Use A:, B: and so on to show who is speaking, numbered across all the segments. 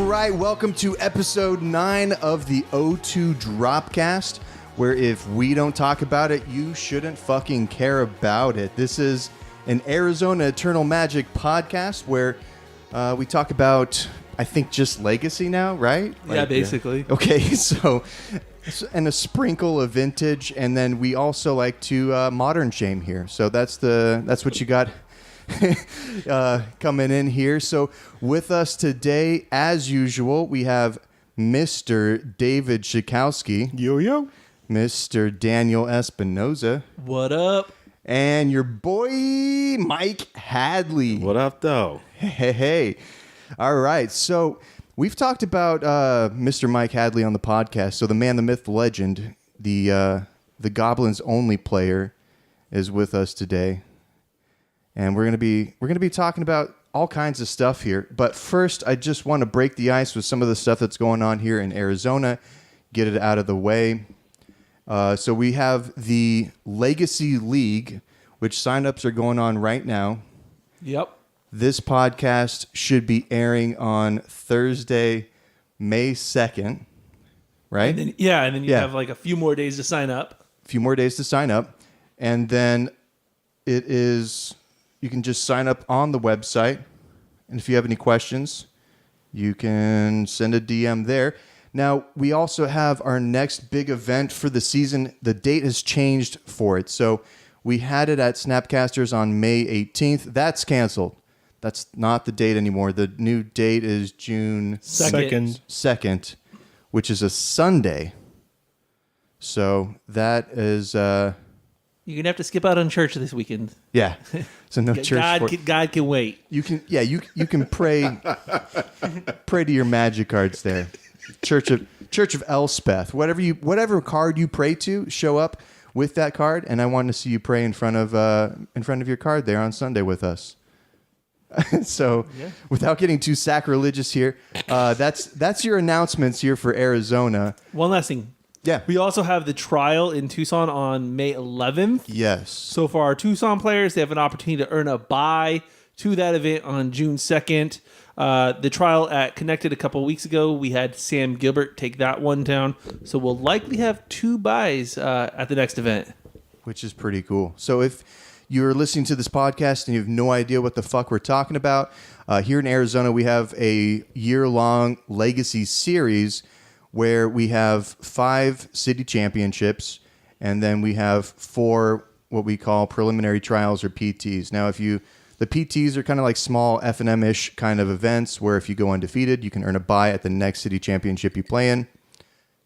A: right, welcome to episode 9 of the O2 Dropcast, where if we don't talk about it, you shouldn't fucking care about it. This is an Arizona Eternal Magic podcast where we talk about, I think, just Legacy now, right?
B: Yeah, basically.
A: Yeah. Okay, so, and a sprinkle of Vintage, and then we also like to modern shame here. So that's what you got coming in here. So with us today, as usual, we have Mr. David Schikowski.
C: Yo.
A: Mr. Daniel Espinoza.
B: What up?
A: And your boy, Mike Hadley.
C: What up, though?
A: Hey. All right. So we've talked about Mr. Mike Hadley on the podcast. So the man, the myth, the legend, the Goblins only player is with us today. And we're gonna be talking about all kinds of stuff here. But first, I just want to break the ice with some of the stuff that's going on here in Arizona, get it out of the way. So we have the Legacy League, which signups are going on right now.
B: Yep.
A: This podcast should be airing on Thursday, May 2nd, right?
B: And then you have like a few more days to sign up.
A: A few more days to sign up. And then you can just sign up on the website. And if you have any questions, you can send a DM there. Now, we also have our next big event for the season. The date has changed for it. So we had it at Snapcasters on May 18th. That's canceled. That's not the date anymore. The new date is June 2nd, which is a Sunday. So that is...
B: You're going to have to skip out on church this weekend.
A: Yeah. So no church.
B: God can wait.
A: You can pray pray to your magic cards there. Church of Elspeth. Whatever card you pray to, show up with that card, and I want to see you pray in front of your card there on Sunday with us. So, without getting too sacrilegious here, that's your announcements here for Arizona.
B: One last thing.
A: Yeah.
B: We also have the trial in Tucson on May 11th.
A: Yes.
B: So for our Tucson players, they have an opportunity to earn a bye to that event on June 2nd. The trial at Connected a couple weeks ago, we had Sam Gilbert take that one down. So we'll likely have 2 buys at the next event.
A: Which is pretty cool. So if you're listening to this podcast and you have no idea what the fuck we're talking about, here in Arizona, we have a year-long Legacy series where we have 5 city championships, and then we have 4 what we call preliminary trials or PTs. Now, the PTs are kind of like small F&M-ish kind of events where if you go undefeated, you can earn a bye at the next city championship you play in,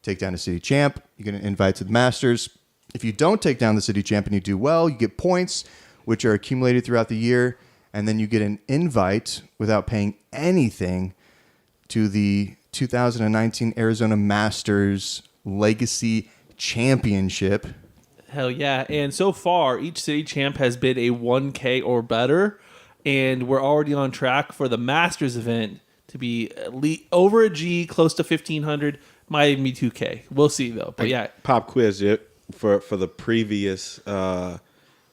A: take down a city champ, you get an invite to the Masters. If you don't take down the city champ and you do well, you get points, which are accumulated throughout the year, and then you get an invite without paying anything to the 2019 Arizona Masters Legacy Championship.
B: Hell yeah. And so far, each city champ has bid a 1K or better, and we're already on track for the Masters event to be over a G, close to 1,500, might even be 2K. We'll see, though. But yeah.
C: Pop quiz for the previous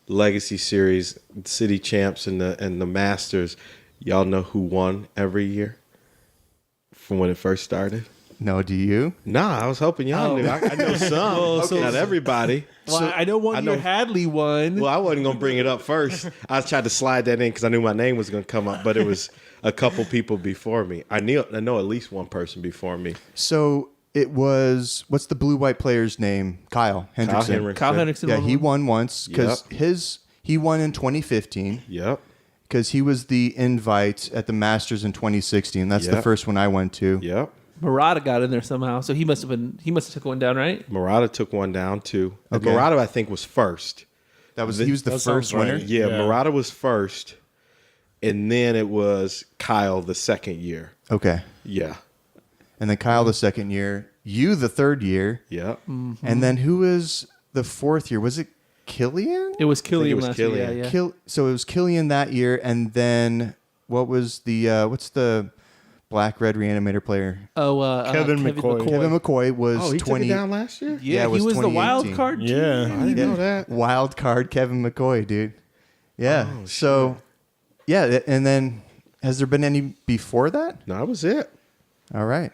C: Legacy Series, city champs and the Masters. Y'all know who won every year from when it first started?
A: No, do you?
C: Nah, I was hoping y'all knew. I know some. Not everybody.
B: Well, I know one year Hadley won.
C: Well, I wasn't going to bring it up first. I tried to slide that in because I knew my name was going to come up, but it was a couple people before me. I know at least one person before me.
A: So it was, what's the blue-white player's name? Kyle Hendrickson.
B: Kyle Hendrickson.
A: Yeah, he won once because he won in 2015.
C: Yep.
A: Because he was the invite at the Masters in 2016. That's the first one I went to.
C: Yep.
B: Murata got in there somehow, so he must have took one down, right?
C: Murata took one down too.
A: Okay.
C: Murata, I think, was first.
A: He was the first winner.
C: Right. Yeah, Murata was first, and then it was Kyle the second year.
A: Okay.
C: Yeah.
A: And then Kyle the second year. You the third year.
C: Yep.
A: Mm-hmm. And then who was the fourth year? Was it Killian?
B: It was Killian
C: last year.
B: Yeah.
A: So it was Killian that year, and then what was what's the black-red reanimator player?
D: Kevin McCoy.
A: Kevin McCoy was
C: he
A: 20.
C: Took it down last year?
B: Yeah, he was the wild card.
D: Yeah.
C: I didn't know that.
A: Wild card Kevin McCoy, dude. Yeah. So, yeah, and then has there been any before that?
C: No, that was it.
A: All right.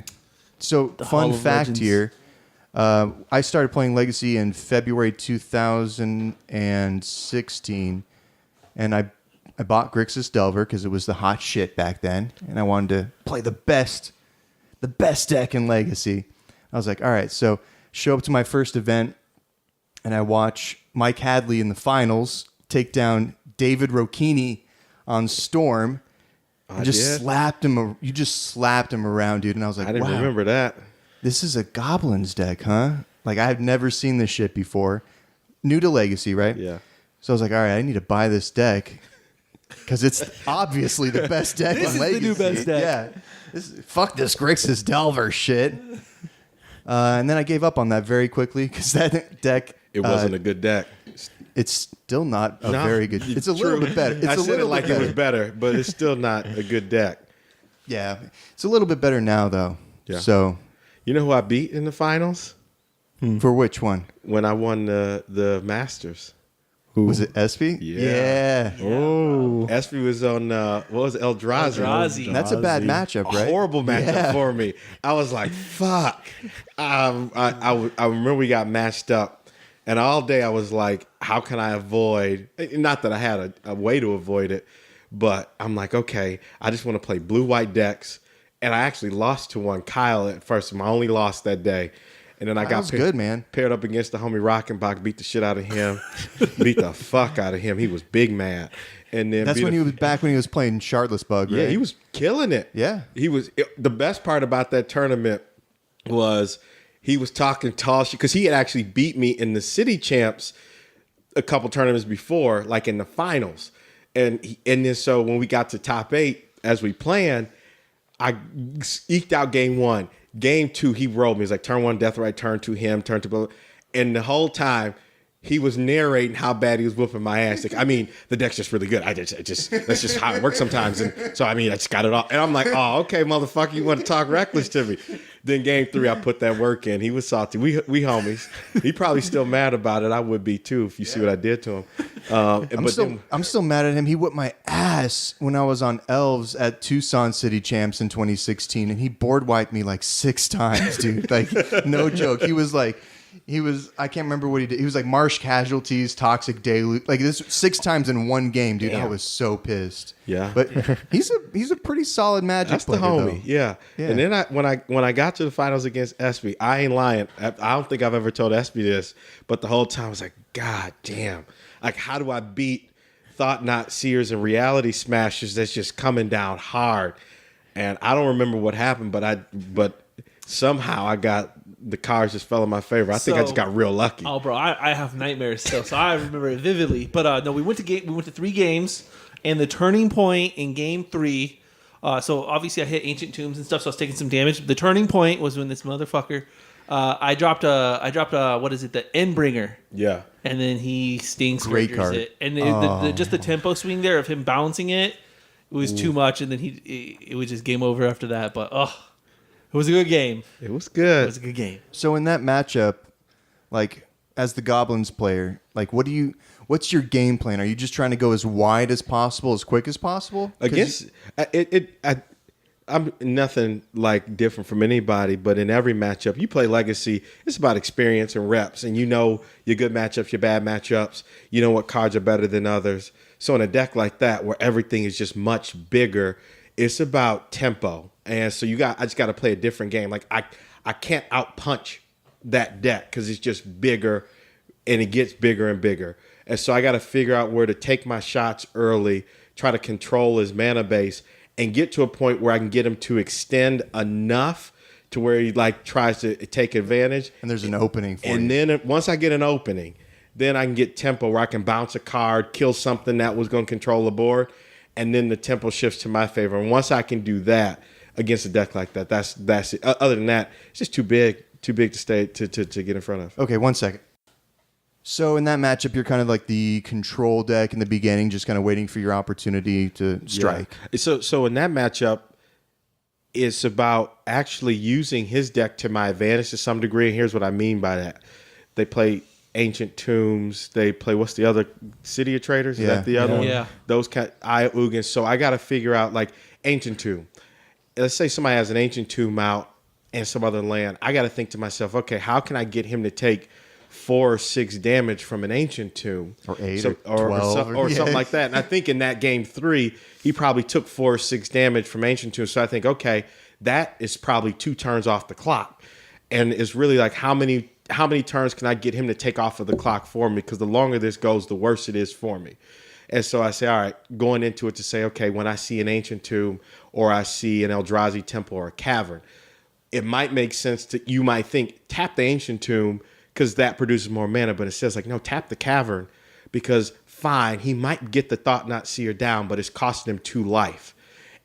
A: So,
B: The Hall
A: fun
B: of
A: fact
B: Legends.
A: here. I started playing Legacy in February 2016, and I bought Grixis Delver because it was the hot shit back then, and I wanted to play the best deck in Legacy. I was like, all right, so show up to my first event, and I watch Mike Hadley in the finals take down David Rocchini on Storm. And just slapped him. You just slapped him around, dude. And I was like,
C: I didn't
A: wow,
C: remember that.
A: this is a Goblins deck, huh? Like, I've never seen this shit before. New to Legacy, right?
C: Yeah.
A: So I was like, all right, I need to buy this deck because it's obviously the best deck
B: This
A: in
B: is
A: Legacy.
B: the new best deck.
A: Yeah. Fuck this Grixis Delver shit. And then I gave up on that very quickly because that deck...
C: It wasn't a good deck.
A: It's still not a
C: No,
A: very good... It's a little
C: true.
A: bit better. It's
C: I
A: a
C: said
A: little
C: it like
A: bit
C: it was
A: better.
C: better, but it's still not a good deck.
A: Yeah. It's a little bit better now, though.
C: Yeah.
A: So,
C: You know who I beat in the finals?
A: for which one?
C: When I won the Masters.
A: Was it Espy?
C: Yeah.
D: Oh,
C: Espy was on, what was it, Eldrazi.
B: Eldrazi.
A: That's a bad matchup, right?
C: Horrible matchup
A: Yeah.
C: for me. I was like, fuck. I remember we got matched up, and all day I was like, how can I avoid, not that I had a way to avoid it, but I'm like, okay, I just want to play blue-white decks, and I actually lost to one, Kyle, at first, my only loss that day. And then I
A: Kyle's
C: got
A: good, man.
C: paired up against the homie Rockenbach, beat the shit out of him, beat the fuck out of him. He was big mad. And then
A: That's
C: beat
A: when
C: a-
A: he was back when he was playing Shardless Bug, right?
C: yeah, he was killing it.
A: Yeah.
C: The best part about that tournament was he was talking tall shit because he had actually beat me in the city champs a couple tournaments before, like in the finals. And then so when we got to top 8, as we planned, I eked out game 1. Game 2, he rolled me. It was like turn 1, death right, turn 2, him, turn 2, blah. And the whole time, he was narrating how bad he was whooping my ass. Like, I mean, the deck's just really good. That's just how it works sometimes. And so, I mean, I just got it all. And I'm like, oh, okay, motherfucker, you want to talk reckless to me. Then game 3, I put that work in. He was salty. We homies. He probably still mad about it. I would be too if you see what I did to him.
A: I'm still mad at him. He whipped my ass when I was on Elves at Tucson City Champs in 2016, and he board wiped me like 6 times, dude. Like, no joke. I can't remember what he did. He was like Marsh Casualties, Toxic Deluge. Like, this 6 times in one game, dude. I
C: Damn.
A: was so pissed.
C: Yeah.
A: But he's a pretty solid Magic
C: That's the
A: player,
C: homie,
A: though.
C: yeah.
A: Yeah.
C: And then when I got to the finals against Espy, I ain't lying. I don't think I've ever told Espy this, but the whole time I was like, God damn! Like, how do I beat Thought Not Seers and Reality Smashers that's just coming down hard? And I don't remember what happened, but somehow I got the cards just fell in my favor. I think I just got real lucky.
B: Oh, bro, I have nightmares still, so I remember it vividly. But no, we went to 3 games, and the turning point in game 3. So obviously I hit Ancient Tombs and stuff, so I was taking some damage. The turning point was when this motherfucker, I dropped a what is it, the Endbringer,
C: Yeah.
B: and then he Sting
A: Great
B: Scourgers
A: card.
B: it, and just the tempo swing there of him bouncing it was too much, and then it was just game over after that. But it was a good game.
C: It was
B: It
C: good.
B: was a good game.
A: So in that matchup, like, as the Goblins player, like, what's your game plan? Are you just trying to go as wide as possible, as quick as possible? 'Cause
C: Against I'm nothing like different from anybody, but in every matchup, you play Legacy, it's about experience and reps, and you know your good matchups, your bad matchups, you know what cards are better than others. So in a deck like that, where everything is just much bigger, it's about tempo. And so I just got to play a different game. Like, I can't outpunch that deck because it's just bigger, and it gets bigger and bigger. And so I got to figure out where to take my shots early, try to control his mana base, and get to a point where I can get him to extend enough to where he like tries to take advantage.
A: and there's an opening for
C: And
A: you.
C: then once I get an opening, then I can get tempo where I can bounce a card, kill something that was going to control the board, and then the tempo shifts to my favor. And once I can do that against a deck like that, that's it. Other than that, it's just too big to stay to get in front of.
A: Okay, 1 second. So in that matchup, you're kind of like the control deck in the beginning, just kind of waiting for your opportunity to strike.
C: Yeah. So in that matchup, it's about actually using his deck to my advantage to some degree. And here's what I mean by that. They play Ancient Tombs. They play, what's the other, City of Traders? Is
A: Yeah.
C: that the other one?
B: Yeah.
C: Those kind Ugin. So I got to figure out, like, Ancient Tomb. let's say somebody has an Ancient Tomb out and some other land, I got to think to myself, okay, how can I get him to take 4 or 6 damage from an Ancient Tomb,
A: or 8 or 12
C: or something like that? And I think in that game 3, he probably took 4 or 6 damage from Ancient Tomb. So I think, okay, that is probably 2 turns off the clock, and it's really like how many turns can I get him to take off of the clock for me? Because the longer this goes, the worse it is for me. And so I say, all right, going into it to say, okay, when I see an Ancient Tomb or I see an Eldrazi Temple or a Cavern, it might make sense to, you might think, tap the Ancient Tomb because that produces more mana. But it says like, no, tap the Cavern because fine, he might get the Thought Knot Seer down, but it's costing him 2 life.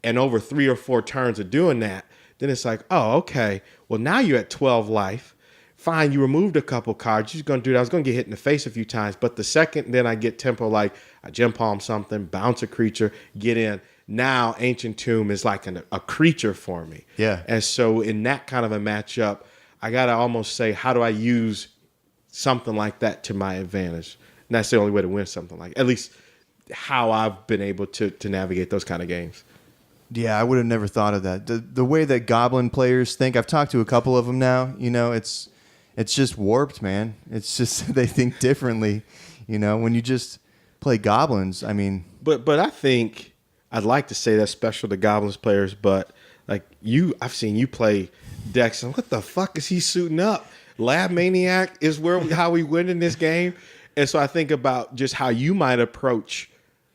C: And over 3 or 4 turns of doing that, then it's like, oh, okay, well, now you're at 12 life. Fine, you removed a couple cards. You're going to do that. I was going to get hit in the face a few times. But the second then I get tempo, like I gem palm something, bounce a creature, get in. Now Ancient Tomb is like a creature for me.
A: Yeah.
C: And so in that kind of a matchup, I got to almost say, how do I use something like that to my advantage? And that's the only way to win something like, at least how I've been able to navigate those kind of games.
A: Yeah, I would have never thought of that. The way that Goblin players think, I've talked to a couple of them now, it's just warped, man. It's just they think differently, when you just play Goblins, I mean.
C: But I think I'd like to say that's special to Goblins players, but like I've seen you play decks and what the fuck is he suiting up? Lab Maniac is how we win in this game. And so I think about just how you might approach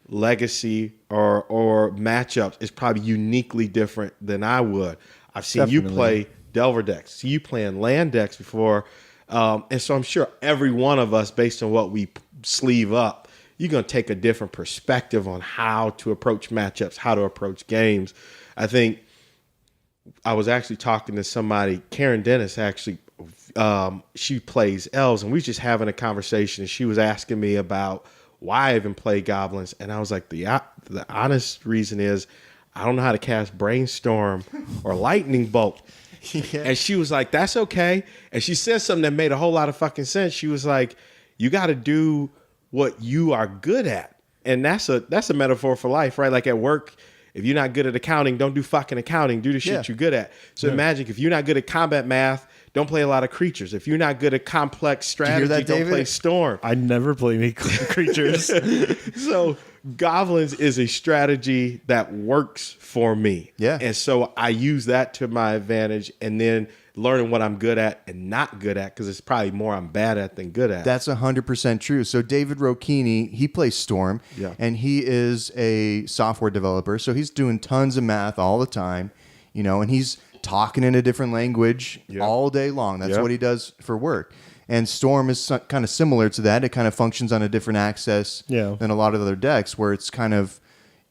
C: Legacy or matchups is probably uniquely different than I would. I've seen you play Delver decks, see you playing land decks before. And so I'm sure every one of us, based on what we sleeve up, you're going to take a different perspective on how to approach matchups, how to approach games. I think I was actually talking to somebody, Karen Dennis, actually, she plays elves, and we were just having a conversation, and she was asking me about why I even play Goblins. And I was like, the honest reason is I don't know how to cast Brainstorm or Lightning Bolt. Yeah. And she was like, that's okay. And she said something that made a whole lot of fucking sense. She was like, you got to do what you are good at. And that's a metaphor for life, right? Like at work, if you're not good at accounting, don't do fucking accounting. Do the shit you're good at. So in Magic, if you're not good at combat math, don't play a lot of creatures. If you're not good at complex strategy, don't play Storm.
D: I never play any creatures.
C: So Goblins is a strategy that works for me.
A: Yeah.
C: And so I use that to my advantage, and then learning what I'm good at and not good at, because it's probably more I'm bad at than good at.
A: That's 100% true. So David Rocchini, he plays Storm, and he is a software developer. So he's doing tons of math all the time, and he's talking in a different language all day long. That's what he does for work. And Storm is kind of similar to that. It kind of functions on a different axis than a lot of other decks, where it's kind of,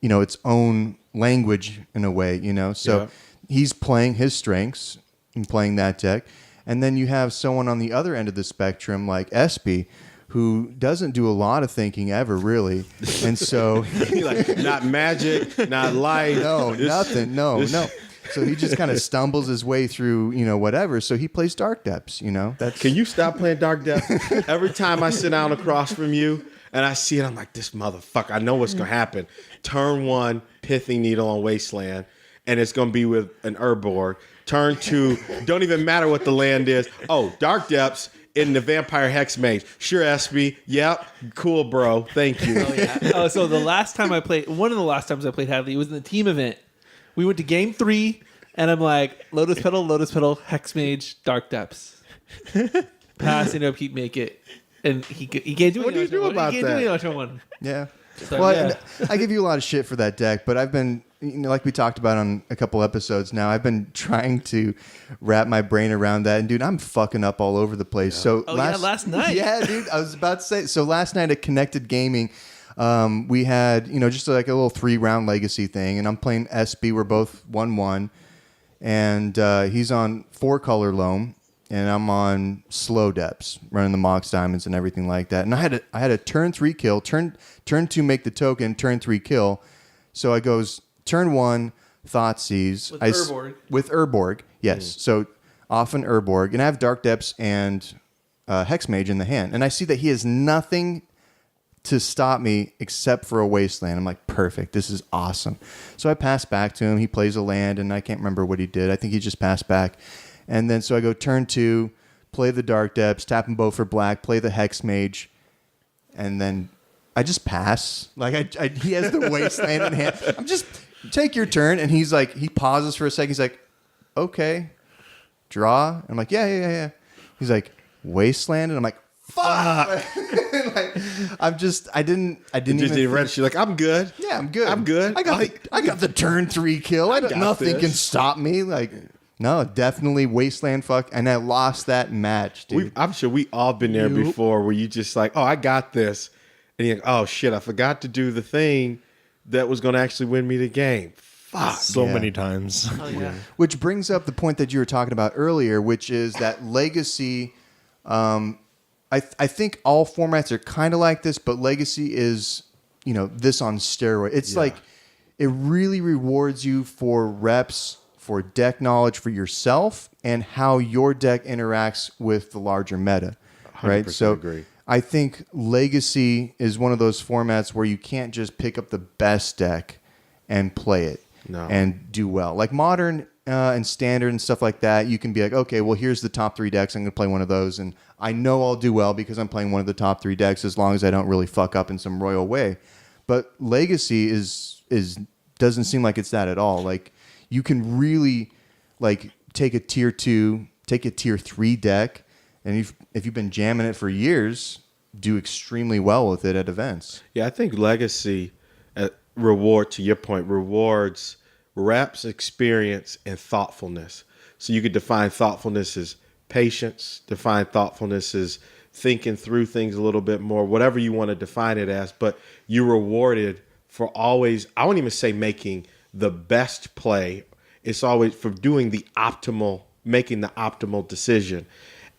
A: its own language in a way, So he's playing his strengths and playing that deck. And then you have someone on the other end of the spectrum like Espy, who doesn't do a lot of thinking ever, really. And so...
C: like, not magic, not life.
A: No, nothing. No. So he just kind of stumbles his way through, whatever. So he plays Dark Depths, That's...
C: Can you stop playing Dark Depths? Every time I sit down across from you and I see it, I'm like, this motherfucker, I know what's going to happen. Turn 1, Pithing Needle on Wasteland, and it's going to be with an Urborg. Turn 2, don't even matter what the land is. Oh, Dark Depths in the Vampire Hex Mage. Sure, SB. Yep. Cool, bro. Thank you.
B: Oh, yeah. So the last time I played, one of the last times I played Hadley, it was in the team event. We went to game 3, and I'm like, Lotus Petal, Hex Mage, Dark Depths. Pass, keep make it. And he can't do it.
C: What do you do about that?
B: He can't do it on one.
A: Yeah.
B: So,
A: well, I give you a lot of shit for that deck, but I've been, like we talked about on a couple episodes now, I've been trying to wrap my brain around that. And, dude, I'm fucking up all over the place. So
B: last night.
A: Yeah, dude, I was about to say. So last night at Connected Gaming, we had, just like a little 3-round legacy thing. And I'm playing SB. We're both 1-1. And he's on 4-color loam. And I'm on slow depths, running the Mox Diamonds and everything like that. And I had a turn 3 kill, turn 2 make the token, turn 3 kill. So I goes turn 1, Thoughtseize. With Urborg, yes. So off an Urborg. And I have Dark Depths and Hexmage in the hand. And I see that he has nothing to stop me except for a wasteland. I'm like, perfect. This is awesome. So I pass back to him. He plays a land, and I can't remember what he did. I think he just passed back. And then so I go turn 2, play the Dark Depths, tap and bow for black, play the Hex Mage, and then I just pass. Like he has the wasteland in hand. I'm just take your turn, and he's like, he pauses for a second. He's like, okay, draw. I'm like, yeah. He's like, wasteland, and I'm like, fuck. Like, I didn't even.
C: She's like, I'm good.
A: Yeah, I'm good.
C: I'm good.
A: I got the turn 3 kill. Nothing can stop me. Like, no, definitely wasteland. Fuck, and I lost that match, dude.
C: I'm sure we all been there before, where you just like, oh, I got this, and you're like, oh shit, I forgot to do the thing that was going to actually win me the game. Fuck.
D: So many times.
B: Oh, yeah.
A: Which brings up the point that you were talking about earlier, which is that Legacy. I think all formats are kind of like this, but Legacy is, this on steroids. It's like it really rewards you for reps, for deck knowledge for yourself, and how your deck interacts with the larger meta. Right? So
C: agree.
A: I think Legacy is one of those formats where you can't just pick up the best deck and play it and do well. Like Modern and Standard and stuff like that, you can be like, okay, well, here's the top 3 decks. I'm going to play one of those, and I know I'll do well because I'm playing one of the top 3 decks, as long as I don't really fuck up in some royal way. But Legacy doesn't seem like it's that at all. Like, you can really take a tier 2, take a tier 3 deck, and if you've been jamming it for years, do extremely well with it at events.
C: Yeah, I think Legacy to your point, rewards reps, experience, and thoughtfulness. So you could define thoughtfulness as patience, define thoughtfulness as thinking through things a little bit more, whatever you want to define it as, but you're rewarded for always, I won't even say making the best play. It's always for making the optimal decision.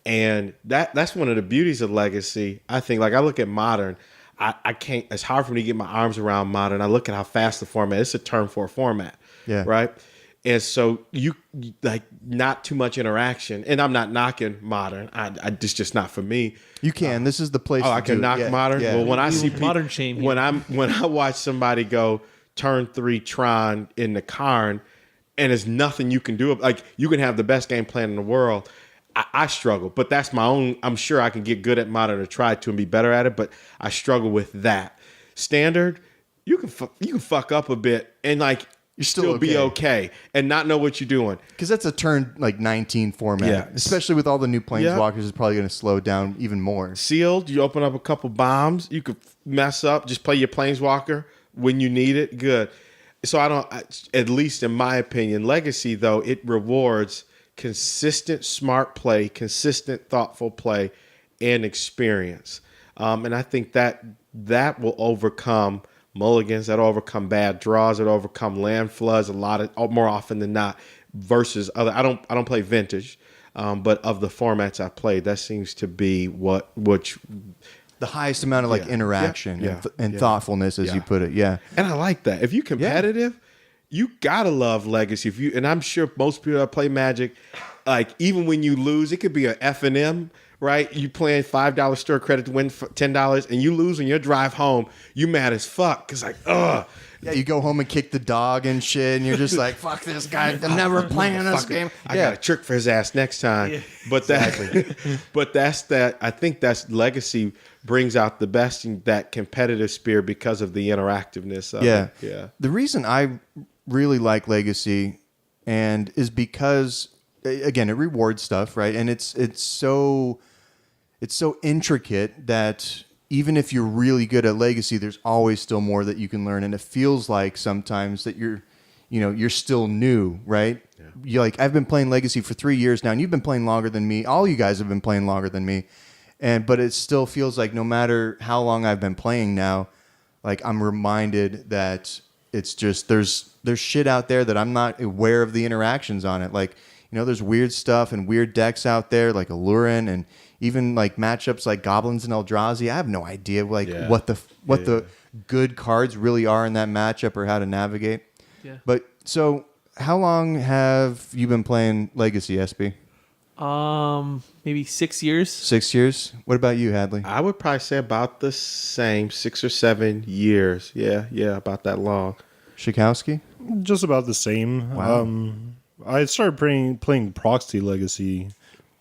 C: And that's one of the beauties of Legacy. I think, like, I look at Modern, I can't, it's hard for me to get my arms around Modern. I look at how fast the format, it's a turn 4 format.
A: Yeah.
C: Right. And so you like not too much interaction, and I'm not knocking Modern. It's just not for me.
A: You can. This is the place.
C: Oh, I can knock Modern.
A: Yeah.
C: Well, when I see people,
B: Modern shame
C: when I watch somebody go turn 3 Tron in the Karn, and there's nothing you can do. Like, you can have the best game plan in the world. I struggle, but that's my own. I'm sure I can get good at Modern or try to and be better at it, but I struggle with that. Standard, you can fuck up a bit and like you still be okay and not know what you're doing.
A: Because that's a turn 19 format.
C: Yeah.
A: Especially with all the new planeswalkers, is probably going to slow down even more.
C: Sealed, you open up a couple bombs, you could mess up, just play your planeswalker when you need it. Good. So at least in my opinion, Legacy, though, it rewards consistent smart play, consistent thoughtful play, and experience. And I think that will overcome mulligans, that'll overcome bad draws, that'll overcome land floods more often than not, versus other. I don't play Vintage, but of the formats I played, that seems to be which
A: the highest amount of interaction and thoughtfulness, as you put it. Yeah.
C: And I like that. If you're competitive, you gotta love Legacy. And I'm sure most people that play Magic, like, even when you lose, it could be an F&M, right? You playing $5 store credit to win $10, and you lose on your drive home. You mad as fuck because ugh.
A: Yeah, you go home and kick the dog and shit, and you're just like, fuck this guy. I'm never playing this game.
C: I got a trick for his ass next time. Yeah. But I think that's Legacy brings out the best in that competitive spirit because of the interactiveness of it. Yeah.
A: The reason I really like Legacy and is because, again, it rewards stuff, right? And it's so intricate that even if you're really good at Legacy, there's always still more that you can learn. And it feels like sometimes that you're still new, right? Yeah. You're like, I've been playing Legacy for 3 years now, and you've been playing longer than me. All you guys have been playing longer than me. But it still feels like no matter how long I've been playing now, like, I'm reminded that it's just there's shit out there that I'm not aware of the interactions on it. Like, there's weird stuff and weird decks out there, like Allurin, and even like matchups like Goblins and Eldrazi. I have no idea what the good cards really are in that matchup or how to navigate. Yeah. But so how long have you been playing Legacy, SB?
B: Maybe 6 years.
A: 6 years. What about you, Hadley?
C: I would probably say about the same, 6 or 7 years. Yeah, about that long.
A: Shikowski?
D: Just about the same.
A: Wow.
D: I started playing Proxy Legacy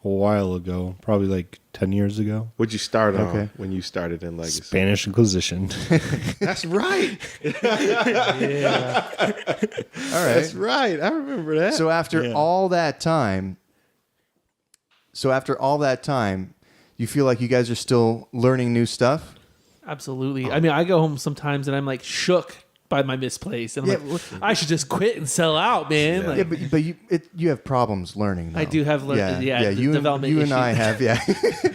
D: a while ago, probably like 10 years ago.
C: What'd you start on
A: Okay.
C: when you started in Legacy?
D: Spanish Inquisition.
C: That's right.
B: Yeah.
A: All right.
C: That's right. I remember that.
A: So after
D: Yeah.
A: all that time, you feel like you guys are still learning new stuff?
B: Absolutely. I mean, I go home sometimes and I'm like shook by my misplays, and I'm
A: Yeah,
B: like, I should just quit and sell out, man. Like,
A: Yeah, but you have problems learning. Though.
B: I do have the development
A: You and I
B: issues.
A: have, yeah.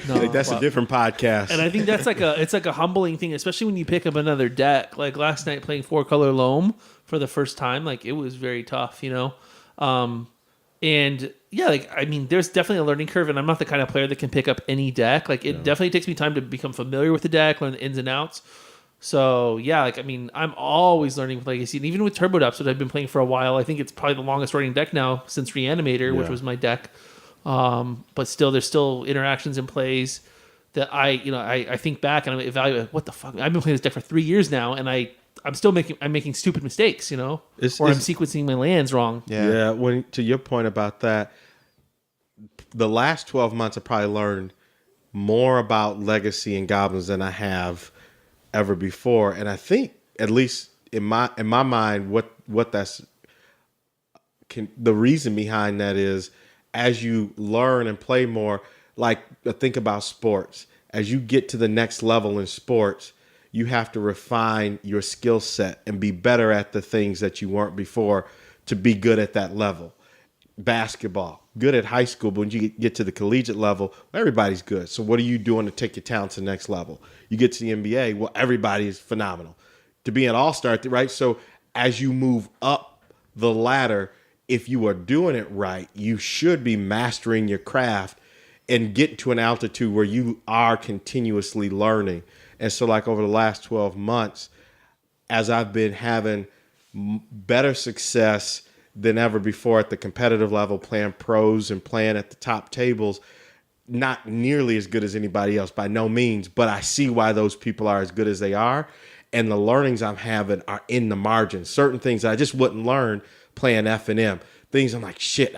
B: no,
C: That's
B: well,
C: a different podcast.
B: And I think that's it's like a humbling thing, especially when you pick up another deck. Like last night playing 4-color loam for the first time, like it was very tough, you know. And yeah, like I mean, there's definitely a learning curve, and I'm not the kind of player that can pick up any deck. Like it definitely takes me time to become familiar with the deck, learn the ins and outs. So yeah, like I mean, I'm always learning with Legacy, and even with Turbo Depths, which I've been playing for a while. I think it's probably the longest running deck now since Reanimator, which
C: Yeah.
B: was my deck. But still, there's still interactions and plays that I think back and I evaluate what the fuck. I've been playing this deck for 3 years now, and I'm still making stupid mistakes, you know, I'm sequencing my lands wrong.
A: Yeah.
C: When to your point about that, the last 12 months I probably learned more about Legacy and Goblins than I have ever before, and I think at least in my mind, what that's the reason behind that is as you learn and play more. Like think about sports. As you get to the next level in sports, you have to refine your skill set and be better at the things that you weren't before to be good at that level. Basketball, good at high school, but when you get to the collegiate level, everybody's good. So what are you doing to take your talent to the next level? You get to the NBA, well, everybody is phenomenal. To be an all-star, right? So as you move up the ladder, if you are doing it right, you should be mastering your craft and get to an altitude where you are continuously learning. And so like over the last 12 months, as I've been having better success than ever before at the competitive level, playing pros and playing at the top tables, not nearly as good as anybody else by no means, but I see why those people are as good as they are. And the learnings I'm having are in the margins. Certain things I just wouldn't learn playing F&M. Things I'm like, shit,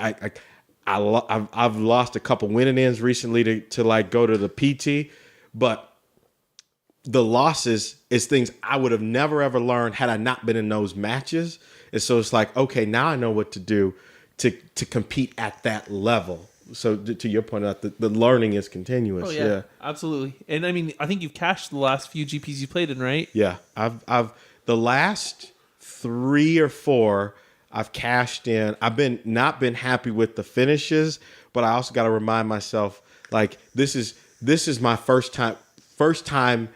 C: I've lost a couple winning ends recently to like go to the PT, but the losses is things I would have never ever learned had I not been in those matches. And so it's like, okay, now I know what to do to compete at that level. So to your point, the learning is continuous.
B: Oh yeah, absolutely. And I mean, I think you've cashed the last few GPs you played in, right?
C: Yeah, I've the last 3 or 4 I've cashed in. I've not been happy with the finishes, but I also got to remind myself like this is my first time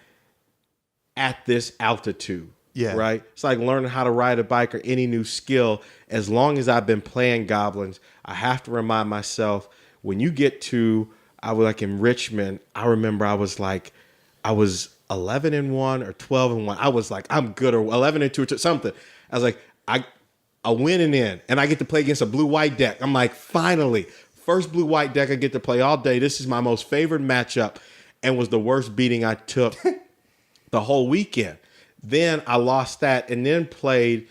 C: at this altitude.
A: Yeah.
C: Right. It's like learning how to ride a bike or any new skill. As long as I've been playing Goblins, I have to remind myself when you get to, I was like in Richmond, I remember I was 11-1 or 12-1. I was like, I'm good, or 11-2 or something. I was like, I winning in, and I get to play against a blue-white deck. I'm like, finally, first blue-white deck I get to play all day. This is my most favorite matchup, and was the worst beating I took the whole weekend. Then I lost that, and then played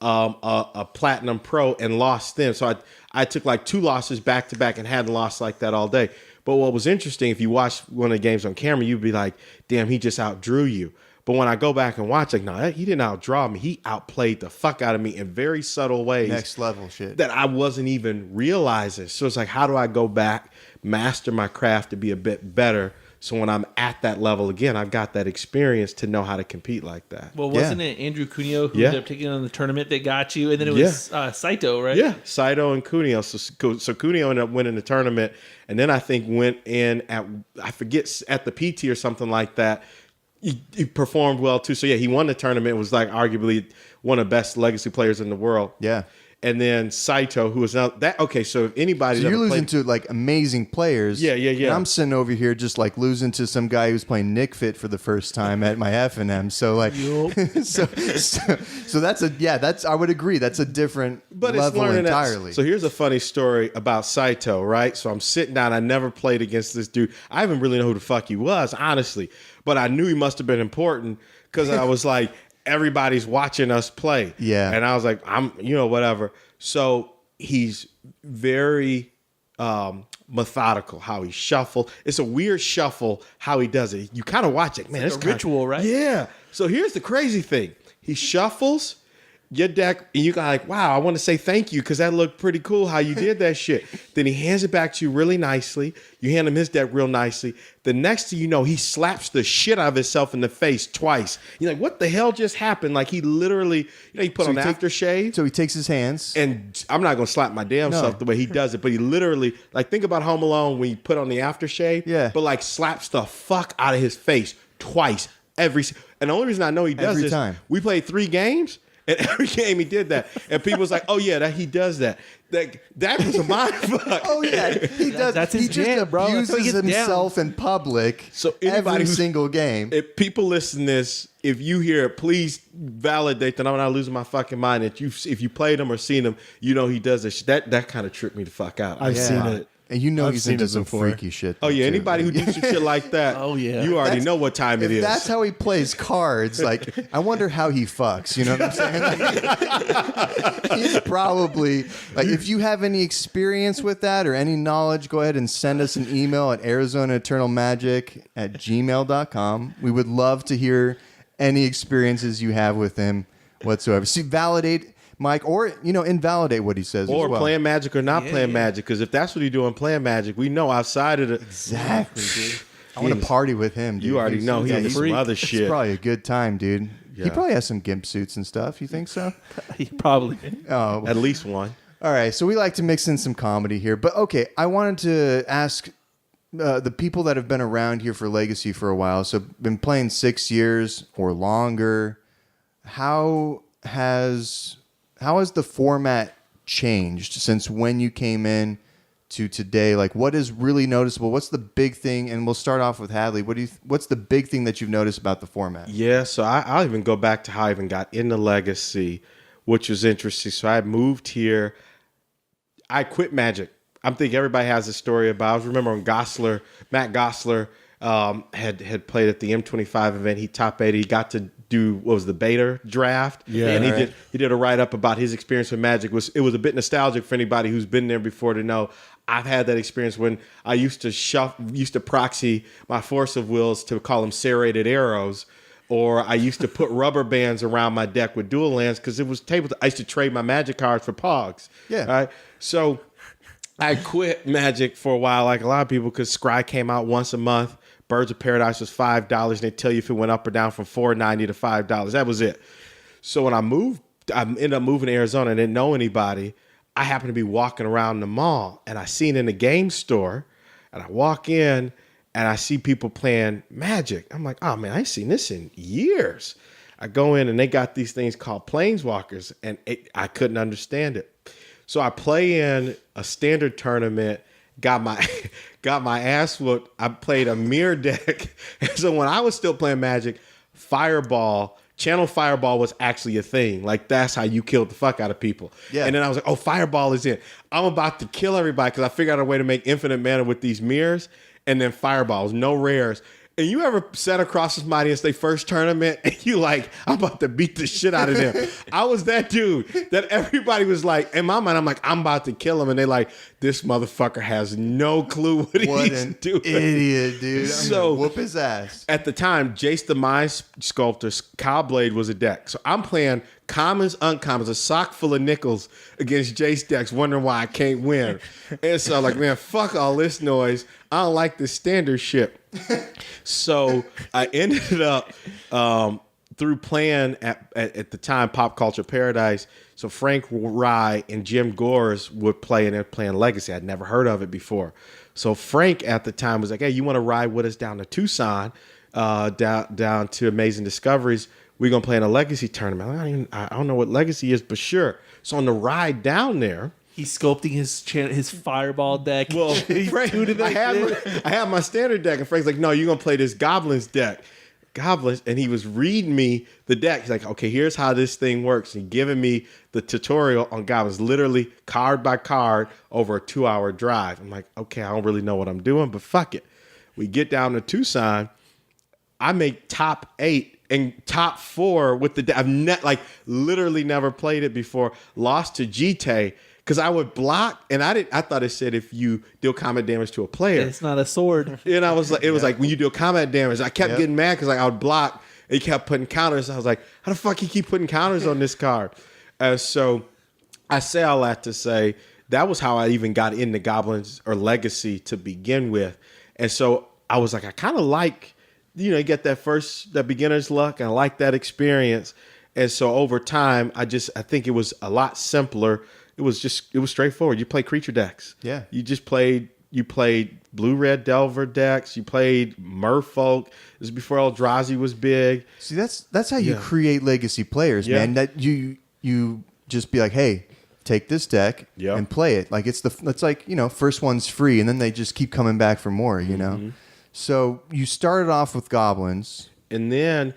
C: a Platinum Pro and lost them. So I took like 2 losses back to back and hadn't lost like that all day. But what was interesting, if you watch one of the games on camera, you'd be like, damn, he just outdrew you. But when I go back and watch, like, no, he didn't outdraw me. He outplayed the fuck out of me in very subtle ways.
A: Next level shit.
C: That I wasn't even realizing. So it's like, how do I go back, master my craft to be a bit better? So when I'm at that level again, I've got that experience to know how to compete like that.
B: Well, wasn't it Andrew Cuneo who ended up taking on the tournament that got you? And then it was Saito, right?
C: Yeah, Saito and Cuneo. So Cuneo ended up winning the tournament. And then I think went in at, I forget, at the PT or something like that. He performed well too. So yeah, he won the tournament. Was like arguably one of the best legacy players in the world.
A: Yeah.
C: And then Saito, who was now that okay. So if anybody,
A: So you're losing to like amazing players.
C: Yeah.
A: And I'm sitting over here just like losing to some guy who's playing Nick Fit for the first time at my F&M. So like, so that's I would agree. That's a different
C: But it's
A: level
C: learning
A: entirely.
C: So here's a funny story about Saito, right? So I'm sitting down. I never played against this dude. I didn't really know who the fuck he was, honestly. But I knew he must have been important because I was like, everybody's watching us play.
A: Yeah.
C: And I was like, whatever. So he's very methodical how he shuffles. It's a weird shuffle how he does it. You kind of watch it. Man, it's
B: a ritual, right?
C: Yeah. So here's the crazy thing. He shuffles your deck, and you got like, wow, I want to say thank you because that looked pretty cool how you did that shit. Then he hands it back to you really nicely. You hand him his deck real nicely. The next thing you know, he slaps the shit out of himself in the face twice. You're like, what the hell just happened? Like he literally, he put on aftershave.
A: So he takes his hands.
C: And I'm not going to slap my damn self the way he does it, but he literally, like, think about Home Alone when you put on the aftershave.
A: Yeah.
C: But like slaps the fuck out of his face twice. And the only reason I know he does
A: Every
C: this,
A: time.
C: we played 3 games. And every game he did that. And people was like, oh yeah, he does that. That was a mind fuck.
A: Oh yeah, he does.
B: That's his
A: he just
B: jam, bro. That's how he
A: abuses
B: gets
A: himself in public.
C: So anybody
A: every
C: who's-
A: single game.
C: If people listen to this, if you hear it, please validate that I'm not losing my fucking mind. That if you played him or seen him, you know he does this. That kind of tripped me the fuck out.
D: I've seen it.
A: And you know
D: I've
A: he's
D: seen
A: into
D: it
A: some
D: before.
A: freaky shit.
C: Oh yeah,
A: too.
C: anybody who does some shit like that,
B: Oh, yeah.
C: you already know what time it
A: If
C: is.
A: that's how he plays cards, like I wonder how he fucks. You know what I'm saying? He's probably like, if you have any experience with that or any knowledge, go ahead and send us an email at arizonaeternalmagic@gmail.com. We would love to hear any experiences you have with him whatsoever. See, validate Mike, or invalidate what he says,
C: or
A: as well.
C: playing Magic or not playing Magic, because if that's what he's doing, playing Magic, we know outside of the
A: Exactly, dude. I want to party with him, dude.
C: You already know he's into some other
A: It's
C: shit.
A: probably a good time, dude. He
C: Yeah.
A: probably has some gimp suits and stuff. You think so?
B: He probably.
A: Oh,
C: At least one.
A: all right. So we like to mix in some comedy here, but okay. I wanted to ask the people that have been around here for Legacy for a while, so been playing 6 years or longer. How has the format changed since when you came in to today? Like, what is really noticeable? What's the big thing? And we'll start off with Hadley. What's the big thing that you've noticed about the format?
C: Yeah, so I'll even go back to how I even got into Legacy, which was interesting. So I moved here. I quit Magic. I'm thinking everybody has a story about. I remember when Matt Gosler had played at the M25 event. He top 8. He got to do what was the beta draft.
D: Yeah,
C: and
D: right.
C: he did a write up about his experience with Magic. It was a bit nostalgic for anybody who's been there before to know. I've had that experience when I used to proxy my Force of Wills to call them serrated arrows, or I used to put rubber bands around my deck with dual lands because it was I used to trade my Magic cards for Pogs.
A: Yeah.
C: Right. So I quit Magic for a while, like a lot of people, because Scry came out once a month. Birds of Paradise was $5, and they tell you if it went up or down from $4.90 to $5. That was it. So when I ended up moving to Arizona and didn't know anybody. I happened to be walking around the mall, and I seen in the game store, and I walk in, and I see people playing Magic. I'm like, oh man, I ain't seen this in years. I go in, and they got these things called Planeswalkers, and I couldn't understand it. So I play in a standard tournament. Got my ass whooped. I played a mirror deck. And so when I was still playing Magic, Channel Fireball was actually a thing. Like, that's how you killed the fuck out of people.
A: Yeah.
C: And then I was like, oh, Fireball is in. I'm about to kill everybody because I figured out a way to make infinite mana with these mirrors. And then Fireballs, no rares. And you ever sat across somebody in their first tournament and you like, I'm about to beat the shit out of them. I was that dude that everybody was like, in my mind, I'm like, I'm about to kill him. And they like, this motherfucker has no clue what he's doing.
A: Idiot, dude.
C: So-
A: whoop his ass.
C: At the time, Jace the Mind Sculptor, Cowblade was a deck. So I'm playing commons, uncommons, a sock full of nickels against Jace decks, wondering why I can't win. And so I'm like, man, fuck all this noise. I don't like this standard shit. So I ended up through playing at the time Pop Culture Paradise. So Frank Rye and Jim Gores would play, and they're playing Legacy. I'd never heard of it before. So Frank at the time was like, hey, you want to ride with us down to Tucson, down to Amazing Discoveries? We're going to play in a Legacy tournament. I don't know what Legacy is, but sure. So on the ride down there,
B: He's sculpting his Fireball deck.
C: well, Frank, I had my standard deck, and Frank's like, no, you're going to play this Goblins deck. goblins, and he was reading me the deck. He's like, okay, here's how this thing works, and giving me the tutorial on goblins, literally card by card over a 2-hour drive. I'm like, okay, I don't really know what I'm doing, but fuck it. We get down to Tucson. I make top 8 and top 4 with the. I've literally never played it before. Lost to Jite because I would block, and I thought it said if you deal combat damage to a player,
B: It's not a sword.
C: and I was like, it was like when you deal combat damage. I kept getting mad because I would block, and he kept putting counters. I was like, how the fuck you keep putting counters on this card? So I say all that to say that was how I even got into Goblins or Legacy to begin with, and so I was like, I kind of like. You get that beginner's luck, and I like that experience. And so over time, I think it was a lot simpler. It was straightforward. You play creature decks.
A: Yeah.
C: You played blue-red Delver decks. You played Merfolk. This was before Eldrazi was big.
A: See, that's how you create legacy players, man. That you just be like, hey, take this deck and play it. Like it's like, first one's free, and then they just keep coming back for more,
C: Mm-hmm.
A: So you started off with goblins,
C: And then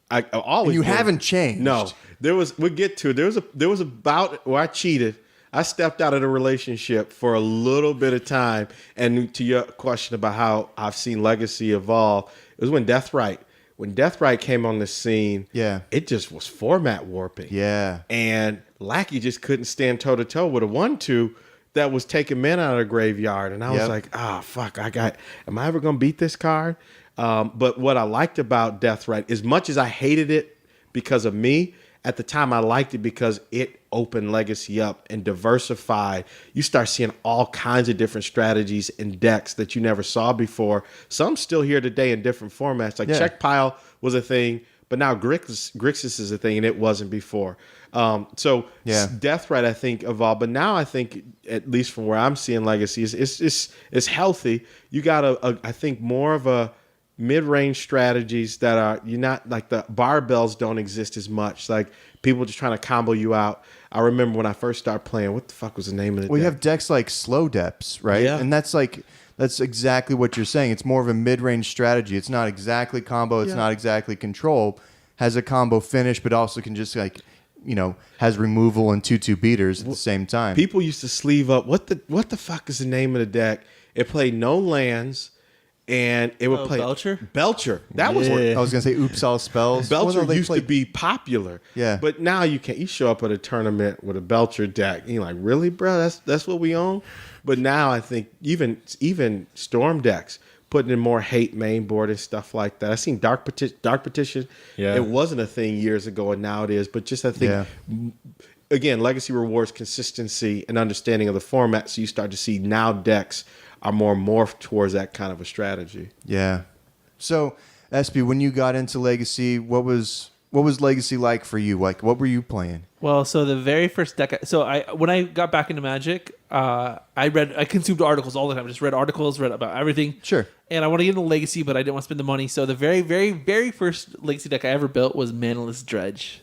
C: I always
A: and you haven't changed.
C: No, we'll get to it. There was about where I cheated. I stepped out of the relationship for a little bit of time. And to your question about how I've seen Legacy evolve, it was when Deathrite came on the scene.
A: Yeah.
C: It just was format warping.
A: Yeah.
C: And Lackey just couldn't stand toe to toe with a 1/2 that was taking men out of the graveyard. And I was like, fuck, am I ever going to beat this card? But what I liked about Deathrite, as much as I hated it because of me, at the time I liked it because it opened Legacy up and diversified. You start seeing all kinds of different strategies and decks that you never saw before. Some still here today in different formats. Like Check Pile was a thing, but now Grixis is a thing, and it wasn't before. Deathrite, I think, evolved. But now I think, at least from where I'm seeing Legacy, it's healthy. You got I think more of a mid-range strategies that are, you're not like the barbells don't exist as much. Like people just trying to combo you out. I remember when I first started playing, what the fuck was the name of the deck?
A: You have decks like Slow Depths, right?
C: Yeah.
A: And that's exactly what you're saying. It's more of a mid-range strategy. It's not exactly combo. It's not exactly control. Has a combo finish, but also can just has removal and 2/2 beaters at the same time.
C: People used to sleeve up. What the fuck is the name of the deck? It played no lands, and it would play Belcher. That was what
A: I was gonna say. Oops, all spells.
C: Belcher used to be popular.
A: Yeah,
C: but now you can't. You show up at a tournament with a Belcher deck, and you're like, really, bro? That's what we own. But now I think even Storm decks putting in more hate main board and stuff like that. I seen Dark Petition.
D: Yeah.
C: It wasn't a thing years ago, and now it is. But just I think, again, Legacy rewards consistency and understanding of the format. So you start to see now decks are more morphed towards that kind of a strategy.
A: Yeah. So, SB, when you got into Legacy, what was Legacy like for you? Like, what were you playing?
B: Well, so the very first deck. When I got back into Magic, I consumed articles all the time. I just read articles, read about everything.
A: Sure.
B: And I want to get into Legacy, but I didn't want to spend the money. So the very, very, very first Legacy deck I ever built was Manaless Dredge.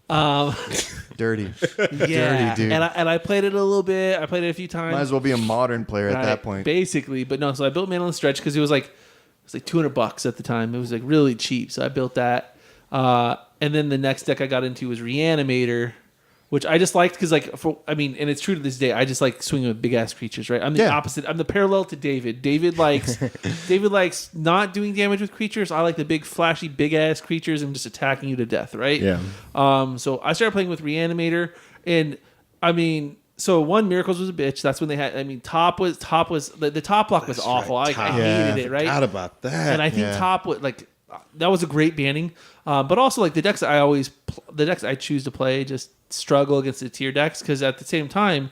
A: Dirty.
B: Yeah,
A: Dirty, dude.
B: and I played it a little bit. I played it a few times.
A: Might as well be a modern player at that point.
B: Basically, but no. So I built Manaless Dredge because it was like $200 at the time. It was like really cheap. So I built that. And then the next deck I got into was Reanimator, which I just liked because, and it's true to this day. I just like swinging with big ass creatures, right? I'm the opposite. I'm the parallel to David. David likes not doing damage with creatures. I like the big, flashy, big ass creatures and just attacking you to death, right?
D: Yeah.
B: So I started playing with Reanimator, and so one Miracles was a bitch. That's when they had. Top was the top block was awful.
C: Right,
B: I hated it, right?
C: Forgot about that.
B: And I think top was that was a great banning, but also the decks I choose to play just struggle against the tier decks because at the same time,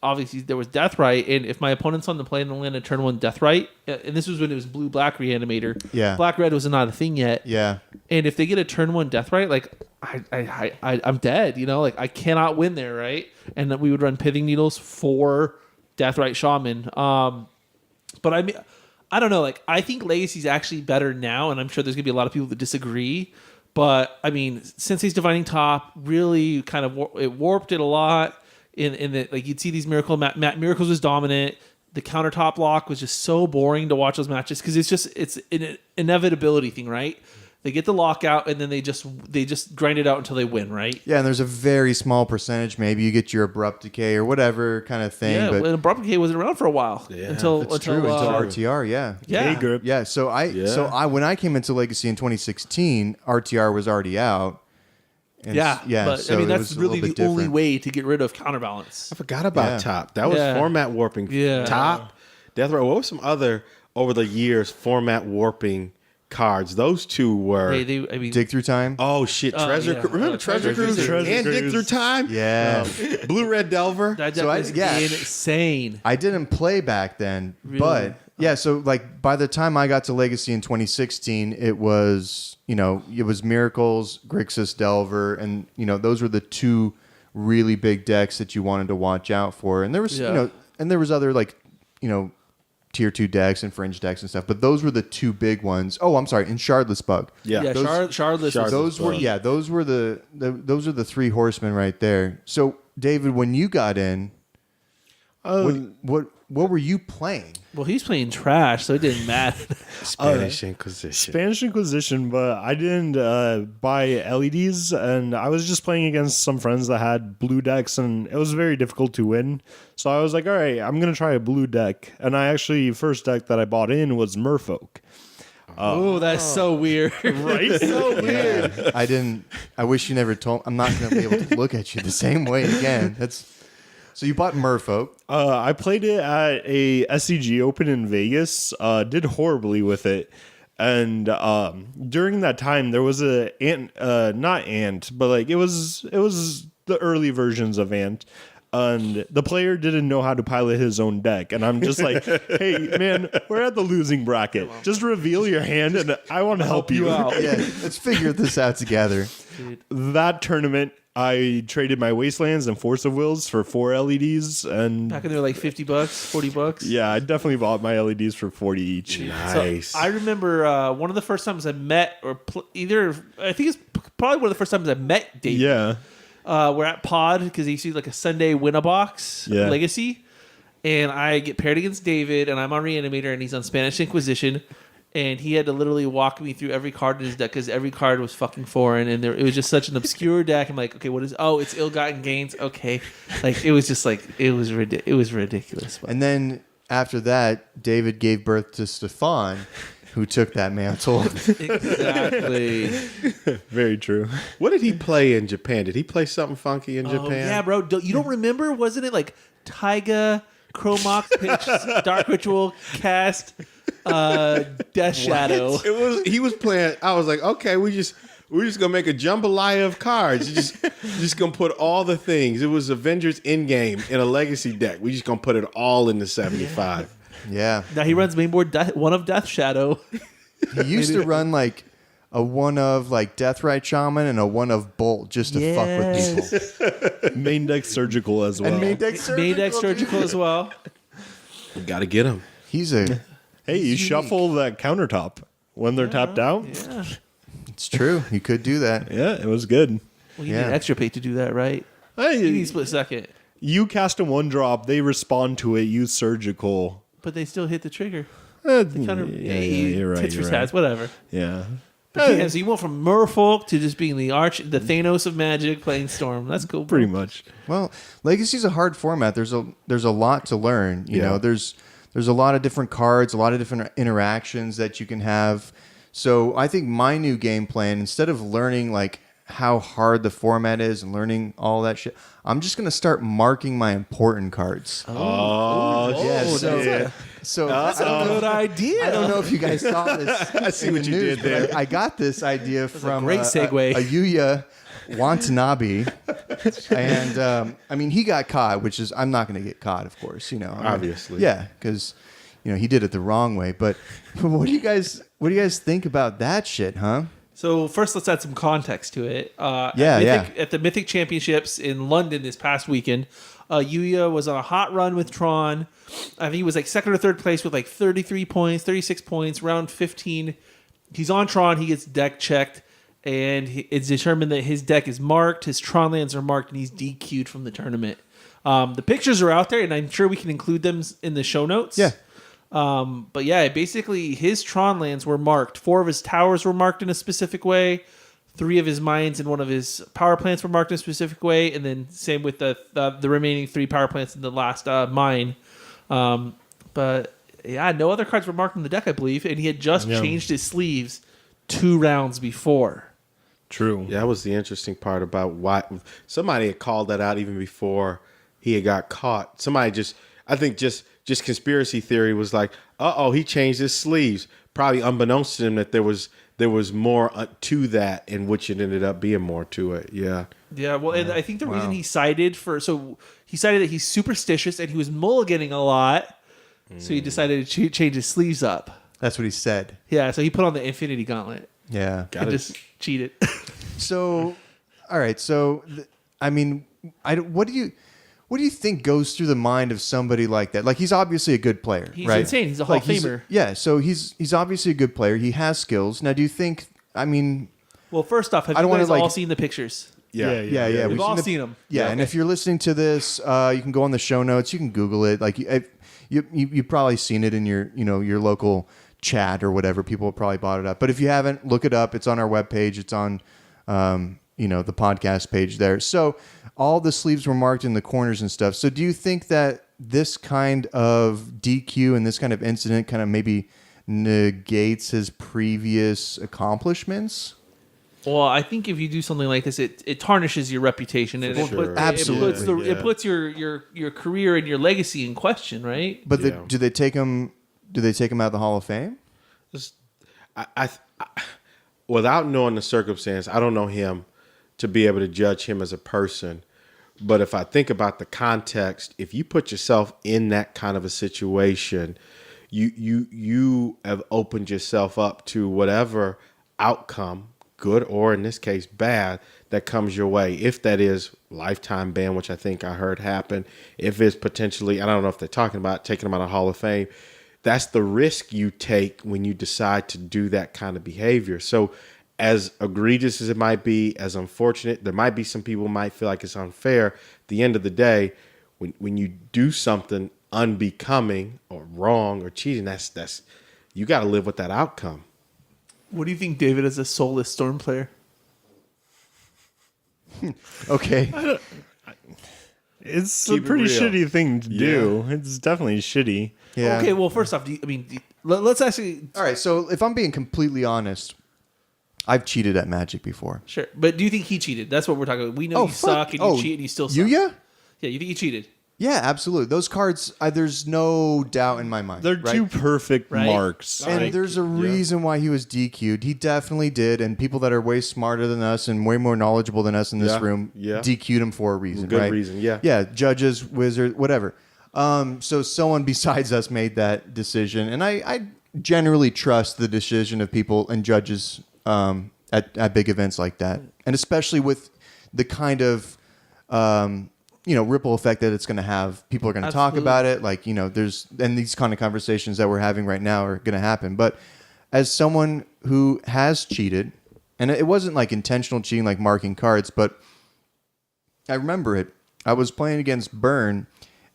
B: obviously there was Deathrite, and if my opponent's on the play and land a turn 1 Deathrite, and this was when it was blue-black Reanimator, black-red was not a thing yet, and if they get a turn 1 Deathrite, I'm dead, I cannot win there, right? And then we would run Pithing Needles for Deathrite Shaman, but I don't know. I think Legacy's actually better now, and I'm sure there's gonna be a lot of people that disagree. But Sensei's Divining Top really kind of it warped it a lot. In that, you'd see these Miracles was dominant. The countertop lock was just so boring to watch those matches because it's an inevitability thing, right? They get the lockout, and then they just grind it out until they win, right?
A: Yeah, and there's a very small percentage. Maybe you get your abrupt decay or whatever kind of thing.
B: Yeah,
A: but
B: well, abrupt decay wasn't around for a while until
A: RTR. Yeah,
B: yeah.
D: K-grip.
A: yeah. So I when I came into Legacy in 2016, RTR was already out. And
B: Yeah, but
A: so
B: I mean
A: it
B: that's
A: was a
B: really
A: little
B: the
A: bit
B: only
A: different.
B: way to get rid of counterbalance.
C: I forgot about
A: Yeah.
C: Top. That was
B: Yeah.
C: format warping.
B: Yeah.
C: Top, Death Row. What were some other over the years format warping cards? Those two were.
B: I mean,
A: Dig through time.
C: Oh shit! Treasure.
B: yeah.
C: Remember Treasure
B: Treasure
C: Cruise
B: Cruise.
C: and Dig
D: Cruise.
C: Through Time.
A: Yeah,
C: Blue Red Delver.
B: that
A: So
B: was
A: yeah.
B: insane.
A: I didn't play back then,
B: Really?
A: but yeah. So like by the time I got to Legacy in 2016, it was Miracles, Grixis, Delver, and those were the two really big decks that you wanted to watch out for. And there was and there was other like tier 2 decks and fringe decks and stuff, but those were the two big ones. Oh, I'm sorry, and Shardless Bug.
B: Yeah,
A: Those-
B: Shardless.
C: Shardless.
A: Those were those are the three horsemen right there. So David, when you got in, what were you playing?
B: Well, he's playing trash, so it didn't matter.
C: Spanish Inquisition.
D: Spanish Inquisition, but I didn't buy LEDs, and I was just playing against some friends that had blue decks, and it was very difficult to win. So I was like, all right, I'm going to try a blue deck. And first deck that I bought in was Merfolk.
B: Oh, that's so weird.
D: Right?
B: So weird.
A: I wish you never told. I'm not going to be able to look at you the same way again. So you bought Merfolk.
D: I played it at a SCG Open in Vegas. Did horribly with it, and during that time there was not Ant, but like it was the early versions of Ant, and the player didn't know how to pilot his own deck, and I'm just like, hey man, we're at the losing bracket. Just reveal your hand, and I want to help you out.
A: Yeah, let's figure this out together.
D: That tournament, I traded my Wastelands and Force of Wills for 4 LEDs, and
B: Back in there, like $50, $40.
D: yeah, I definitely bought my LEDs for 40 each.
C: Nice.
B: So I remember one of the first times I met, I think it's probably one of the first times I met David.
D: Yeah.
B: We're at Pod because he used like a Sunday win-a-box Legacy, and I get paired against David, and I'm on Reanimator, and he's on Spanish Inquisition, and he had to literally walk me through every card in his deck because every card was fucking foreign, and it was just such an obscure deck. I'm like, okay, what is? Oh, it's Ill-Gotten Gains. Okay, like it was just like it was ridiculous. But.
A: And then after that, David gave birth to Stefan, who took that mantle.
B: Exactly.
D: Very true.
C: What did he play in Japan? Did he play something funky in Japan?
B: Oh, yeah, bro. You don't remember? Wasn't it like Taiga, Chromox, Pitch, Dark Ritual, Cast, Death Shadow?
C: He was playing. I was like, okay, we're just gonna make a jambalaya of cards. Just gonna put all the things. It was Avengers Endgame in a Legacy deck. We just gonna put it all in the 75.
A: Yeah.
B: Now he runs mainboard one of Death Shadow.
A: He used to run like a one of like Deathrite Shaman and a one of Bolt just to fuck with people.
D: Main deck Surgical as well.
A: And main deck surgical.
B: Main deck Surgical as well.
C: We gotta get him.
A: He's a.
D: Hey, you shuffle that countertop when they're tapped out.
B: Yeah.
A: It's true. You could do that.
D: Yeah, it was good.
B: Well, you
A: Yeah.
B: need extra pay to do that, right? You
D: Hey,
B: need split second.
D: you cast a 1-drop, they respond to it, use Surgical.
B: But they still hit the trigger.
D: Yeah,
B: Kind of,
D: you're right.
B: tits for
D: You're
B: tats,
D: right.
B: whatever.
D: Yeah.
B: But yeah, so you went from Merfolk to just being the Thanos of Magic playing Storm. That's cool. Bro.
D: Pretty much.
A: Well, Legacy's a hard format. There's a lot to learn. You know, there's a lot of different cards, a lot of different interactions that you can have. So I think my new game plan, instead of learning like how hard the format is and learning all that shit, I'm just gonna start marking my important cards. So
B: That's a good idea.
A: I don't know if you guys saw this.
C: I see
A: in
C: what
A: the
C: you
A: news,
C: did there.
A: but I got this idea from
B: great segue.
A: a Yuya Watanabe, and I mean he got caught, which is I'm not going to get caught, of course. You know,
C: Obviously.
A: yeah, because he did it the wrong way. But what do you guys think about that shit, huh?
B: So first, let's add some context to it. At the Mythic Championships in London this past weekend, Yuya was on a hot run with Tron. I think he was like second or third place with like 33 points, 36 points, round 15. He's on Tron. He gets deck checked, and it's determined that his deck is marked. His Tron lands are marked, and he's DQ'd from the tournament. The pictures are out there, and I'm sure we can include them in the show notes.
A: Yeah.
B: But yeah, basically his Tron lands were marked. 4 of his towers were marked in a specific way. 3 of his mines and 1 of his power plants were marked in a specific way, and then same with the remaining 3 power plants in the last mine. But yeah, no other cards were marked in the deck, I believe, and he had just changed his sleeves 2 rounds before.
D: True.
C: Yeah, that was the interesting part about why somebody had called that out even before he had got caught. Somebody I think just conspiracy theory was like, he changed his sleeves. Probably unbeknownst to him that there was more to that, in which it ended up being more to it. Yeah.
B: Yeah, well, and I think the reason he cited that he's superstitious and he was mulliganing a lot, so he decided to change his sleeves up.
A: That's what he said.
B: Yeah, so he put on the Infinity Gauntlet.
A: Yeah.
B: And just cheated.
A: So, all right. So, what do you think goes through the mind of somebody like that? Like, he's obviously a good player,
B: He's
A: right?
B: insane. He's a Hall of Famer.
A: Yeah. So he's obviously a good player. He has skills. Now, do you think?
B: Well, first off, have
A: I don't
B: you guys
A: wanna,
B: all seen the pictures?
A: Yeah.
B: We've all seen them.
A: Yeah, and if you're listening to this, you can go on the show notes. You can Google it. Like you've probably seen it in your local chat or whatever. People have probably bought it up. But if you haven't, look it up. It's on our webpage. It's on the podcast page there. So all the sleeves were marked in the corners and stuff. So do you think that this kind of DQ and this kind of incident kind of maybe negates his previous accomplishments?
B: Well, I think if you do something like this, it tarnishes your reputation and
A: Absolutely.
B: it puts your career and your legacy in question, right?
A: But do they take him? Do they take him out of the Hall of Fame?
C: I without knowing the circumstance, I don't know him to be able to judge him as a person. But if I think about the context, if you put yourself in that kind of a situation, you have opened yourself up to whatever outcome, good or in this case bad, that comes your way. If that is lifetime ban, which I think I heard happen, if it's potentially, I don't know if they're talking about taking him out of Hall of Fame, that's the risk you take when you decide to do that kind of behavior. So as egregious as it might be, as unfortunate, there might be some people who might feel like it's unfair. At the end of the day, when you do something unbecoming or wrong or cheating, that's you got to live with that outcome.
B: What do you think, David, as a soulless Storm player?
A: Okay.
D: It's
C: Keep
D: a pretty
C: it real.
D: shitty thing to do. It's definitely shitty.
A: Yeah.
B: Okay, well, first off, let's actually...
A: All right. So if I'm being completely honest, I've cheated at Magic before.
B: Sure, but do you think he cheated? That's what we're talking about. We know you suck and you cheat and you still suck.
A: Yeah?
B: Yeah, you think he cheated?
A: Yeah, absolutely. Those cards, there's no doubt in my mind.
D: They're
A: right?
D: two perfect
B: Right.
D: marks.
A: And
D: Like,
A: there's a reason why he was DQ'd. He definitely did. And people that are way smarter than us and way more knowledgeable than us in this room DQ'd him for a reason.
C: Good
A: right?
C: reason, yeah.
A: Yeah, judges, wizards, whatever. So someone besides us made that decision. And I generally trust the decision of people and judges at big events like that. And especially with the kind of... ripple effect that it's going to have. People are going to talk about it. Like, and these kind of conversations that we're having right now are going to happen. But as someone who has cheated, and it wasn't like intentional cheating, like marking cards, but I remember it. I was playing against Byrne,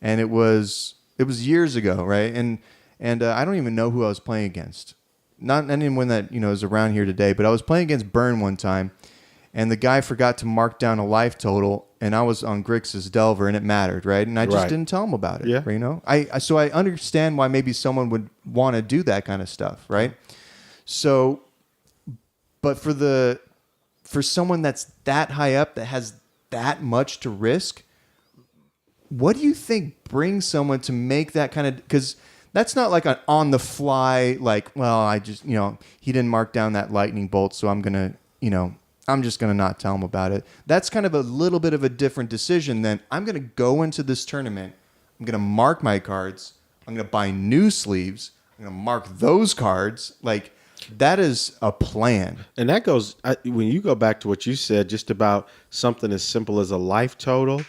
A: and it was years ago, right? And I don't even know who I was playing against. Not anyone that, is around here today, but I was playing against Byrne one time, and the guy forgot to mark down a life total, and I was on Grix's Delver, and it mattered, right? And I just didn't tell him about it,
C: Yeah.
A: So I understand why maybe someone would want to do that kind of stuff, right? So, but for someone that's that high up, that has that much to risk, what do you think brings someone to make that kind of... Because that's not like an on-the-fly, like, well, I just, he didn't mark down that lightning bolt, so I'm going to, I'm just going to not tell him about it. That's kind of a little bit of a different decision than I'm going to go into this tournament. I'm going to mark my cards. I'm going to buy new sleeves. I'm going to mark those cards. Like, that is a plan.
C: And that goes, when you go back to what you said, just about something as simple as a life total,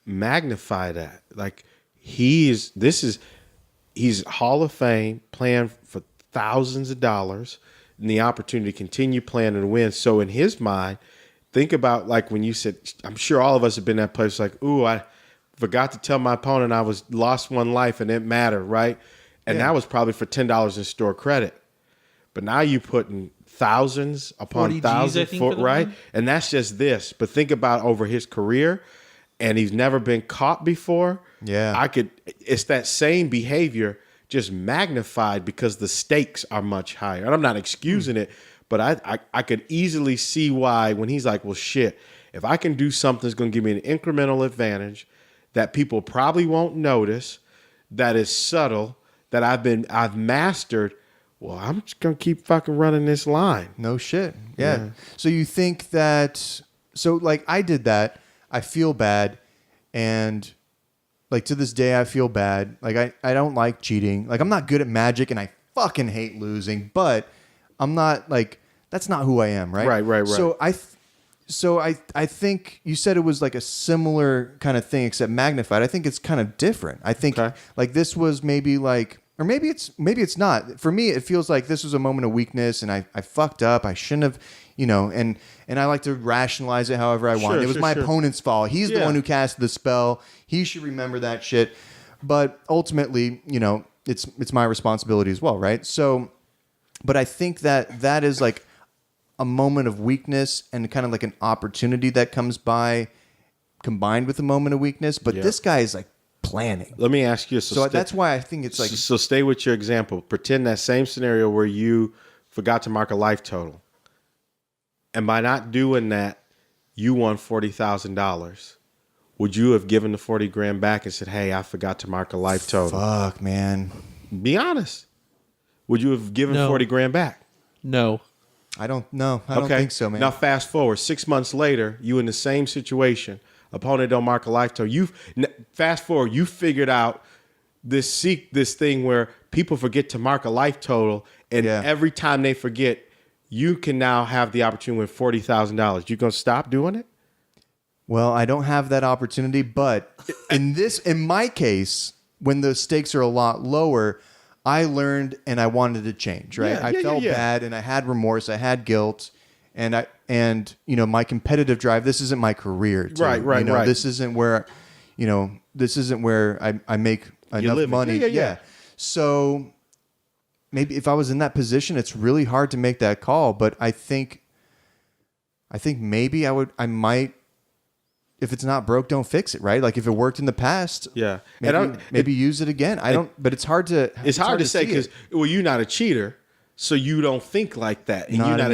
C: magnify that. Like, he's Hall of Fame, playing for thousands of dollars, and the opportunity to continue playing and win. So in his mind, think about like when you said, I'm sure all of us have been in that place like, ooh, I forgot to tell my opponent I lost one life and it mattered, right? And that was probably for $10 in store credit. But now you putting thousands upon
B: 40 Gs,
C: thousands,
B: I think, for the
C: right?
B: one.
C: And that's just this. But think about over his career, and he's never been caught before.
A: Yeah.
C: It's that same behavior just magnified because the stakes are much higher. And I'm not excusing it, but I could easily see why when he's like, well, shit, if I can do something that's going to give me an incremental advantage that people probably won't notice, that is subtle, that I've mastered, well, I'm just going to keep fucking running this line.
A: No shit. Yeah. So you think that, so like I did that, I feel bad, and like to this day I feel bad. Like I don't like cheating. Like I'm not good at Magic and I fucking hate losing, but I'm not like, that's not who I am, right?
C: Right.
A: So I think you said it was like a similar kind of thing except magnified. I think it's kind of different. I think like this was maybe like, or maybe it's not. For me, it feels like this was a moment of weakness and I fucked up. I shouldn't have, and I like to rationalize it however I want. It was my opponent's fault. He's the one who cast the spell. He should remember that shit. But ultimately, it's my responsibility as well, right? So, but I think that is like a moment of weakness and kind of like an opportunity that comes by combined with a moment of weakness. But this guy is like planning.
C: Let me ask you.
A: So that's why I think it's like.
C: So stay with your example. Pretend that same scenario where you forgot to mark a life total. And by not doing that, you won $40,000. Would you have given the 40 grand back and said, hey, I forgot to mark a life total?
A: Fuck, man.
C: Be honest. Would you have given 40 grand back?
B: No.
A: I don't know. I don't think so, man.
C: Now fast forward 6 months later, you in the same situation. Opponent don't mark a life total. Fast forward, you figured out this thing where people forget to mark a life total, and every time they forget, you can now have the opportunity with $40,000. You gonna stop doing it?
A: Well, I don't have that opportunity, but in my case, when the stakes are a lot lower, I learned and I wanted to change, right? I felt bad and I had remorse, I had guilt, and my competitive drive, this isn't my career.
C: Right.
A: This isn't where I make enough money.
C: Yeah.
A: So maybe if I was in that position, it's really hard to make that call, but I think maybe I might. If it's not broke, don't fix it, right? Like if it worked in the past, maybe use it again. But it's hard to.
C: It's hard to say because you're not a cheater, so you don't think like that, and you're not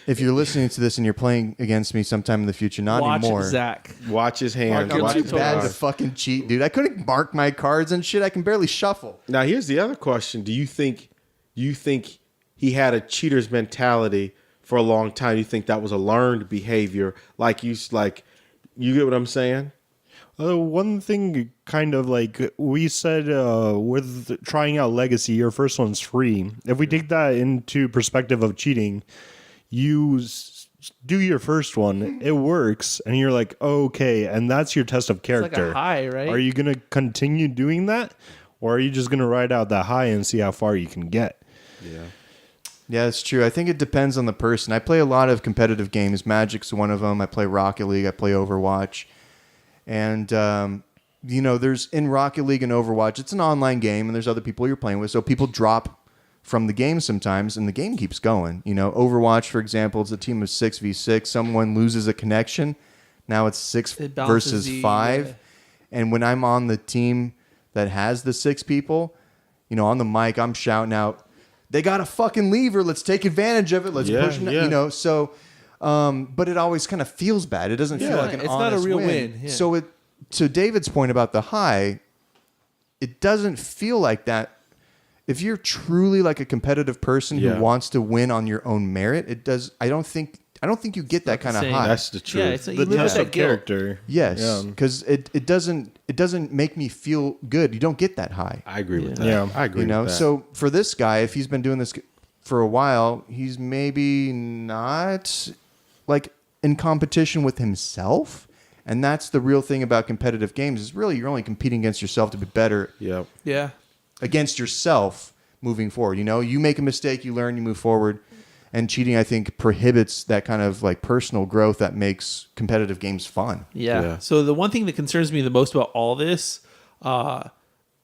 A: if you're listening to this and you're playing against me sometime in the future, not anymore.
B: Zach.
C: Watch his hands.
A: I'm
C: Watch
A: too
C: his
A: bad to
C: cards.
A: fucking cheat, dude. I couldn't mark my cards and shit. I can barely shuffle.
C: Now here's the other question: Do you think he had a cheater's mentality for a long time? You think that was a learned behavior? You get what I'm saying?
D: One thing, kind of like we said with trying out Legacy, your first one's free. If we take that into perspective of cheating, you do your first one, it works, and you're like, okay, and that's your test of character.
B: It's like a high, right?
D: Are you going to continue doing that, or are you just going to ride out that high and see how far you can get?
C: Yeah.
A: Yeah, that's true. I think it depends on the person. I play a lot of competitive games. Magic's one of them. I play Rocket League. I play Overwatch. And, there's in Rocket League and Overwatch, it's an online game, and there's other people you're playing with. So people drop from the game sometimes, and the game keeps going. Overwatch, for example, it's a team of 6v6. Someone loses a connection. Now it's 6 versus 5. Yeah. And when I'm on the team that has the 6 people, on the mic, I'm shouting out, they got a fucking lever. Let's take advantage of it. Let's push it. So, but it always kind of feels bad. It doesn't feel like an honest
B: not a real win. Yeah.
A: So to David's point about the high, it doesn't feel like that. If you're truly like a competitive person who wants to win on your own merit, it does. I don't think you get that kind of high.
C: That's the truth.
B: Yeah, it's
D: The test of character.
A: Yes, because it doesn't make me feel good. You don't get that high.
C: I agree with that.
D: Yeah.
C: I agree with that.
A: So for this guy, if he's been doing this for a while, he's maybe not like in competition with himself. And that's the real thing about competitive games is really you're only competing against yourself to be better.
C: Yep.
B: Yeah.
A: Against yourself moving forward. You make a mistake, you learn, you move forward. And cheating, I think, prohibits that kind of like personal growth that makes competitive games fun.
B: Yeah. So the one thing that concerns me the most about all this,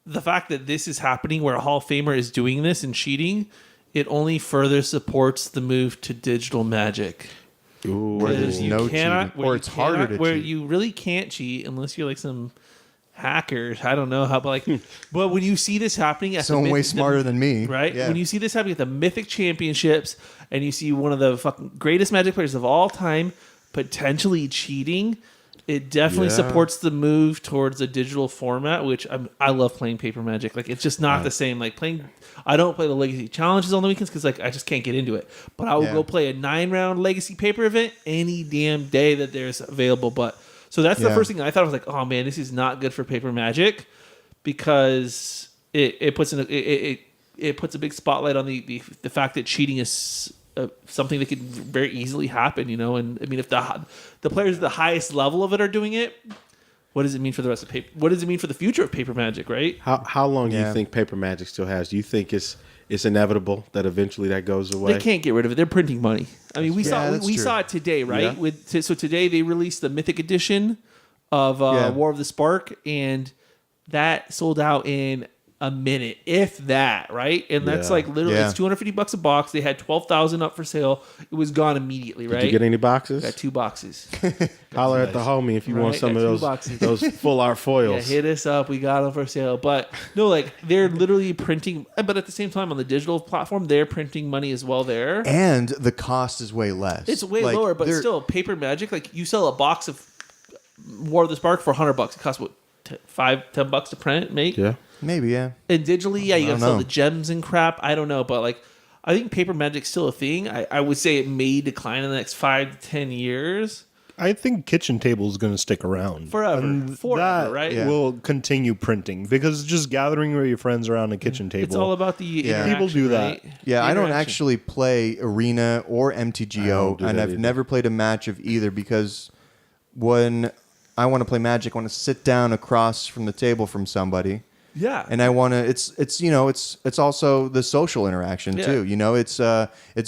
B: the fact that this is happening where a Hall of Famer is doing this and cheating, it only further supports the move to digital Magic.
C: Ooh.
A: Where there's
B: You
A: no
B: cannot-
A: cheating,
B: where
A: or
B: you
A: it's harder
B: cannot-
A: to
B: where
A: cheat.
B: you really can't cheat unless you're like some hackers. I don't know how, but like, but when you see this happening at
A: Someone way smarter than me,
B: right?
A: Yeah.
B: When you see this happening at the Mythic Championships, and you see one of the fucking greatest Magic players of all time potentially cheating, it definitely
C: Yeah.
B: supports the move towards a digital format, which I love playing paper Magic. Like, it's just not the same. Like playing, I don't play the Legacy Challenges on the weekends because like I just can't get into it. But I will
A: Yeah.
B: go play a 9-round Legacy paper event any damn day that there's available. But so that's the
A: Yeah.
B: first thing I thought. I was like, oh man, this is not good for paper Magic because it puts it puts a big spotlight on the fact that cheating is something that could very easily happen, you know. And I mean, if the players at the highest level of it are doing it, what does it mean for the rest of paper? What does it mean for the future of paper Magic, right?
C: How long do
A: Yeah.
C: you think paper Magic still has? Do you think it's inevitable that eventually that goes away?
B: They can't get rid of it. They're printing money. I mean, we
A: that's true.
B: saw it today, right?
C: Yeah.
B: So today they released the Mythic Edition of
A: Yeah.
B: War of the Spark, and that sold out in a minute, if that, right? And that's
C: Yeah.
B: like literally
A: Yeah.
B: it's $250 a box. They had 12,000 up for sale. It was gone immediately, right?
C: Did you get any boxes?
B: Got 2 boxes.
C: Holler at the homie if you want
B: Right,
C: some
B: got
C: of
B: 2
C: those
B: boxes.
C: those full art
B: Yeah,
C: foils.
B: hit us up. We got them for sale. But no, like they're literally printing. But at the same time, on the digital platform, they're printing money as well. There,
A: And the cost is way less.
B: it's way
A: Like,
B: lower, but
A: they're-
B: still, paper Magic. Like you sell a box of War of the Spark for $100. It costs what, $5-10 to print, make.
C: Yeah.
A: maybe, yeah.
B: And digitally, yeah, you
A: I
B: gotta
A: don't
B: sell
A: know.
B: the gems and crap. I don't know, but like, I think paper Magic's still a thing. I would say it may decline in the next 5 to 10 years.
D: I think kitchen table is going to stick around
B: Forever.
D: And
B: Forever,
D: that
B: right?
A: Yeah.
D: will continue printing because just gathering with your friends around a kitchen table.
B: It's all about the interaction,
D: People do that.
B: right?
A: Yeah,
B: The
A: I don't
B: interaction.
A: actually play Arena or MTGO,
C: I don't do
A: and
C: that
A: I've
C: either.
A: never played a match of either because when I want to play Magic, I want to sit down across from the table from somebody,
B: Yeah.
A: and I want to. It's you know it's also the social interaction
B: Yeah.
A: too. You know, it's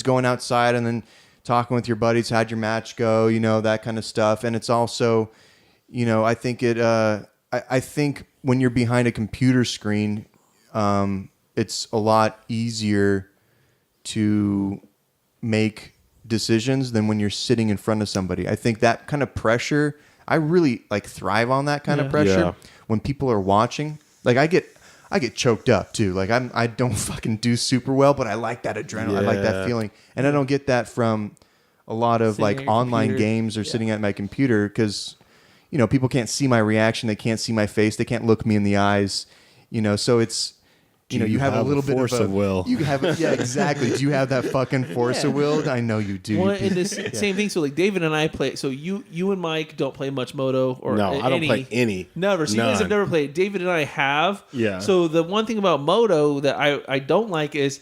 A: going outside and then talking with your buddies. How'd your match go? You know, that kind of stuff, and it's also, you know, I think I think when you're behind a computer screen, it's a lot easier to make decisions than when you're sitting in front of somebody. I think that kind of pressure, I really like thrive on that kind of
B: Yeah.
A: pressure
C: Yeah.
A: when people are watching. Like I get choked up too. Like I don't fucking do super well, but I like that adrenaline. I like that
C: Yeah.
A: feeling. And I don't get that from a lot of
B: Sitting
A: like
B: at your
A: online
B: computer.
A: games or
B: Yeah.
A: sitting at my computer because, you know, people can't see my reaction. They can't see my face. They can't look me in the eyes, you know, so it's, you know, you have a little bit
D: force
A: of
D: of will.
A: You have yeah, exactly. Do you have that fucking force of will? I know you do.
B: Well,
A: you
B: and
A: piece-
B: this same thing. So like David and I play. So you and Mike don't play much Moto or
C: No, I don't play any.
B: Never. So you guys have
C: None.
B: never played. David and I have.
D: Yeah.
B: So the one thing about Moto that I don't like is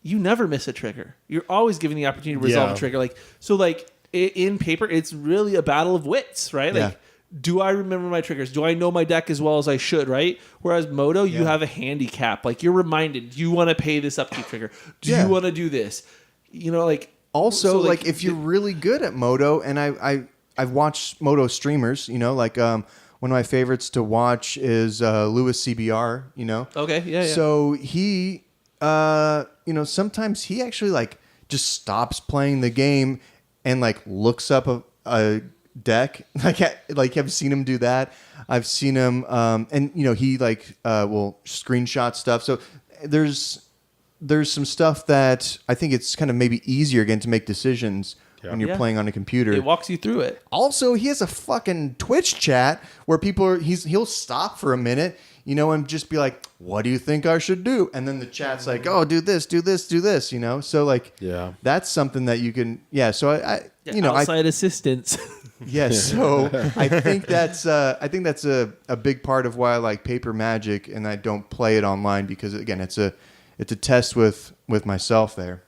B: you never miss a trigger. You're always given the opportunity to resolve
D: Yeah.
B: a trigger. Like so like in paper, it's really a battle of wits, right? Like.
A: Yeah.
B: Do I remember my triggers? Do I know my deck as well as I should, right? Whereas Moto, you have a handicap. Like you're reminded, do you want to pay this upkeep trigger? Do
A: Yeah.
B: you want to do this? You know, like
A: Also,
B: so,
A: like if you're really good at Moto, and I've watched Moto streamers, you know, like one of my favorites to watch is Lewis CBR, you know.
B: okay, yeah.
A: So he, you know, sometimes he actually like just stops playing the game and like looks up a deck. Like I've seen him do that. I've seen him, and you know, he like will screenshot stuff. So there's some stuff that I think it's kind of maybe easier again to make decisions when you're
B: Yeah.
A: playing on a computer.
B: It walks you through it.
A: Also, he has a fucking Twitch chat where people are, he'll stop for a minute, you know, and just be like, "What do you think I should do?" And then the chat's like, "Oh, do this, do this, do this," you know. So like,
C: Yeah.
A: that's something that you can, yeah. So I you know,
B: outside assistance.
A: yes. So I think that's a big part of why I like paper Magic and I don't play it online because again, it's a test with myself there.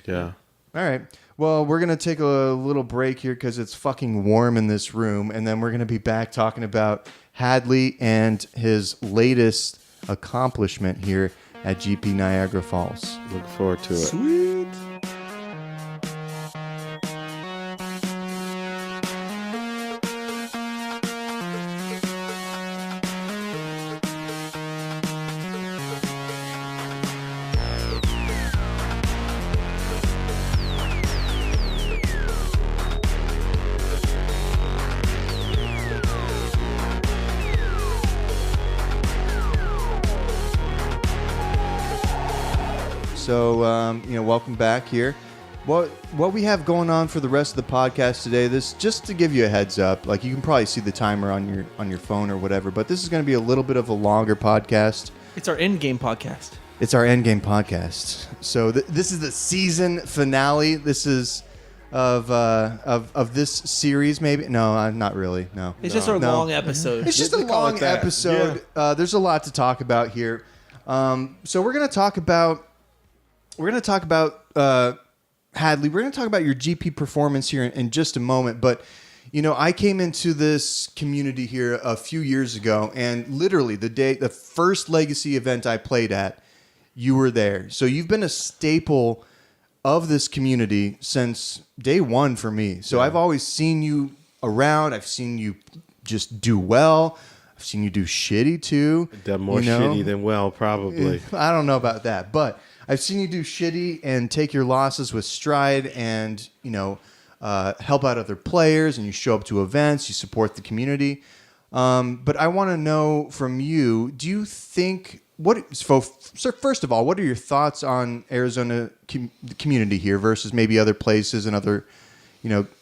C: Yeah.
A: All right. Well, we're going to take a little break here because it's fucking warm in this room. And then we're going to be back talking about Hadley and his latest accomplishment here at GP Niagara Falls.
C: Look forward to it.
B: Sweet.
A: So, welcome back here. What we have going on for the rest of the podcast today, this just to give you a heads up, like you can probably see the timer on your phone or whatever, but this is going to be a little bit of a longer podcast.
B: It's our endgame podcast.
A: It's our endgame podcast. So this is the season finale. This is of this series, maybe? No, not really. No.
B: It's just a long episode.
A: It's just a long episode. Yeah. There's a lot to talk about here. So we're going to talk about Hadley. We're going to talk about your GP performance here in just a moment. But, I came into this community here a few years ago, and literally the first Legacy event I played at, you were there. So you've been a staple of this community since day one for me. So I've always seen you around. I've seen you just do well. I've seen you do shitty too.
C: Done more shitty than well, probably.
A: I don't know about that, but I've seen you do shitty and take your losses with stride and, help out other players, and you show up to events, you support the community. But I want to know from you, do you think, first of all, what are your thoughts on Arizona community here versus maybe other places and other,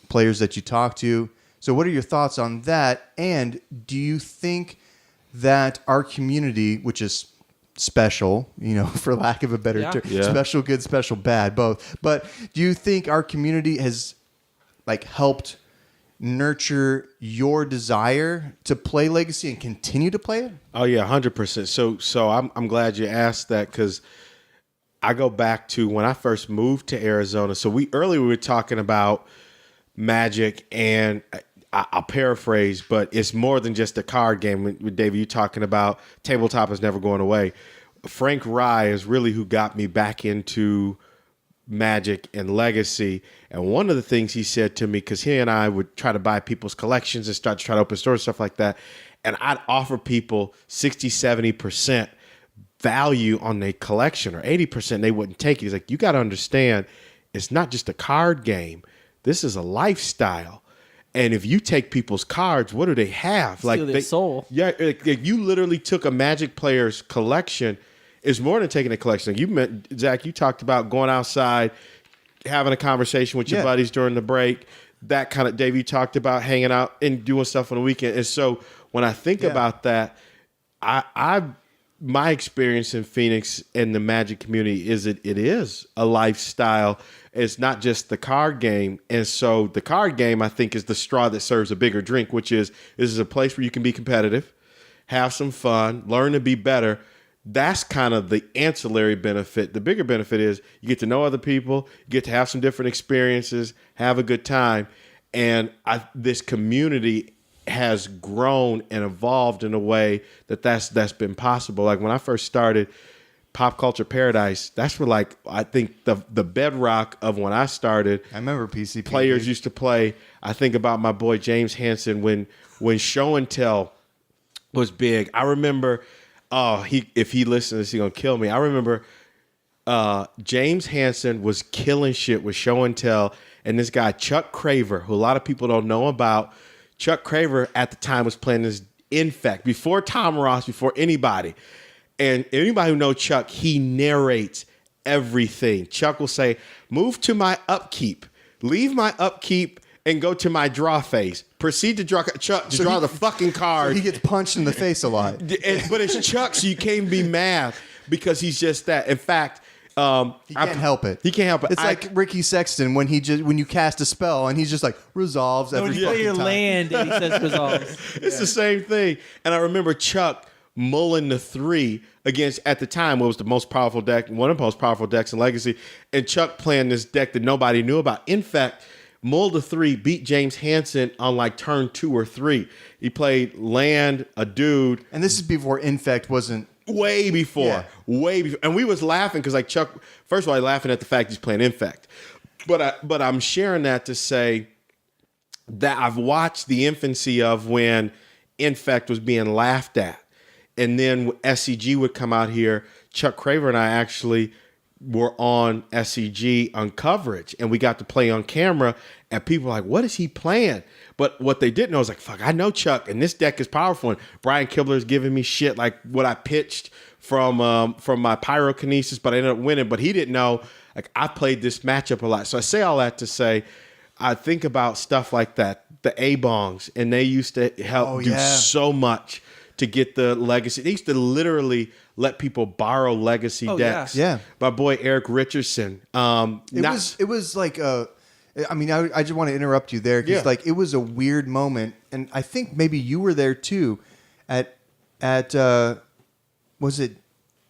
A: players that you talk to? So what are your thoughts on that? And do you think that our community, which is special, for lack of a better term, special good, special bad, both. But do you think our community has helped nurture your desire to play Legacy and continue to play it?
C: Oh yeah, 100%. So I'm glad you asked that, because I go back to when I first moved to Arizona. So we were talking about Magic, and I'll paraphrase, but it's more than just a card game. With David, you talking about tabletop is never going away. Frank Rye is really who got me back into Magic and Legacy. And one of the things he said to me, because he and I would try to buy people's collections and start to try to open stores, stuff like that, and I'd offer people 60, 70% value on their collection, or 80% they wouldn't take it. He's like, you got to understand, it's not just a card game. This is a lifestyle. And if you take people's cards, what do they have?
B: Steal their soul.
C: Yeah, you literally took a Magic player's collection. It's more than taking a collection. Zach, you talked about going outside, having a conversation with your buddies during the break. That kind of, Dave, you talked about hanging out and doing stuff on the weekend. And so when I think about that, my experience in Phoenix and the Magic community is it is a lifestyle. It's not just the card game. And so the card game, I think, is the straw that serves a bigger drink, which is this is a place where you can be competitive, have some fun, learn to be better. That's kind of the ancillary benefit. The bigger benefit is you get to know other people, you get to have some different experiences, have a good time. And this community has grown and evolved in a way that's been possible. Like when I first started Pop Culture Paradise, that's where I think the bedrock of when I started.
A: I remember PCP.
C: Players used to play. I think about my boy James Hansen when Show and Tell was big. I remember, if he listens, he's gonna kill me. I remember James Hansen was killing shit with Show and Tell, and this guy Chuck Craver, who a lot of people don't know about. Chuck Craver at the time was playing this Infect before Tom Ross, before anybody. And anybody who knows Chuck, he narrates everything. Chuck will say, move to my upkeep, leave my upkeep, and go to my draw phase. Proceed to draw the fucking card.
A: So he gets punched in the face a lot.
C: But it's Chuck, so you can't be mad because he's just that. In fact,
A: he can't help it.
C: He can't help it.
A: It's like Ricky Sexton when you cast a spell and he's just like resolves every fucking time.
B: When you play your land and he says resolves.
C: It's the same thing. And I remember Chuck mulling the 3 against, at the time, what was the most powerful deck, one of the most powerful decks in Legacy, and Chuck playing this deck that nobody knew about. In fact, mulled the 3, beat James Hansen on turn 2 or 3. He played land, a dude.
A: And this is before Infect wasn't.
C: Way before. And we was laughing because Chuck, first of all, laughing at the fact he's playing Infect. But I'm sharing that to say that I've watched the infancy of when Infect was being laughed at. And then SCG would come out here. Chuck Craver and I actually were on SCG on coverage, and we got to play on camera, and people were like, what is he playing? But what they didn't know is fuck, I know Chuck, and this deck is powerful. And Brian Kibler is giving me shit like what I pitched from my pyrokinesis, but I ended up winning. But he didn't know, like, I played this matchup a lot. So I say all that to say, I think about stuff like that, the A-bongs, and they used to help do so much to get the legacy. They used to literally let people borrow legacy decks.
A: Yeah.
C: My boy Eric Richardson.
A: It was like I mean, I just want to interrupt you there because like it was a weird moment, and I think maybe you were there too. At was it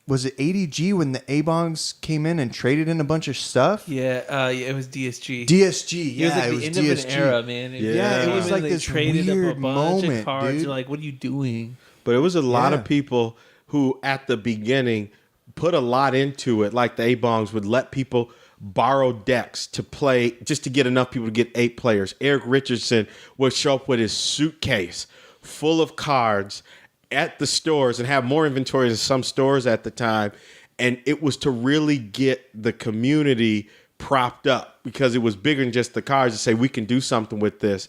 A: ADG when the A-bongs came in and traded in a bunch of stuff?
B: Yeah, it was DSG.
A: DSG, yeah,
B: it was
A: it was
B: the end
A: DSG.
B: of an era, man.
A: It was like
B: they
A: this
B: traded up
A: weird
B: a bunch
A: moment,
B: of cards.
A: dude.
B: You're like, what are you doing?
C: But it was a lot
A: Yeah.
C: of people who, at the beginning, put a lot into it. Like the A-bongs would let people borrow decks to play, just to get enough people to get 8 players. Eric Richardson would show up with his suitcase full of cards at the stores and have more inventory than some stores at the time. And it was to really get the community propped up because it was bigger than just the cards to say, we can do something with this.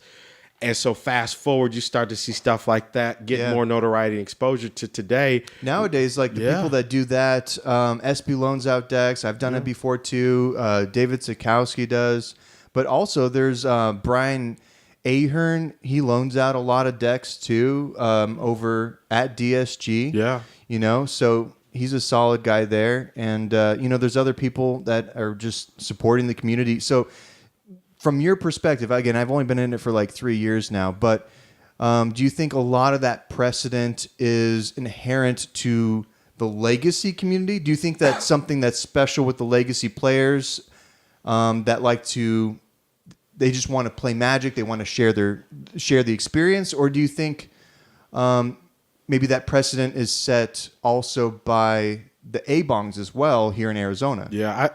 C: And so fast forward, you start to see stuff like that get more notoriety and exposure to today.
A: Nowadays, like the people that do that, SB loans out decks. I've done it before too. David Sikowski does. But also there's Brian Ahern. He loans out a lot of decks too over at DSG.
C: Yeah.
A: You know, so he's a solid guy there. And, you know, there's other people that are just supporting the community. So from your perspective, again, I've only been in it for like 3 years now, but do you think a lot of that precedent is inherent to the legacy community? Do you think that's something that's special with the legacy players that like to, they just want to play Magic, they want to share the experience, or do you think maybe that precedent is set also by the A-bongs as well here in Arizona?
C: Yeah,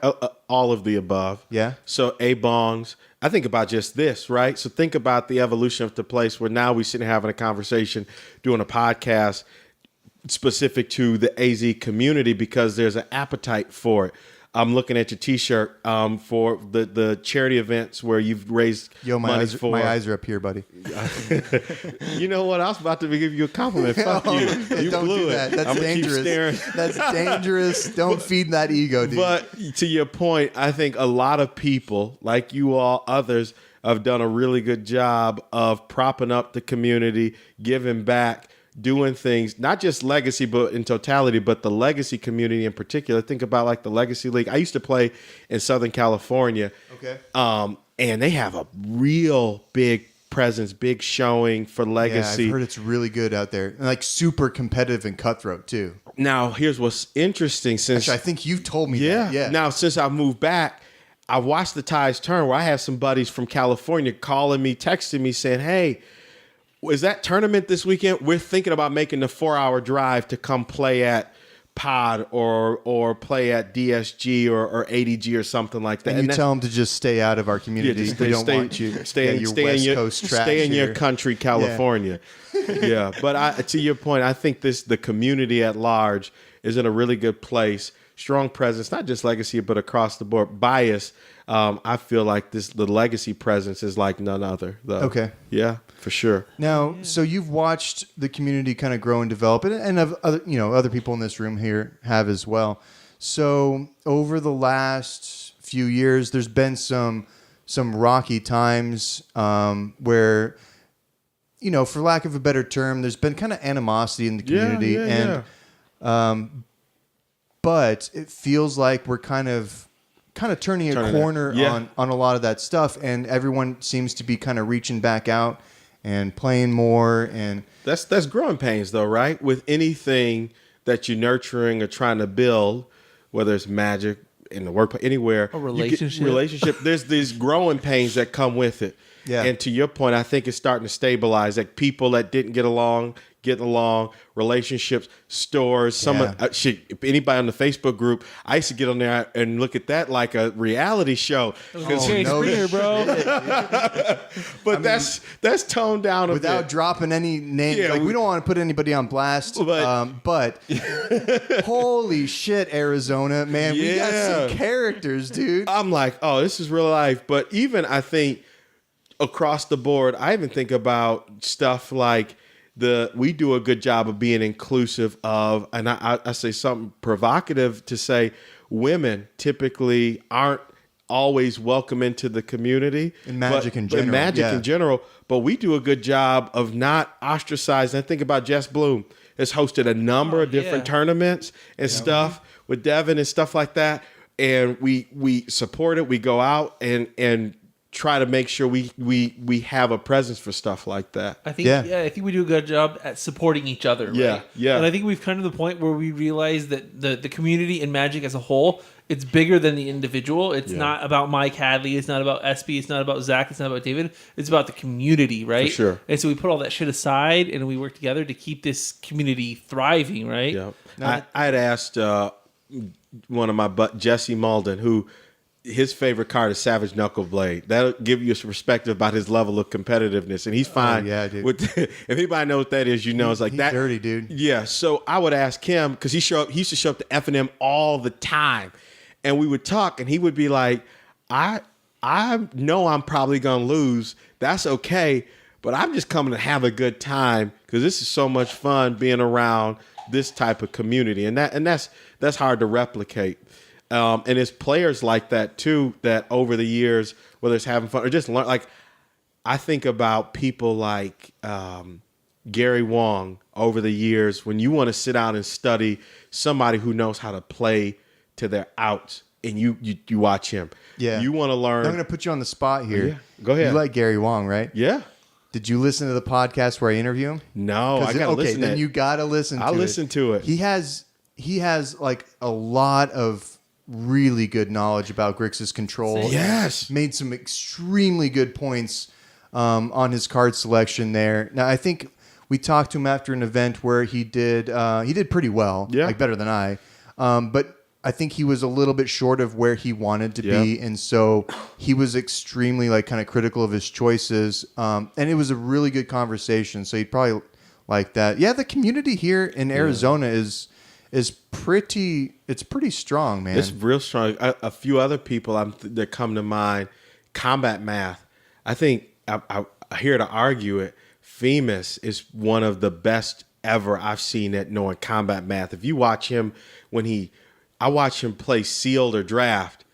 C: all of the above.
A: Yeah.
C: So A-bongs, I think about just this, right? So think about the evolution of the place where now we sitting having a conversation, doing a podcast specific to the AZ community because there's an appetite for it. I'm looking at your T-shirt for the charity events where you've raised money for.
A: My eyes are up here, buddy.
C: You know what? I was about to give you a compliment. Fuck you. You
A: Don't
C: blew
A: do
C: it.
A: that. That's
C: I'm
A: dangerous.
C: Keep staring.
A: That's dangerous. Don't feed that ego, dude.
C: But to your point, I think a lot of people, like you all, others, have done a really good job of propping up the community, giving back, doing things, not just legacy, but in totality, but the legacy community in particular. Think about like the Legacy League. I used to play in Southern California.
A: Okay.
C: And they have a real big presence, big showing for legacy.
A: Yeah, I've heard it's really good out there. And like super competitive and cutthroat too.
C: Now, here's what's interesting. Since
A: Actually, I think you've told me that. Yeah.
C: Now, since I moved back, I watched the tides turn where I have some buddies from California calling me, texting me saying, hey, is that tournament this weekend? We're thinking about making the 4-hour drive to come play at Pod or play at DSG or ADG or something like that.
A: And you tell them to just stay out of our community.
C: just
A: They don't want you.
C: Stay
A: your
C: in
A: West
C: your
A: Coast trash
C: stay in your
A: here.
C: country, California. Yeah, but to your point, I think the community at large is in a really good place. Strong presence, not just legacy, but across the board. Bias. I feel like the legacy presence is like none other. Though.
A: Okay.
C: Yeah, for sure.
A: Now, so you've watched the community kind of grow and develop, and other people in this room here have as well. So over the last few years, there's been some rocky times where, you know, for lack of a better term, there's been kind of animosity in the community, but it feels like we're kind of turning a corner on a lot of that stuff, and everyone seems to be kind of reaching back out and playing more. And
C: That's growing pains, though, right? With anything that you're nurturing or trying to build, whether it's Magic, in the workplace, anywhere,
B: A relationship.
C: There's these growing pains that come with it.
A: Yeah.
C: And to your point, I think it's starting to stabilize. Like people that didn't get along, relationships, stores. If anybody on the Facebook group, I used to get on there and look at that like a reality show.
B: Springer, bro.
C: But that's toned down a
A: without
C: bit.
A: dropping any names,
C: Yeah,
A: we don't want to put anybody on blast. But holy shit, Arizona, man, we got some characters, dude.
C: I'm like, oh, this is real life. But even I think across the board, I even think about stuff like we do a good job of being inclusive of, and I say something provocative to say, women typically aren't always welcome into the community
A: In Magic in general,
C: In Magic
A: yeah.
C: in general, but we do a good job of not ostracizing. I think about Jess Bloom has hosted a number of different tournaments and stuff with Devin and stuff like that, and we support it. We go out and try to make sure we have a presence for stuff like that.
B: I think I think we do a good job at supporting each other. Right?
C: Yeah.
B: And I think we've come to the point where we realize that the community in Magic as a whole, it's bigger than the individual. It's not about Mike Hadley. It's not about SB. It's not about Zach. It's not about David. It's about the community, right?
C: For sure.
B: And so we put all that shit aside and we work together to keep this community thriving, right?
C: Yeah. I had asked one of my Jesse Malden, who his favorite card is Savage Knuckleblade. That'll give you a perspective about his level of competitiveness, and he's fine.
A: Dude.
C: With if anybody knows what that is, it's like
A: he's
C: that
A: dirty, dude.
C: Yeah. So I would ask him because he used to show up to F&M all the time, and we would talk, and he would be like, "I know I'm probably gonna lose. That's okay, but I'm just coming to have a good time because this is so much fun being around this type of community, and that's hard to replicate." And it's players like that too, that over the years, whether it's having fun or just learn, like I think about people like Gary Wong over the years, when you want to sit down and study somebody who knows how to play to their outs and you watch him.
A: Yeah.
C: You want to learn.
A: I'm going to put you on the spot here.
C: Yeah. Go ahead.
A: You like Gary Wong, right?
C: Yeah.
A: Did you listen to the podcast where I interview him?
C: No, I got to listen to
A: then
C: it.
A: you got to listen to it.
C: I'll listen to it.
A: He has like a lot of really good knowledge about Grixis control.
C: Yes.
A: Made some extremely good points on his card selection there. Now, I think we talked to him after an event where he did pretty well, like better than I. But I think he was a little bit short of where he wanted to be. And so he was extremely like kind of critical of his choices. And it was a really good conversation. So he'd probably like that. Yeah, the community here in Arizona is pretty strong, man.
C: It's real strong. A few other people that come to mind, Combat Math. I think I'm here to argue it. Femus is one of the best ever I've seen at knowing Combat Math. If you watch him I watch him play sealed or draft,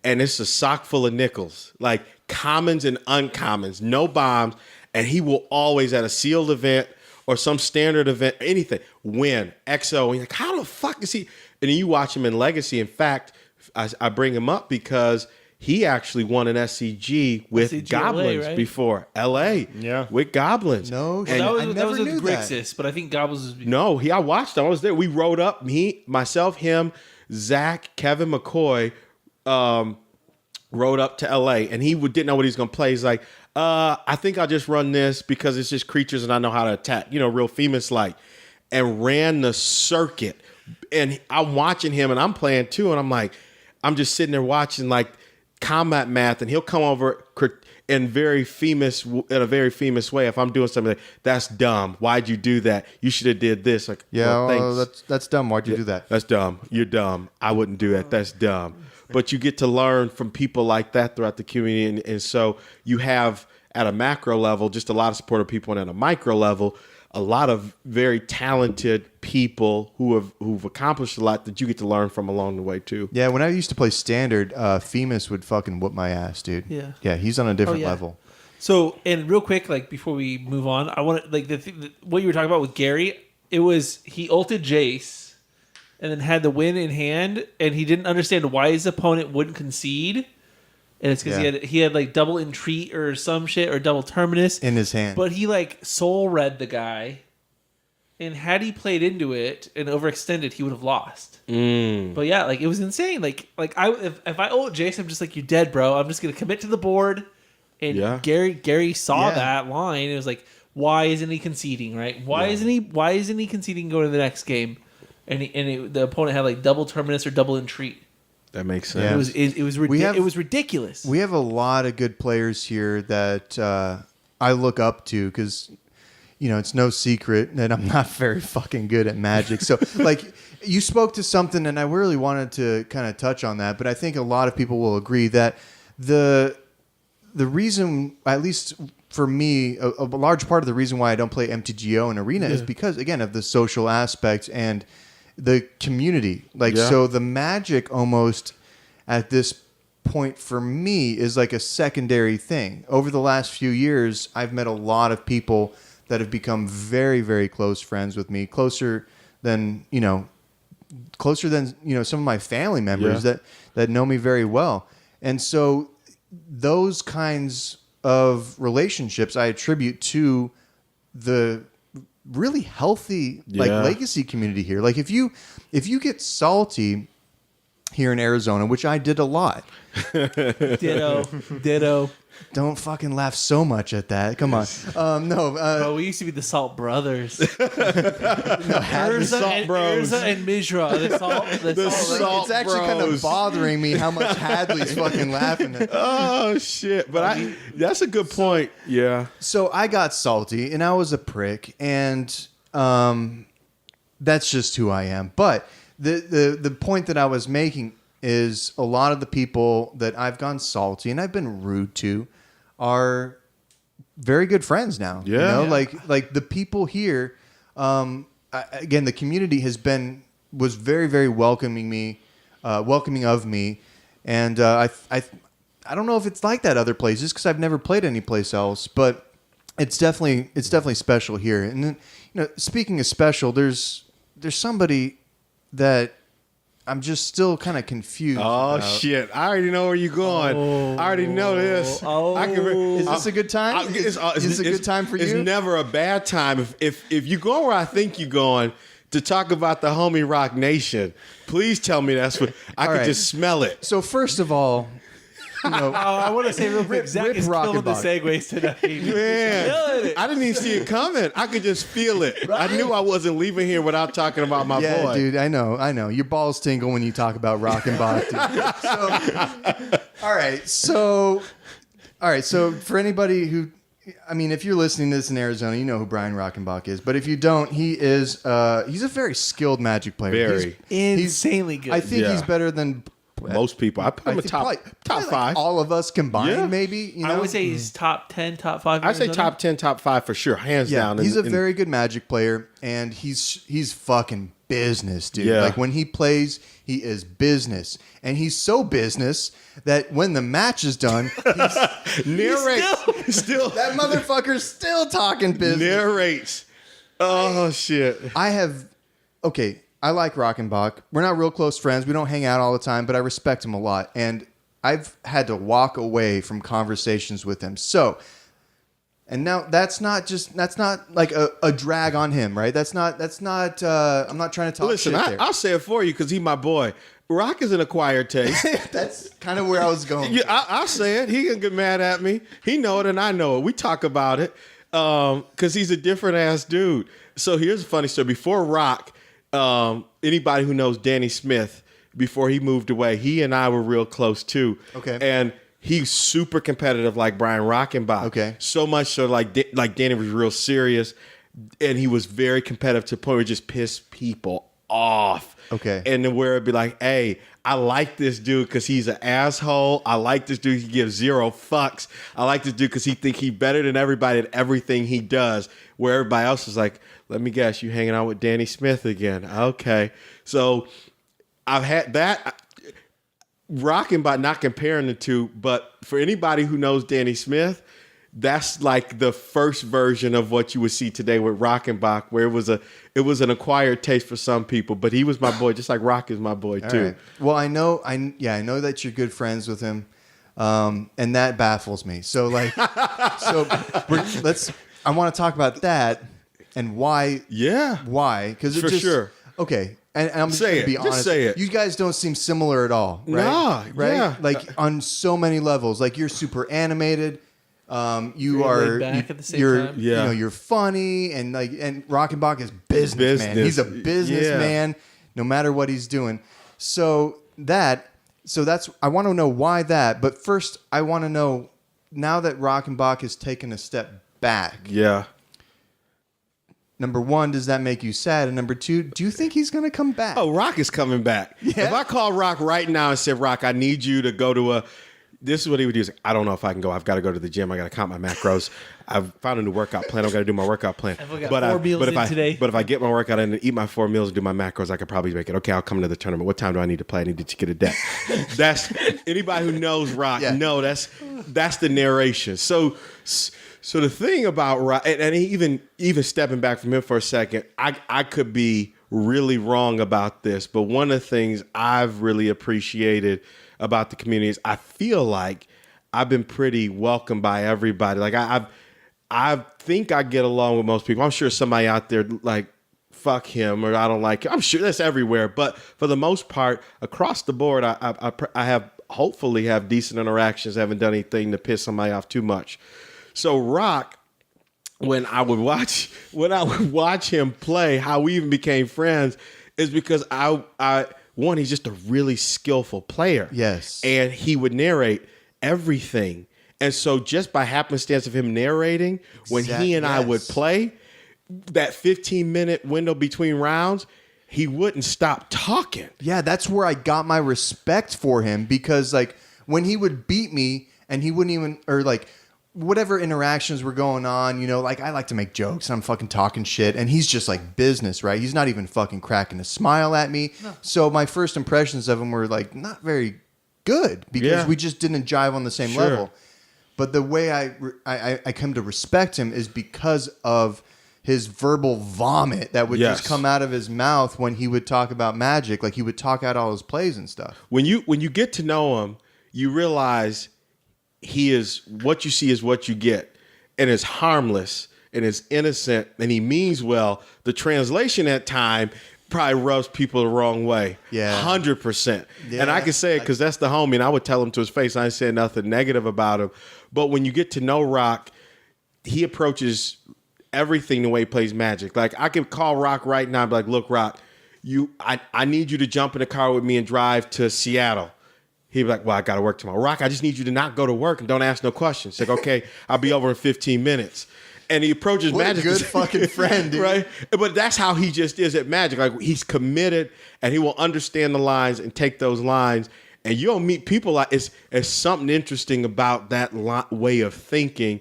C: and it's a sock full of nickels, like commons and uncommons, no bombs, and he will always at a sealed event or some standard event, anything, win, XO. And you're like, how the fuck is he? And then you watch him in Legacy. In fact, I bring him up because he actually won an SCG with
B: SCG
C: Goblins
B: LA, right?
C: before LA.
D: Yeah.
C: With Goblins.
A: No,
B: Well,
A: I
B: that
A: never
B: was with
A: knew that.
B: Grixis, but I think Goblins was
C: No, I watched him. I was there. We rode up. Myself, him, Zach, Kevin McCoy, rode up to LA, and he didn't know what he was going to play. He's like, I think I'll just run this because it's just creatures and I know how to attack, real famous like, and ran the circuit. And I'm watching him and I'm playing too. And I'm like, I'm just sitting there watching like Combat Math, and he'll come over in a very famous way. If I'm doing something like, that's dumb. Why'd you do that? You should have did this. Like,
A: Yeah,
C: well, thanks.
A: that's dumb. Why'd you do that?
C: That's dumb. You're dumb. I wouldn't do that. That's dumb. But you get to learn from people like that throughout the community. And so you have at a macro level, just a lot of supportive people, and at a micro level, a lot of very talented people who've accomplished a lot that you get to learn from along the way too.
A: Yeah, when I used to play Standard, Femus would fucking whoop my ass, dude. Yeah, he's on a different level.
B: So, and real quick, like before we move on, I want to like what you were talking about with Gary. It was he ulted Jace, and then had the win in hand, and he didn't understand why his opponent wouldn't concede. And it's because he had like double entreat or some shit or double terminus
A: In his hand.
B: But he like soul read the guy, and had he played into it and overextended, he would have lost. But yeah, like it was insane. Like if I ult Jace, I'm just like, you're dead, bro. I'm just gonna commit to the board. And Gary saw that line. It was like, why isn't he conceding? Right? Why isn't he conceding going to the next game? And the opponent had like double terminus or double entreat.
C: That makes sense.
A: Yeah.
B: It was ridiculous.
A: We have a lot of good players here that I look up to because, it's no secret that I'm not very fucking good at Magic. So, like, you spoke to something, and I really wanted to kind of touch on that, but I think a lot of people will agree that the reason, at least for me, a large part of the reason why I don't play MTGO and Arena is because, again, of the social aspect and the community. Like, so the Magic almost at this point for me is like a secondary thing. Over the last few years, I've met a lot of people that have become very, very close friends with me, closer than some of my family members that know me very well. And so those kinds of relationships I attribute to the really healthy legacy community here. Like if you get salty here in Arizona, which I did a lot.
B: Ditto.
A: Don't fucking laugh so much at that. Come on.
B: Bro, we used to be the Salt Brothers.
A: Hadley
B: Salt Bros. Urza and Mishra. The Salt
A: It's actually kind of bothering me how much Hadley's fucking laughing at.
C: Oh, shit. But that's a good point. Yeah.
A: So I got salty, and I was a prick, and that's just who I am. But the point that I was making is a lot of the people that I've gone salty and I've been rude to are very good friends now.
C: Yeah.
A: Like the people here, again, the community was very, very welcoming of me. And I don't know if it's like that other places because I've never played anyplace else, but it's definitely special here. And then, speaking of special, there's somebody that I'm just still kind of confused.
C: Oh,
A: about.
C: shit. I already know where you're going. I already know this.
A: Is this a good time? Is this a good time for you?
C: It's never a bad time. If you go where I think you're going to talk about the homie Rock Nation, please tell me that's what I can just smell it.
A: So first of all,
B: I want to say real quick, Zach is killing the segues today.
C: Man, I didn't even see it coming. I could just feel it. Right? I knew I wasn't leaving here without talking about my boy.
A: Yeah, dude, I know. Your balls tingle when you talk about Rockenbach. All right. So for anybody who, if you're listening to this in Arizona, you know who Brian Rockenbach is. But if you don't, he's a very skilled Magic player.
B: He's insanely good.
A: I think he's better than
C: most people. I put him in top
A: like
C: 5.
A: All of us combined, maybe.
B: I would say he's top 10, top 5.
C: I'd say top 10, top 5 for sure, hands down.
A: He's a very good Magic player, and he's fucking business, dude.
C: Yeah.
A: Like when he plays, he is business, and he's so business that when the match is done,
C: narrates. Still,
A: that motherfucker's still talking business.
C: Narrates. Oh shit.
A: I like Rockenbach. We're not real close friends. We don't hang out all the time, but I respect him a lot. And I've had to walk away from conversations with him. So, and now that's not like a drag on him, right? That's not, I'm not trying to talk shit there.
C: I'll say it for you because he's my boy. Rock is an acquired taste.
A: That's kind of where I was going.
C: Yeah, I'll say it. He can get mad at me. He know it and I know it. We talk about it because he's a different ass dude. So here's a funny story. Before Rock, anybody who knows Danny Smith, before he moved away, he and I were real close too.
A: Okay.
C: And he's super competitive like Brian Rockenbach. Okay. So much so like Danny was real serious and he was very competitive to the point where it just pissed people off.
A: Okay.
C: And then where it'd be like, hey, I like this dude because he's an asshole. I like this dude. He gives zero fucks. I like this dude because he think he's better than everybody at everything he does. Where everybody else is like, let me guess, you hanging out with Danny Smith again. Okay. So I've had that. Rocking by not comparing the two, but for anybody who knows Danny Smith, that's like the first version of what you would see today with Rockenbach, where it was an acquired taste for some people, but he was my boy, just like Rock is my boy too.
A: Right. Well, I know that you're good friends with him, and that baffles me. So I want to talk about that and why.
C: Yeah.
A: Why? Because
C: for sure.
A: Okay. And I'm just going to be honest.
C: Just say it.
A: You guys don't seem similar at all, right?
C: Nah,
A: right?
C: Yeah.
A: Like on so many levels. Like you're super animated. You
B: are back at the same time.
A: Yeah. You're funny and Rockenbach is business man. He's a businessman no matter what he's doing. So that's I want to know why that. But first, I want to know now that Rockenbach has taken a step back.
C: Yeah.
A: Number one, does that make you sad? And number two, do you think he's going to come back?
C: Oh, Rock is coming back.
A: Yeah?
C: If I call Rock right now and said, Rock, I need you to go to this is what he would do. He's like, I don't know if I can go. I've got to go to the gym. I got to count my macros. I've found a new workout plan. I've got to do my workout plan.
B: I've got 4 meals in today.
C: But if I get my workout in and eat my 4 meals and do my macros, I could probably make it. Okay, I'll come to the tournament. What time do I need to play? I need to get a deck. That's anybody who knows Rock.
A: Yeah.
C: No, that's the narration. So the thing about Rock, and even stepping back from him for a second, I could be really wrong about this, but one of the things I've really appreciated about the community is I feel like I've been pretty welcomed by everybody. Like I think I get along with most people. I'm sure somebody out there like fuck him or I don't like him. I'm sure that's everywhere, but for the most part, across the board, I have hopefully have decent interactions. I haven't done anything to piss somebody off too much. So Rock, when I would watch him play, how we even became friends is because he's just a really skillful player.
A: Yes.
C: And he would narrate everything. And so just by happenstance of him narrating, when he and I would play, that 15-minute window between rounds, he wouldn't stop talking.
A: Yeah, that's where I got my respect for him because like when he would beat me and he wouldn't even, or like whatever interactions were going on, you know, like I like to make jokes and I'm fucking talking shit and he's just like business, right? He's not even fucking cracking a smile at me. No. So my first impressions of him were like not very good because we just didn't jive on the same level. But the way I come to respect him is because of his verbal vomit that would just come out of his mouth when he would talk about Magic. Like he would talk out all his plays and stuff.
C: When you get to know him, you realize he is what you see is what you get, and it's harmless and it's innocent and he means well. The translation at time probably rubs people the wrong way. 100%. Yeah, and I can say it because that's the homie, and I would tell him to his face. I ain't saying nothing negative about him. But when you get to know Rock, he approaches everything the way he plays Magic. Like I could call Rock right now and be like, look, Rock, I need you to jump in the car with me and drive to Seattle. He'd be like, well, I got to work tomorrow. Rock, I just need you to not go to work and don't ask no questions. Like, okay, I'll be over in 15 minutes. And he approaches Magic.
A: What a good fucking friend, dude.
C: Right? But that's how he just is at Magic. Like, he's committed and he will understand the lines and take those lines. And you'll meet people like, it's something interesting about that way of thinking.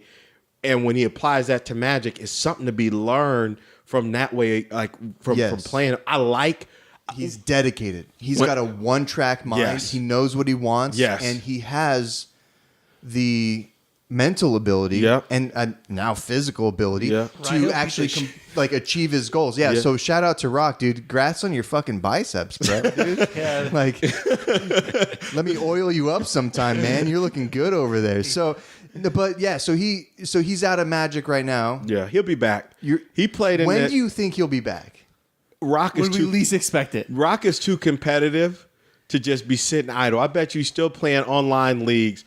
C: And when he applies that to Magic, it's something to be learned from that way, like from playing.
A: He's dedicated. He's got a one-track mind.
C: Yes.
A: He knows what he wants.
C: Yes.
A: And he has the mental ability and now physical ability to actually achieve his goals. Yeah, so shout out to Rock, dude. Congrats on your fucking biceps, bro, dude. Like, let me oil you up sometime, man. You're looking good over there. So, but yeah, so he's out of Magic right now.
C: Yeah, he'll be back. He played in
A: When do you think he'll be back?
C: Rock is
B: when we least expect it.
C: Rock is too competitive to just be sitting idle. I bet you he's still playing online leagues.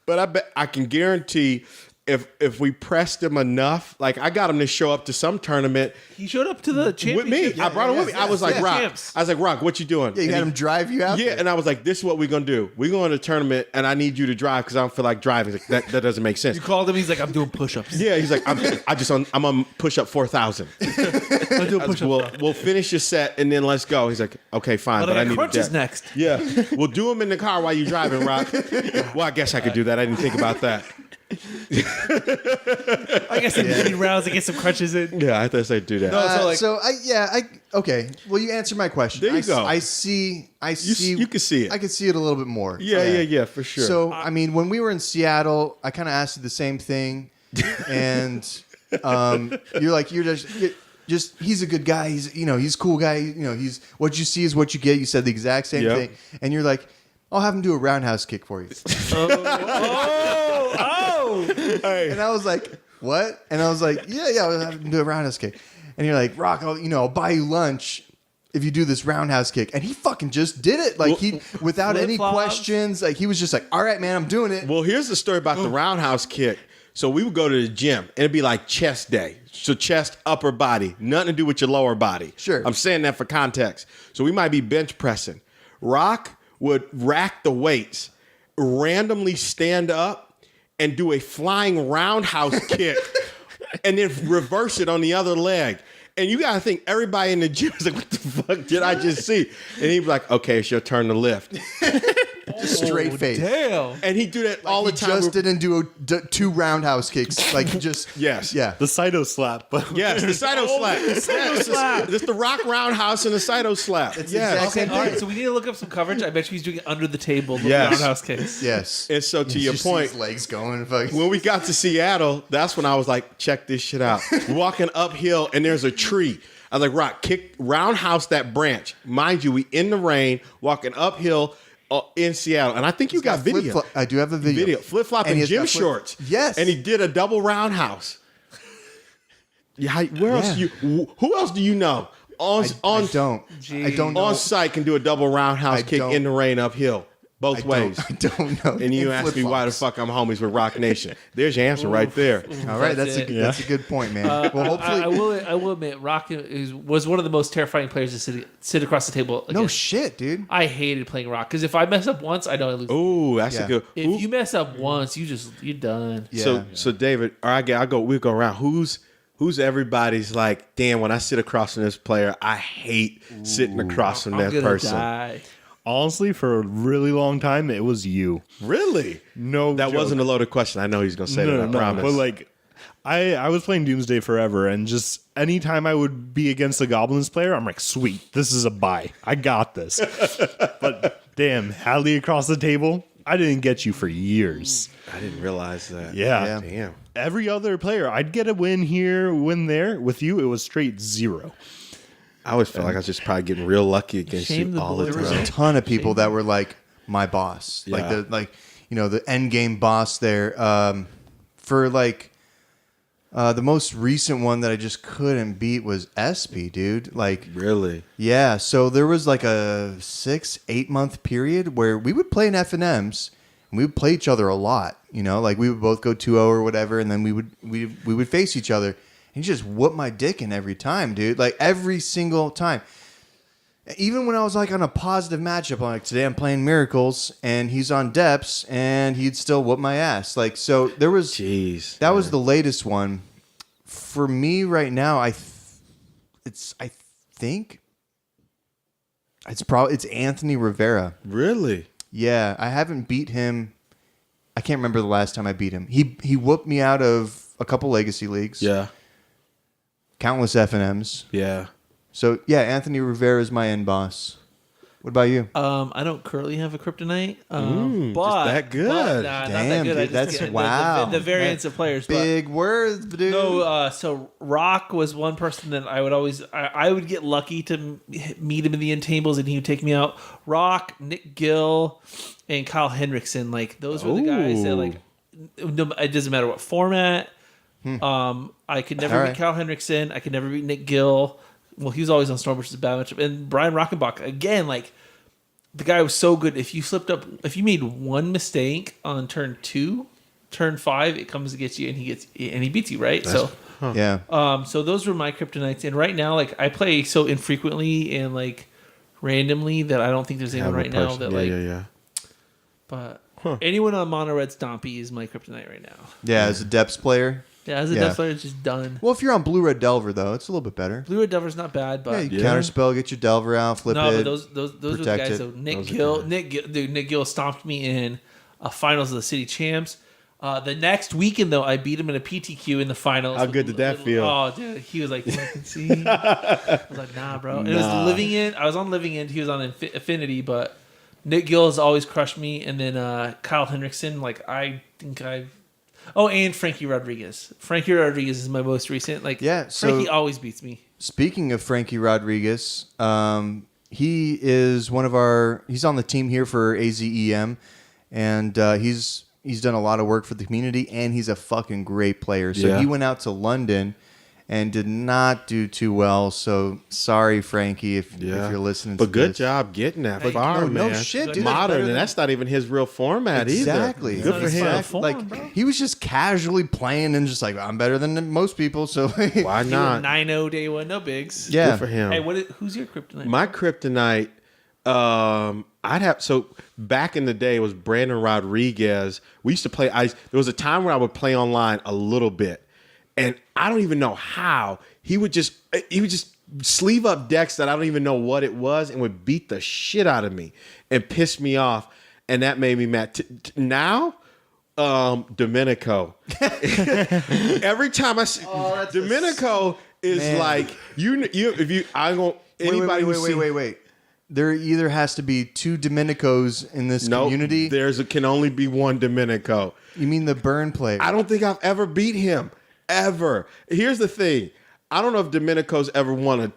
C: But I can guarantee if we pressed him enough, like I got him to show up to some tournament.
B: He showed up to the championship.
C: With me.
A: Yeah,
C: I brought him with me. I was like, Rock.
B: Champs.
C: I was like, Rock, what you doing?
A: Yeah, you had him drive you out?
C: Yeah, and I was like, this is what we're going to do. We're going to a tournament, and I need you to drive because I don't feel like driving. He's like, that doesn't make sense.
B: You called him. He's like, I'm doing push-ups.
C: Yeah, he's like, I'm on push-up 4,000.
B: I'm doing push-ups.
C: We'll finish your set, and then let's go. He's like, okay, fine, but I need
B: crunches next.
C: Yeah, we'll do them in the car while you're driving, Rock. Well, I guess I could do that. I didn't think about that.
B: I guess in many rounds I get some crunches in.
C: Yeah, I thought I'd do that.
B: No,
A: Okay. Well, you answered my question.
C: There you go.
A: I see.
C: You can see it.
A: I can see it a little bit more.
C: Yeah, for sure.
A: So, I mean, when we were in Seattle, I kind of asked you the same thing, and you're just he's a good guy. He's a cool guy. He's what you see is what you get. You said the exact same thing, and you're like, I'll have him do a roundhouse kick for you.
C: Hey.
A: And I was like, what? And I was like, yeah, I'll have him do a roundhouse kick. And you're like, Rock, I'll buy you lunch if you do this roundhouse kick. And he fucking just did it. Like without any questions. Like he was just like, all right, man, I'm doing it.
C: Well, here's the story about the roundhouse kick. So we would go to the gym and it'd be like chest day. So chest, upper body, nothing to do with your lower body.
A: Sure.
C: I'm saying that for context. So we might be bench pressing. Rock would rack the weights, randomly stand up, and do a flying roundhouse kick and then reverse it on the other leg. And you got to think everybody in the gym is like, what the fuck did I just see? And he'd be like, okay, it's your turn to lift.
A: Just straight face.
B: Damn.
C: And he do that all the
A: He
C: time.
A: just didn't do two roundhouse kicks. Like just
C: Yes.
A: yeah.
D: The Saito slap. But
C: Yes, the Saito slap. Yes,
B: slap.
C: It's the rock roundhouse and the Saito slap.
A: It's
C: Yes.
A: exactly-
B: Okay, all right, so we need to look up some coverage. I bet you he's doing it under the table. The
C: Yes.
B: roundhouse kicks.
A: Yes.
C: And so to
A: You
C: your
A: just see
C: point,
A: his legs going. Fuck.
C: when we got to Seattle, that's when I was like, check this shit out. Walking uphill and there's a tree. I was like, Rock, kick, roundhouse that branch. Mind you, we in the rain, walking uphill in Seattle. And I think you got video.
A: Flip-flop. I do have a video.
C: Flip-flop
A: And
C: and
A: he's
C: gym
A: got
C: shorts.
A: Yes.
C: And he did a double roundhouse. Yeah, where else
A: Yeah.
C: who else do you know? On
A: I don't. I don't know.
C: on site can do a double roundhouse
A: I
C: kick
A: don't.
C: in the rain uphill. Both ways.
A: I don't know.
C: And you
A: In
C: ask me why the
A: flip-flops.
C: fuck I'm homies with Rock Nation. There's your answer right there.
A: All right, that's
B: it.
A: a good point, man. Well, hopefully.
B: I will admit, Rock was one of the most terrifying players to sit across the table.
A: no
B: against.
A: shit, dude.
B: I hated playing Rock because if I mess up once, I know I lose.
C: Ooh, that's
A: Yeah.
C: a good.
B: If you mess up once, you're done.
A: Yeah.
C: So David, all right, we'll go around. Who's everybody's like, damn, when I sit across from this player, I hate sitting across from
B: I'm
C: that
B: gonna
C: person.
B: die.
D: honestly, for a really long time, it was you.
C: Really?
D: No,
C: That
D: joke.
C: wasn't a loaded question. I know he's gonna say that, I promise.
D: But like, I was playing Doomsday Forever, and just anytime I would be against a Goblins player, I'm like, sweet, this is a buy. I got this. But damn, Hadley across the table, I didn't get you for years.
C: I didn't realize that.
D: Yeah.
C: Damn.
D: Every other player, I'd get a win here, win there. With you, it was straight zero.
C: I always felt like I was just probably getting real lucky against
B: Shame
C: you
B: the
C: all the
B: boys.
A: There was a
C: time.
A: ton of people that were like my boss,
C: Yeah.
A: the end game boss there. For like the most recent one that I just couldn't beat was SP, dude. Like,
C: Really?
A: yeah. So there was like a 6-8 month period where we would play in FNMs and we would play each other a lot. You know, like we would both go 2-0 or whatever, and then we would face each other. And he just whooped my dick in every time, dude. Like every single time. Even when I was like on a positive matchup, I'm like, today I'm playing Miracles and he's on Depths and he'd still whoop my ass. Like, so there was,
C: Jeez.
A: that was the latest one. For me right now, I think it's Anthony Rivera.
C: Really?
A: Yeah, I haven't beat him. I can't remember the last time I beat him. He whooped me out of a couple Legacy Leagues.
C: Yeah.
A: Countless FNMs.
C: Yeah.
A: So yeah, Anthony Rivera is my end boss. What about you?
B: I don't currently have a kryptonite.
C: just
B: But
C: that good.
B: But, nah, not
A: Damn,
B: that good. I
A: dude,
B: just
A: that's-
B: get
A: wow.
B: The variance of players. but-
A: Big words, dude.
B: No, so Rock was one person that I would always I would get lucky to meet him in the end tables and he would take me out. Rock, Nick Gill, and Kyle Hendrickson, like those were the guys that like no, it doesn't matter what format. I could never
A: All
B: beat
A: right.
B: Kyle Hendrickson. I could never beat Nick Gill. Well, he was always on Storm, which is a bad matchup. And Brian Rockenbach again, like the guy was so good. If you slipped up, if you made one mistake on turn 2, turn 5, it comes against you and he beats you, right?
A: Yeah.
B: So those were my kryptonites, and right now, like I play so infrequently and like randomly that I don't think there's anyone right now that
C: yeah.
B: But anyone on Mono Red Stompy is my kryptonite right now.
A: Yeah, as a Depths player.
B: Yeah, as a
A: Yeah.
B: Death Slayer, it's just done.
A: Well, if you're on Blue Red Delver though, it's a little bit better.
B: Blue Red Delver's not bad,
A: Yeah,
B: but
A: you counterspell, get your Delver out, flip
B: no,
A: it.
B: but those were the
A: protect
B: guys.
A: it.
B: So Nick
C: Those are
B: Gill,
C: good.
B: Nick Gill stomped me in finals of the City Champs. The next weekend though, I beat him in a PTQ in the finals.
C: How good did that feel?
B: Oh, dude, he was like, "You can see." I was like, "Nah, bro." And it was Living End. I was on Living End. He was on Affinity, but Nick Gill has always crushed me. And then Kyle Hendrickson, like I think I've. Oh, and Frankie Rodriguez. Frankie Rodriguez is my most recent. Like,
A: Yeah, so-
B: Frankie always beats me.
A: Speaking of Frankie Rodriguez, he is he's on the team here for AZEM, and he's done a lot of work for the community, and he's a fucking great player. So
C: Yeah.
A: he went out to London and did not do too well. So sorry, Frankie, if you're listening
C: But
A: to
C: good
A: this.
C: job getting that far,
A: no
C: man.
A: shit,
B: dude, that's
C: Modern,
A: better
C: and
A: than-
C: that's not even his real format
A: Exactly.
C: either. Good for
B: It's
C: him.
B: not
A: Exact-
B: form,
A: like
B: bro.
A: he was just casually playing and just like, I'm better than most people. So
C: Why
B: He
C: not?
B: went 9-0 day one, no bigs.
A: yeah.
C: Good for him.
B: Hey, who's your kryptonite?
C: My kryptonite, back in the day it was Brandon Rodriguez. We used to play ice. There was a time where I would play online a little bit, and I don't even know how he would just sleeve up decks that I don't even know what it was and would beat the shit out of me and piss me off. and that made me mad. Now, Domenico. Every time I see Domenico is
A: Man.
C: like
A: Wait. There either has to be two Domenicos in this community.
C: Can only be one Domenico.
A: You mean the burn player?
C: I don't think I've ever beat him. Ever. Here's the thing. I don't know if Domenico's ever gone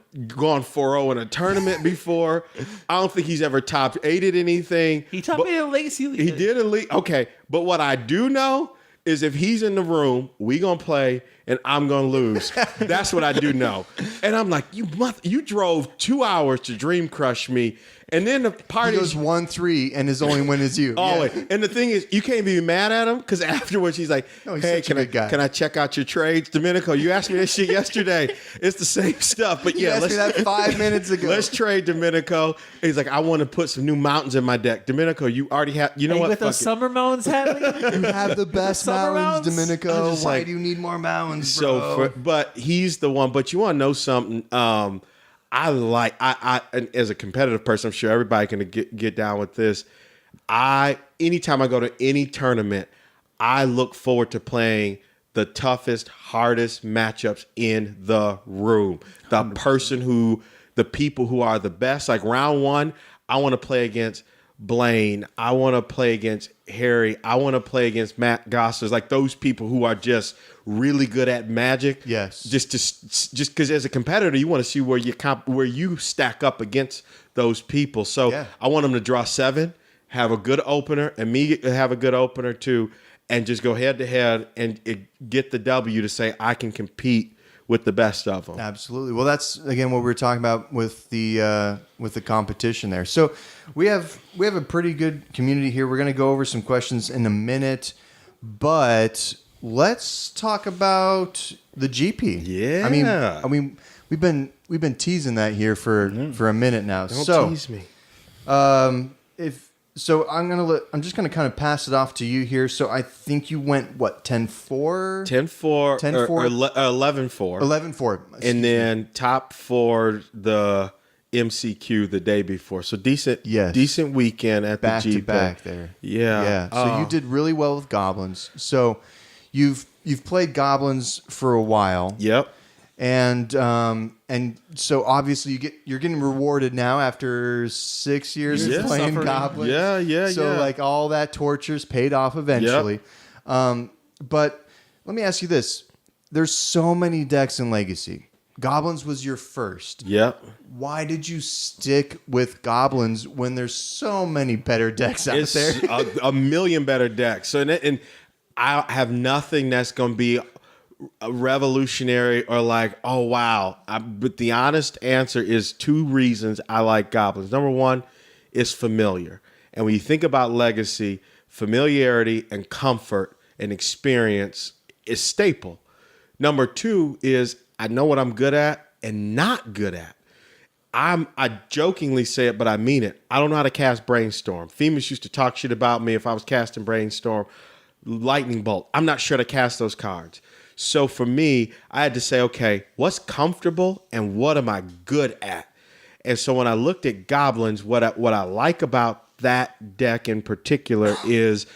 C: 4-0 in a tournament before. I don't think he's ever top 8 at anything.
B: He taught me in Legacy League.
C: He did in League. Okay. But what I do know is if he's in the room, we going to play and I'm going to lose. That's what I do know. And I'm like, you drove 2 hours to Dream Crush me. And then the party
A: He goes 1-3 and his only win is you.
C: Always.
A: Yeah.
C: And the thing is, you can't be mad at him because afterwards he's like,
A: No, he's
C: hey,
A: such a good guy.
C: can I check out your trades? Domenico, you asked me this shit yesterday. It's the same stuff. But
A: You
C: yeah,
A: asked me that 5 minutes ago.
C: let's trade Domenico. He's like, I want to put some new mountains in my deck. Domenico, you already have, you know
B: Hey,
C: what?
B: with
C: Fuck
B: those
C: it.
B: summer mounds, Hadley?
A: You have the best
B: Summer
A: mounds,
B: mounds?
A: Domenico.
C: I'm just
A: Why
C: like-
A: do you need more mounds, bro?
C: So, but he's the one. But you want to know something? I and as a competitive person, I'm sure everybody can get down with this. Anytime I go to any tournament, I look forward to playing the toughest, hardest matchups in the room. The people who are the best. Like round 1, I want to play against Blaine. I want to play against Harry. I want to play against Matt Gossers. Like those people who are just really good at Magic.
A: Yes.
C: Just because as a competitor, you want to see where you stack up against those people. So
A: Yeah.
C: I want them to draw 7, have a good opener, and me have a good opener too, and just go head to head and get the W to say I can compete with the best of them.
A: Absolutely. Well, that's again what we were talking about with the competition there. So we have a pretty good community here. We're going to go over some questions in a minute, but let's talk about the GP.
C: Yeah.
A: I mean, we've been teasing that here for a minute now.
C: Don't tease me.
A: I'm just gonna kind of pass it off to you here. So I think you went 10-4?
C: 10-4,
A: 10-4?
C: or 11-4.
A: 11-4.
C: And then top 4 the MCQ the day before. So decent weekend at
A: back
C: the GP.
A: to back there.
C: Yeah.
A: Yeah. So you did really well with goblins. So you've played goblins for a while.
C: Yep.
A: And so obviously you're getting rewarded now after 6 years
C: Yeah.
A: of playing
B: Suffering.
A: goblins.
C: Yeah.
A: So like all that torture's paid off eventually. But let me ask you this. There's so many decks in Legacy. Goblins was your first.
C: Yep.
A: Why did you stick with goblins when there's so many better decks out
C: It's
A: there?
C: a million better decks. So and I have nothing that's going to be a revolutionary or like, oh wow. But the honest answer is 2 reasons I like goblins. Number 1 is familiar. And when you think about Legacy, familiarity and comfort and experience is staple. Number 2 is I know what I'm good at and not good at. I jokingly say it, but I mean it. I don't know how to cast Brainstorm. Femurs used to talk shit about me if I was casting Brainstorm. Lightning Bolt. I'm not sure to cast those cards. So for me, I had to say, okay, what's comfortable and what am I good at? And so when I looked at Goblins, what I like about that deck in particular is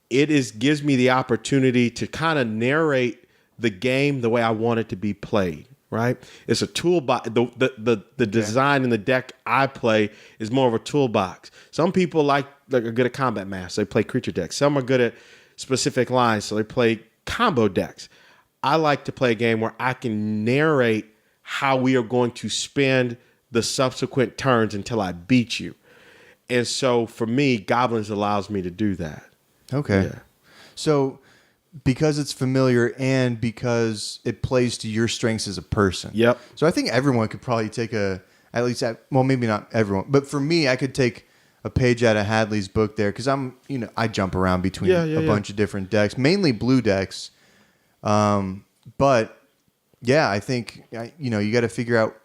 C: gives me the opportunity to kind of narrate the game the way I want it to be played. Right? It's a toolbox. The design in the deck I play is more of a toolbox. Some people are good at combat mass. They play creature decks. Some are good at specific lines, so they play combo decks. I like to play a game where I can narrate how we are going to spend the subsequent turns until I beat you. And so for me, Goblins allows me to do that.
A: Okay.
C: Yeah.
A: So because it's familiar and because it plays to your strengths as a person.
C: Yep.
A: So I think everyone could probably take maybe not everyone, but for me, I could take a page out of Hadley's book there because I jump around between a bunch of different decks, mainly blue decks. But yeah, I think, you got to figure out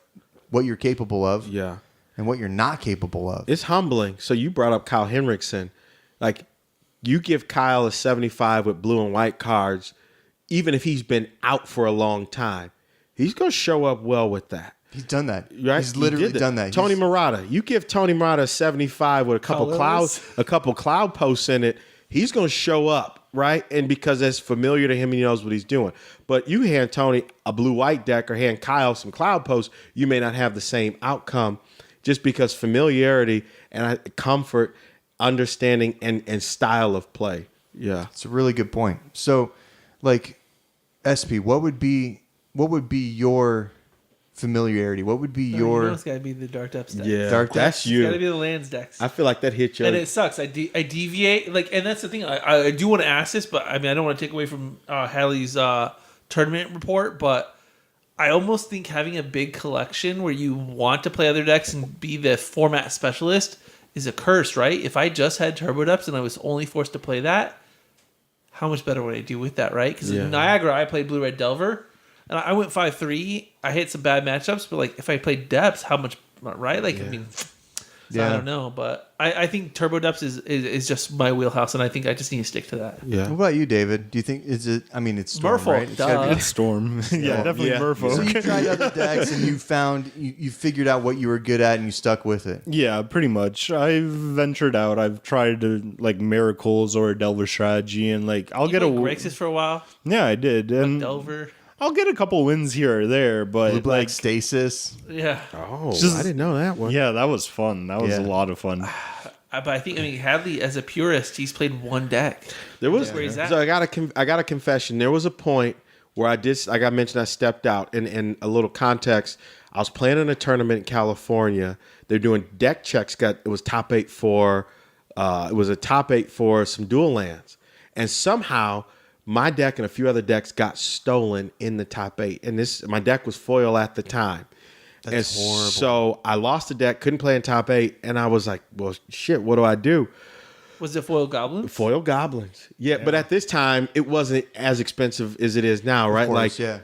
A: what you're capable of.
C: Yeah.
A: And what you're not capable of.
C: It's humbling. So you brought up Kyle Henriksen. Like, you give Kyle a 75 with blue and white cards, even if he's been out for a long time, he's going to show up well with that.
A: He's done that.
C: Right?
A: He's literally done that.
C: Tony Murata. You give Tony Murata a 75 with a couple cloud posts in it, he's going to show up, right? And because it's familiar to him, he knows what he's doing. But you hand Tony a blue-white deck or hand Kyle some cloud posts, you may not have the same outcome just because familiarity and comfort, understanding, and style of play. Yeah.
A: It's a really good point. So, like, SP, what would be your familiarity? What would be your...
B: You know it's got to be the Dark Depths deck.
C: Yeah,
A: Dark
C: that's
A: Depths?
C: you.
B: It's got to be the lands decks.
C: I feel like that hit you.
B: And it sucks. I deviate. Like, and that's the thing. I do want to ask this, but I mean, I don't want to take away from Hadley's tournament report, but I almost think having a big collection where you want to play other decks and be the format specialist is a curse, right? If I just had Turbo Depths and I was only forced to play that, how much better would I do with that, right? Because in Niagara, I played Blue Red Delver, and I went 5-3. I hit some bad matchups, but like if I played Depths, how much, right? Like, I mean, so I don't know, but I think Turbo Depths is just my wheelhouse, and I think I just need to stick to that.
A: What about you, David? Do you think it's Storm,
B: Merfolk,
A: right? It's gotta be-
D: It's Storm. yeah, definitely Merfolk.
A: So you tried other decks and you figured out what you were good at and you stuck with it.
D: Yeah, pretty much. I've ventured out. I've tried to like Miracles or a Delver strategy, and like I'll get a
B: Grixis for a while.
D: Yeah, I did, and
B: Delver.
D: I'll get a couple wins here or there, but
A: Blue Black
D: like
A: Stasis.
B: Yeah.
C: Oh,
D: Just-
C: I didn't know that one.
D: yeah, that was fun. That was
A: Yeah.
D: a lot of fun.
B: But I think Hadley, as a purist, he's played one deck.
C: There was
B: where he's at.
C: so I got a confession. There was a point where like I mentioned, I stepped out. In a little context, I was playing in a tournament in California. They're doing deck checks. It was top 8 for it was a top 8 for some dual lands, and somehow my deck and a few other decks got stolen in the top 8. And my deck was foil at the time.
A: That's horrible.
C: So I lost the deck, couldn't play in top 8, and I was like, well, shit, what do I do?
B: Was it Foil Goblins?
C: Foil goblins. Yeah, but at this time, it wasn't as expensive as it is now, right?
A: Of course,
C: like,
A: yeah.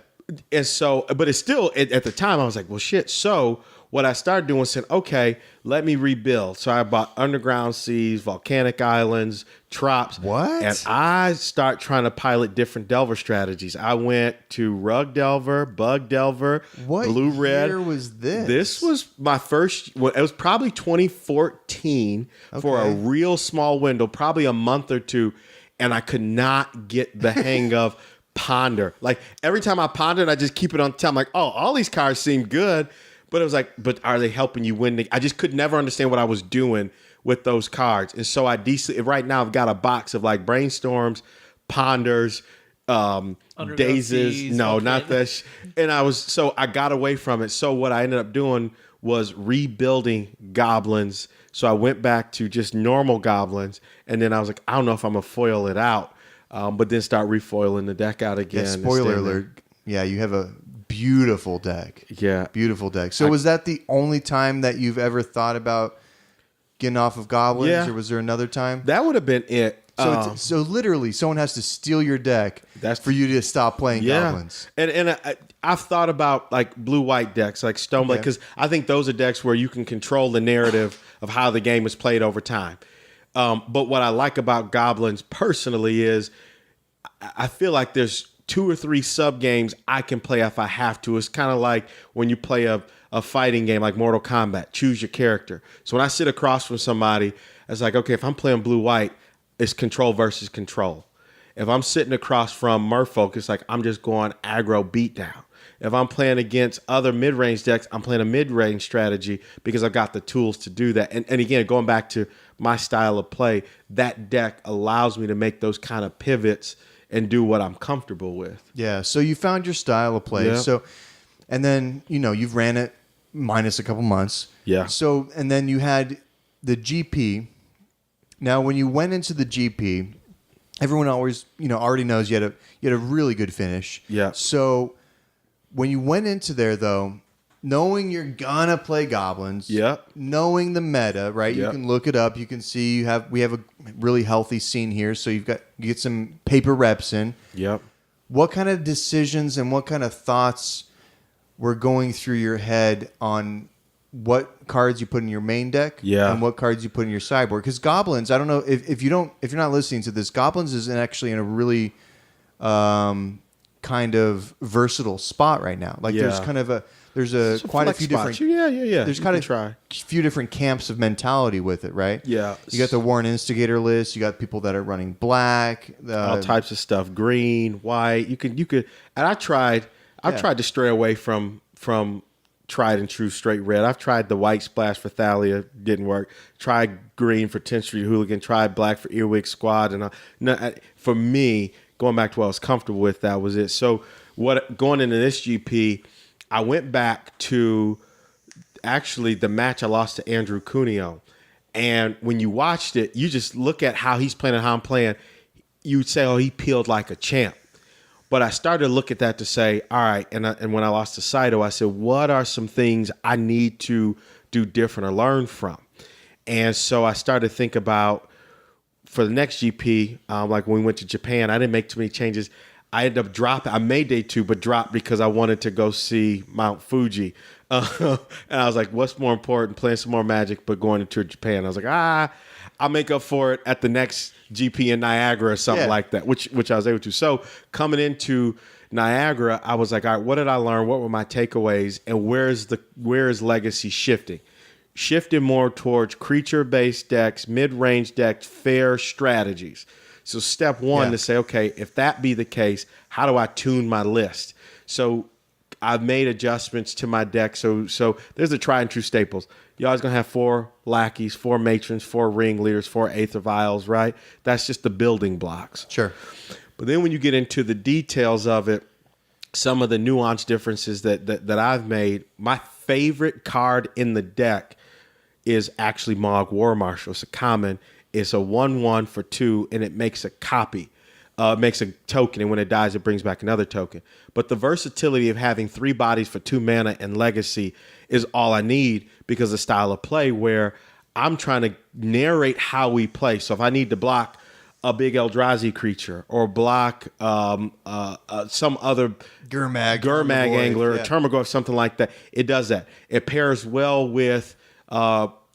C: And so, but it's still, at the time, I was like, well, shit. So what I started doing was saying, okay, let me rebuild. So I bought Underground Seas, Volcanic Islands, Trops.
A: What?
C: And I start trying to pilot different Delver strategies. I went to Rug Delver, Bug Delver,
A: What
C: Blue Red.
A: year was this?
C: This was my first, well, it was probably 2014 for a
A: Okay.
C: real small window, probably a month or two. And I could not get the hang of Ponder. Like every time I pondered, I just keep it on top. I'm like, oh, all these cards seem good. But it was like, but are they helping you win? I just could never understand what I was doing with those cards. And so right now I've got a box of like Brainstorms, Ponders, Dazes.
B: Seas,
C: No,
B: okay.
C: not that. And I got away from it. So what I ended up doing was rebuilding goblins. So I went back to just normal goblins. And then I was like, I don't know if I'm going to foil it out. But then start refoiling the deck out again.
A: Yeah,
C: and
A: spoiler
C: stay there.
A: alert. Yeah, you have a beautiful deck.
C: Yeah.
A: Beautiful deck. So was that the only time that you've ever thought about getting off of goblins,
C: Yeah.
A: or was there another time?
C: That would have been it.
A: So literally, someone has to steal your deck for you to stop playing goblins.
C: And I've thought about like blue-white decks, like Stoneblade,
A: Okay.
C: because I think those are decks where you can control the narrative of how the game is played over time. But what I like about goblins personally is I feel like there's 2 or 3 sub games I can play if I have to. It's kind of like when you play a fighting game like Mortal Kombat, choose your character. So when I sit across from somebody, it's like, okay, if I'm playing blue-white, it's control versus control. If I'm sitting across from Merfolk, it's like I'm just going aggro beatdown. If I'm playing against other mid-range decks, I'm playing a mid-range strategy because I've got the tools to do that. And again, going back to my style of play, that deck allows me to make those kind of pivots and do what I'm comfortable with.
A: Yeah. So you found your style of play.
C: Yeah.
A: So, and then you've ran it minus a couple months.
C: Yeah.
A: So and then you had the GP. Now, when you went into the GP, everyone always already knows you had a really good finish.
C: Yeah.
A: So when you went into there though, knowing you're gonna play goblins,
C: Yep.
A: knowing the meta, right? You
C: Yep.
A: can look it up. You can see we have a really healthy scene here, so you get some paper reps in.
C: Yep.
A: What kind of decisions and what kind of thoughts were going through your head on what cards you put in your main deck,
C: Yeah.
A: and what cards you put in your sideboard? Because goblins, I don't know if you're not listening to this, goblins is actually in a really kind of versatile spot right now. Like there's
C: Yeah.
A: kind of there's
C: Some
A: quite a
C: flex
A: few
C: spots.
A: different.
C: Yeah.
A: There's
C: You
A: kind
C: can
A: of
C: try.
A: few different camps of mentality with it, right?
C: Yeah.
A: You got the Warren Instigator list. You got people that are running black.
C: All types of stuff, green, white. You could, and I've tried to stray away from tried and true straight red. I've tried the white splash for Thalia, didn't work. Tried green for 10th Street Hooligan. Tried black for Earwig Squad, and for me, going back to what I was comfortable with, that was it. So going into this GP, I went back to actually the match I lost to Andrew Cuneo. And when you watched it, you just look at how he's playing and how I'm playing. You'd say, oh, he peeled like a champ. But I started to look at that to say, all right, and when I lost to Saito, I said, what are some things I need to do different or learn from? And so I started to think about, for the next GP, like when we went to Japan, I didn't make too many changes. I ended up dropping. I made day 2, but dropped because I wanted to go see Mount Fuji. And I was like, what's more important, playing some more Magic, but going to Japan? I was like, I'll make up for it at the next GP in Niagara or something like that, which I was able to. So coming into Niagara, I was like, all right, what did I learn? What were my takeaways? And where is Legacy shifting? Shifting more towards creature-based decks, mid-range decks, fair strategies. So step one to say, okay, if that be the case, how do I tune my list? So I've made adjustments to my deck. So there's the tried and true staples. You're always going to have 4 lackeys, 4 matrons, 4 ringleaders, 4 Aether Vials, right? That's just the building blocks.
A: Sure.
C: But then when you get into the details of it, some of the nuance differences that I've made, my favorite card in the deck is actually Mog War Marshal. It's a common. It's a 1/1 for 2, and it makes a copy. It makes a token, and when it dies, it brings back another token. But the versatility of having 3 bodies for 2 mana and Legacy is all I need because of style of play where I'm trying to narrate how we play. So if I need to block a big Eldrazi creature or block some other Gurmag Angler or Termagor, something like that, it does that. It pairs well with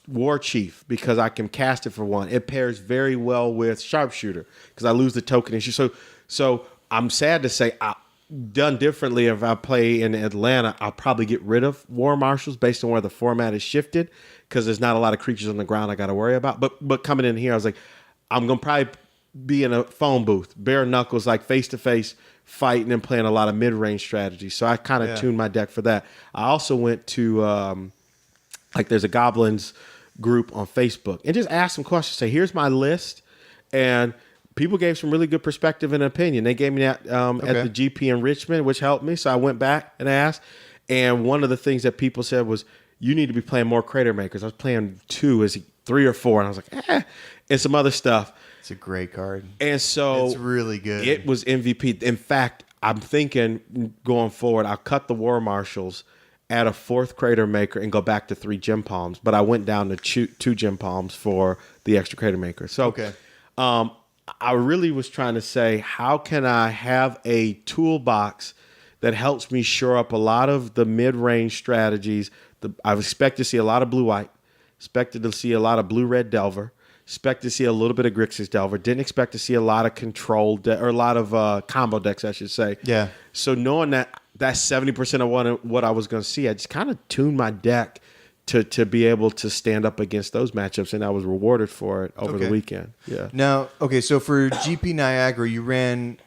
C: War Chief because I can cast it for 1. It pairs very well with Sharpshooter because I lose the token issue. So I'm sad to say, done differently, if I play in Atlanta, I'll probably get rid of War Marshals based on where the format is shifted because there's not a lot of creatures on the ground I got to worry about. But coming in here, I was like, I'm going to probably be in a phone booth, bare knuckles, like face-to-face fighting and playing a lot of mid-range strategies. So I kind of tuned my deck for that. I also went to, there's a Goblins group on Facebook and just asked some questions. Say, here's my list. And people gave some really good perspective and opinion. They gave me that at the GP in Richmond, which helped me. So I went back and asked. And one of the things that people said was, you need to be playing more Crater Makers. I was playing 2, is 3 or 4? And I was like, and some other stuff.
A: It's a great card.
C: And so
A: it's really good.
C: It was MVP. In fact, I'm thinking going forward, I'll cut the War Marshals, add a 4th Crater Maker, and go back to 3 Gem Palms. But I went down to 2 Gem Palms for the extra Crater Maker. So I really was trying to say, how can I have a toolbox that helps me shore up a lot of the mid-range strategies? I expect to see a lot of blue-white, expected to see a lot of blue-red Delver, expect to see a little bit of Grixis Delver, didn't expect to see a lot of or a lot of combo decks, I should say.
A: Yeah.
C: So knowing that's 70% of what I was going to see, I just kind of tuned my deck to be able to stand up against those matchups, and I was rewarded for it over the weekend. Yeah.
A: Now, so for GP Niagara, you ran.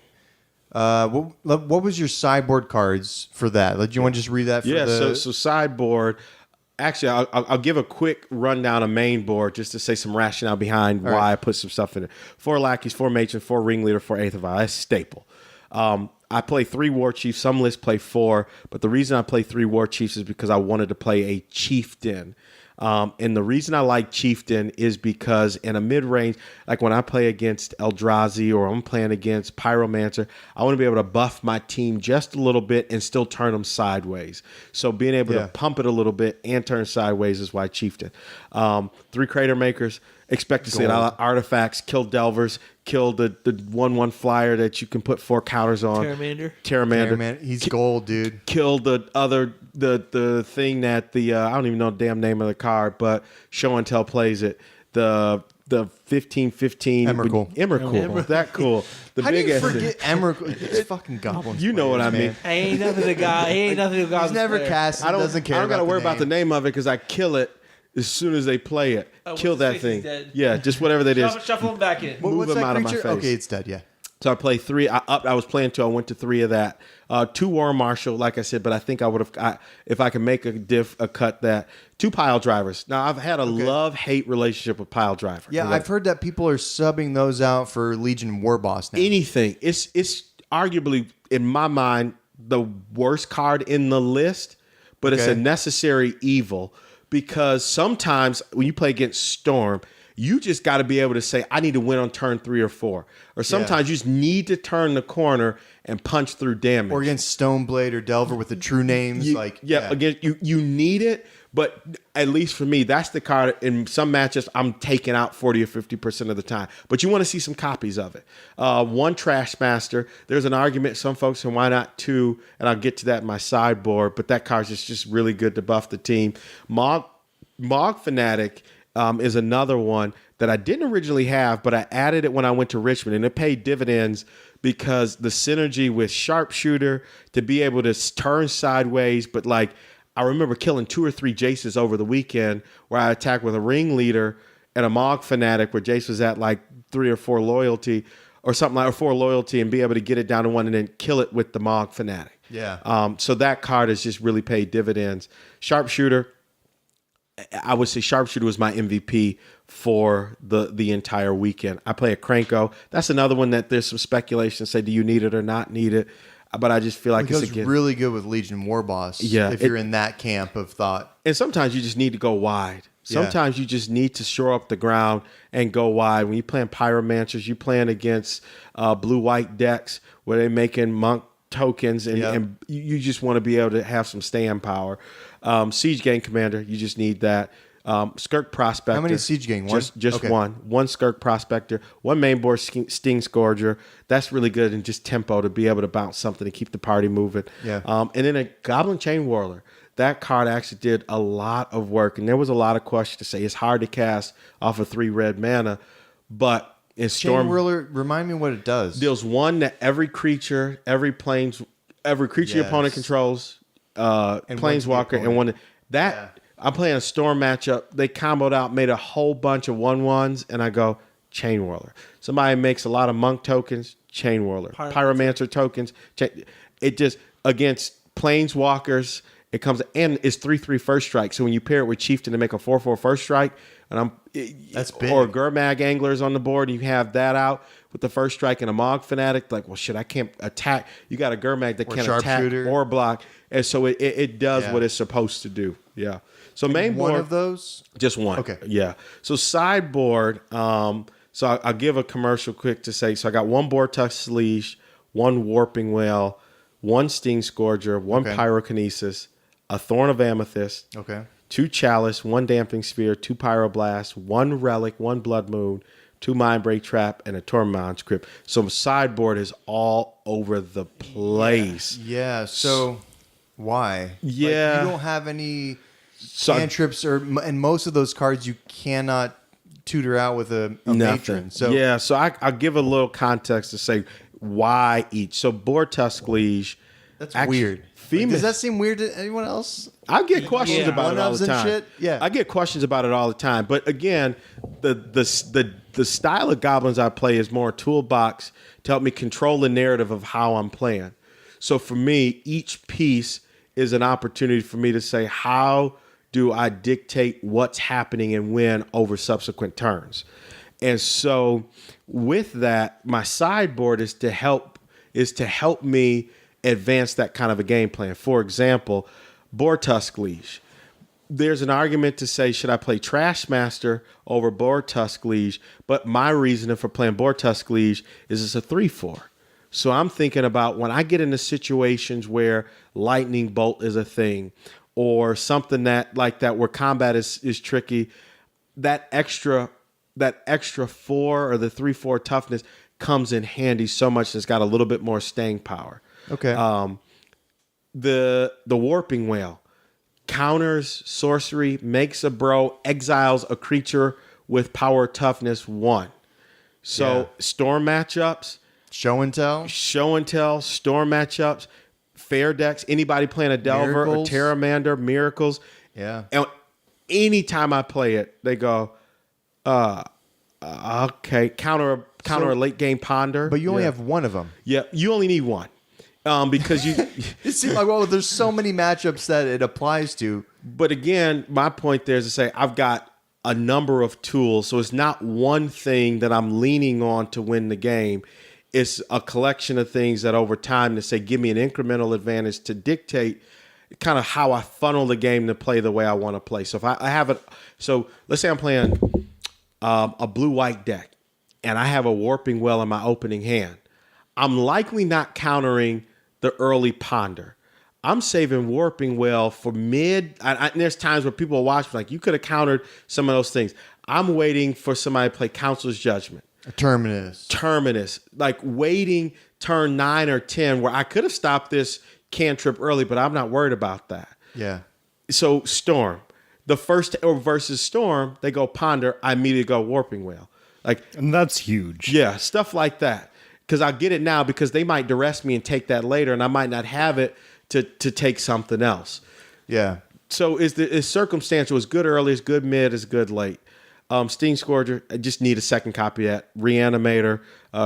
A: What was your sideboard cards for that? Do you want to just read that?
C: So sideboard. Actually, I'll give a quick rundown of main board just to say some rationale behind why I put some stuff in it. 4 lackeys, 4 matrons, 4 ringleader, 4 Aether Vial. That's staple. I play 3 War Chiefs. Some lists play 4, but the reason I play 3 War Chiefs is because I wanted to play a Chieftain. And the reason I like Chieftain is because in a mid-range, like when I play against Eldrazi or I'm playing against Pyromancer, I want to be able to buff my team just a little bit and still turn them sideways. So being able to pump it a little bit and turn sideways is why Chieftain. 3 Crater Makers. Expect to see a lot of artifacts, kill Delvers, kill the 1/1 flyer that you can put 4 counters on. Terramander.
A: He's gold, dude.
C: Kill the thing that I don't even know the damn name of the card, but Show and Tell plays it. the 1515 Emrakul. That cool. The
A: How do
C: big
A: you
C: ass
A: forget Emrakul? It's fucking goblins.
C: You know what I mean.
B: Ain't nothing to God. Ain't nothing to God.
A: He's never cast.
C: I don't
A: Doesn't care.
C: I don't gotta
A: about
C: worry
A: the
C: about the name of it because I kill it as soon as they play it. Kill
B: what's
C: that
B: his face?
C: thing.
B: He's dead.
C: Yeah, just whatever that is.
B: Shuffle him back in.
C: Move
A: What's
C: him
A: that
C: out of my
A: creature?
C: face.
A: Okay, it's dead. Yeah.
C: So I played 3. I was playing 2. I went to 3 of that. 2 War Marshal, like I said, but I think I would have, if I can make a cut that. 2 Pile Drivers. Now, I've had a love-hate relationship with Pile Driver.
A: Yeah,
C: Like,
A: I've heard that people are subbing those out for Legion War Boss now.
C: anything. It's arguably, in my mind, the worst card in the list, but it's a
A: Okay.
C: necessary evil because sometimes when you play against Storm, you just got to be able to say, I need to win on turn 3 or 4. Or sometimes you just need to turn the corner and punch through damage.
A: Or against Stoneblade or Delver with the true names.
C: Again, you need it, but at least for me, that's the card in some matches I'm taking out 40 or 50% of the time. But you want to see some copies of it. 1 Trash Master. There's an argument, some folks, and why not 2? And I'll get to that in my sideboard, but that card's just really good to buff the team. Mog Fanatic is another one that I didn't originally have, but I added it when I went to Richmond, and it paid dividends because the synergy with Sharpshooter to be able to turn sideways, but like I remember killing 2 or 3 Jaces over the weekend where I attacked with a Ringleader and a Mog Fanatic where Jace was at like 3 or 4 loyalty or something like, or 4 loyalty, and be able to get it down to 1 and then kill it with the Mog Fanatic.
A: Yeah.
C: So that card has just really paid dividends. Sharpshooter, I would say Sharpshooter was my MVP for the entire weekend. I play a Cranko. That's another one that there's some speculation say, do you need it or not need it? But I just feel like
A: It goes
C: it's again.
A: really good with Legion War Boss.
C: Yeah,
A: if you're in that camp of thought.
C: And sometimes you just need to go wide. Sometimes you just need to shore up the ground and go wide. When you're playing Pyromancers, you're playing against blue-white decks where they're making monk tokens, and you just want to be able to have some stand power. Siege Gang Commander, you just need that. Skirk Prospector.
A: How many Siege Gang? One?
C: Just
A: Okay.
C: one. 1 Skirk Prospector, 1 mainboard Sting Scourger. That's really good in just tempo to be able to bounce something to keep the party moving.
A: Yeah.
C: And then a Goblin Chain Whirler. That card actually did a lot of work, and there was a lot of questions to say. It's hard to cast off of 3 red mana, but in Storm
A: Chain Whirler, remind me what it does.
C: deals 1 to every creature, every creature your opponent
A: Yes.
C: controls,
A: one to the
C: Planeswalker, and
A: opponent.
C: 1 that I'm playing a Storm matchup. They comboed out, made a whole bunch of 1/1s, and I go Chain Whirler. Somebody makes a lot of Monk tokens, Chain Whirler. Pyromancer tokens. It just against Planeswalkers. It comes and it's 3/3 first strike. So when you pair it with Chieftain to make a 4/4 first strike, and
A: That's big.
C: or Gurmag Anglers on the board, and you have that out with the first strike and a Mog Fanatic. Like, well, shit, I can't attack. You got a Gurmag that
A: Or
C: can't attack
A: Sharpshooter.
C: or block, and so it does
A: Yeah.
C: what it's supposed to do. Yeah. So main
A: one
C: board,
A: of those?
C: just one.
A: Okay.
C: Yeah. So sideboard. So I'll give a commercial quick to say. So I got 1 Vortex Leash, 1 Warping Whale, 1 Sting Scourger, 1
A: Okay.
C: Pyrokinesis, a Thorn of Amethyst,
A: Okay.
C: 2 Chalice, 1 Damping Sphere, 2 Pyroblast, 1 Relic, 1 Blood Moon, 2 Mindbreak Trap, and a Tormund Crypt. So sideboard is all over the place.
A: Yeah. So why?
C: Yeah.
A: Like, you don't have any
C: So
A: cantrips, and most of those cards you cannot tutor out with a
C: nothing.
A: matron. So
C: yeah, so I'll give a little context to say why each. So Bortusk Liege.
A: that's
C: actually-
A: weird. Like,
C: Female.
A: does that seem weird to anyone else?
C: I get questions
B: Yeah.
C: about it all
A: One-ofs
C: the
A: and
C: time.
A: shit? Yeah.
C: I get questions about it all the time. But again, the style of goblins I play is more toolbox to help me control the narrative of how I'm playing. So for me, each piece is an opportunity for me to say, how do I dictate what's happening and when over subsequent turns? And so with that, my sideboard is to help me advance that kind of a game plan. For example, Bortusk Liege. There's an argument to say, should I play Trashmaster over Bortusk Liege? But my reasoning for playing Bortusk Liege is it's a 3/4. So I'm thinking about when I get into situations where Lightning Bolt is a thing, or something that like that where combat is tricky, that extra 4 or the 3/4 toughness comes in handy so much. It's got a little bit more staying power.
A: Okay.
C: The Warping Whale counters sorcery, makes a bro, exiles a creature with power toughness 1. So
A: Yeah.
C: storm matchups,
A: Show and tell.
C: storm matchups, fair decks, anybody playing a Delver
A: Miracles.
C: or Terramander, Miracles.
A: Yeah.
C: And anytime I play it, they go, okay, counter a late game Ponder.
A: But you only have one of them.
C: Yeah, you only need one. Because you
A: It seems like, well, there's so many matchups that it applies to.
C: but again, my point there is to say I've got a number of tools. So it's not one thing that I'm leaning on to win the game. It's a collection of things that over time to say, give me an incremental advantage to dictate kind of how I funnel the game to play the way I want to play. So if I have it, so let's say I'm playing a blue-white deck and I have a Warping Well in my opening hand. I'm likely not countering the early Ponder. I'm saving Warping Well for mid. And there's times where people will watch like, you could have countered some of those things. I'm waiting for somebody to play Counselor's Judgment.
A: A Terminus.
C: Like waiting turn 9 or 10 where I could have stopped this cantrip early, but I'm not worried about that.
A: Yeah.
C: So Storm. The first or versus Storm, they go Ponder. I immediately go Warping Well. Like,
D: And that's huge.
C: yeah, stuff like that. Because I get it now because they might duress me and take that later, and I might not have it to take something else.
A: Yeah.
C: So is circumstantial. It's good early, it's good mid, it's good late. Sting Scourger, I just need a second copy of that. Reanimator,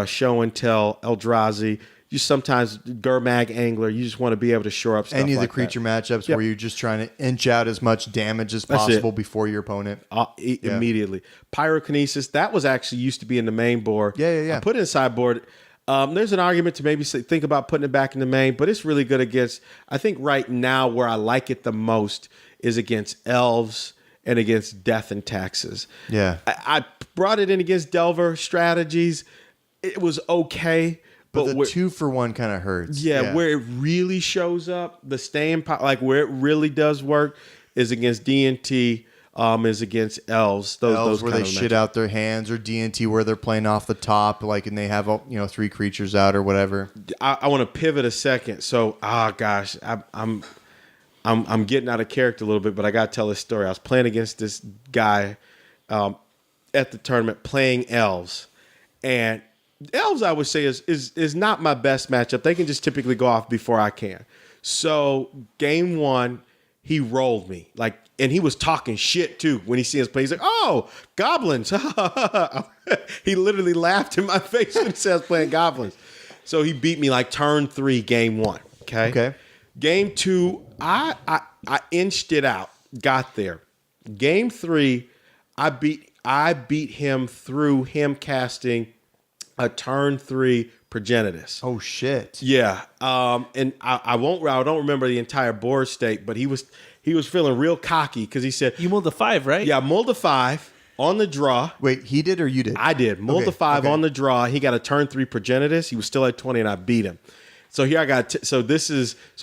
C: Show and Tell, Eldrazi. You sometimes Gurmag Angler. You just want to be able to shore up stuff
A: Any of the
C: like
A: creature
C: that.
A: matchups
C: Yep.
A: where you're just trying to inch out as much damage as
C: That's it.
A: possible before your opponent.
C: Immediately. Pyrokinesis, that was actually used to be in the main board.
A: Yeah.
C: I put it in sideboard. There's an argument to maybe think about putting it back in the main, but it's really good against, I think right now where I like it the most is against elves and against death and taxes.
A: Yeah.
C: I brought it in against Delver strategies. It was okay.
A: But the
C: where-
A: 2-for-1 kind of hurts.
C: yeah, where it really shows up, the staying power, like where it really does work is against D&T, is against elves.
A: Elves where
C: kind
A: they
C: of
A: shit
C: matchups.
A: out their hands, or D&T where they're playing off the top, like, and they have 3 creatures out or whatever.
C: I want to pivot a second. So, gosh, I'm getting out of character a little bit, but I got to tell this story. I was playing against this guy at the tournament playing elves, and elves I would say is not my best matchup. They can just typically go off before I can. So game 1, he rolled me and he was talking shit too when he sees us play. He's like, "Oh, goblins!" He literally laughed in my face when he says playing goblins. So he beat me like turn 3, game 1. Okay. Game 2, I inched it out, got there. Game 3, I beat him through him casting a turn 3 Progenitus.
A: Oh, shit.
C: Yeah. And I don't remember the entire board state, but he was feeling real cocky because he said,
B: You mulled the 5, right?
C: yeah, mulled a 5 on the draw.
A: Wait, he did or you did?
C: I did. Mulled a 5 on the draw. He got a turn 3 Progenitus. He was still at 20 and I beat him. So here I got, so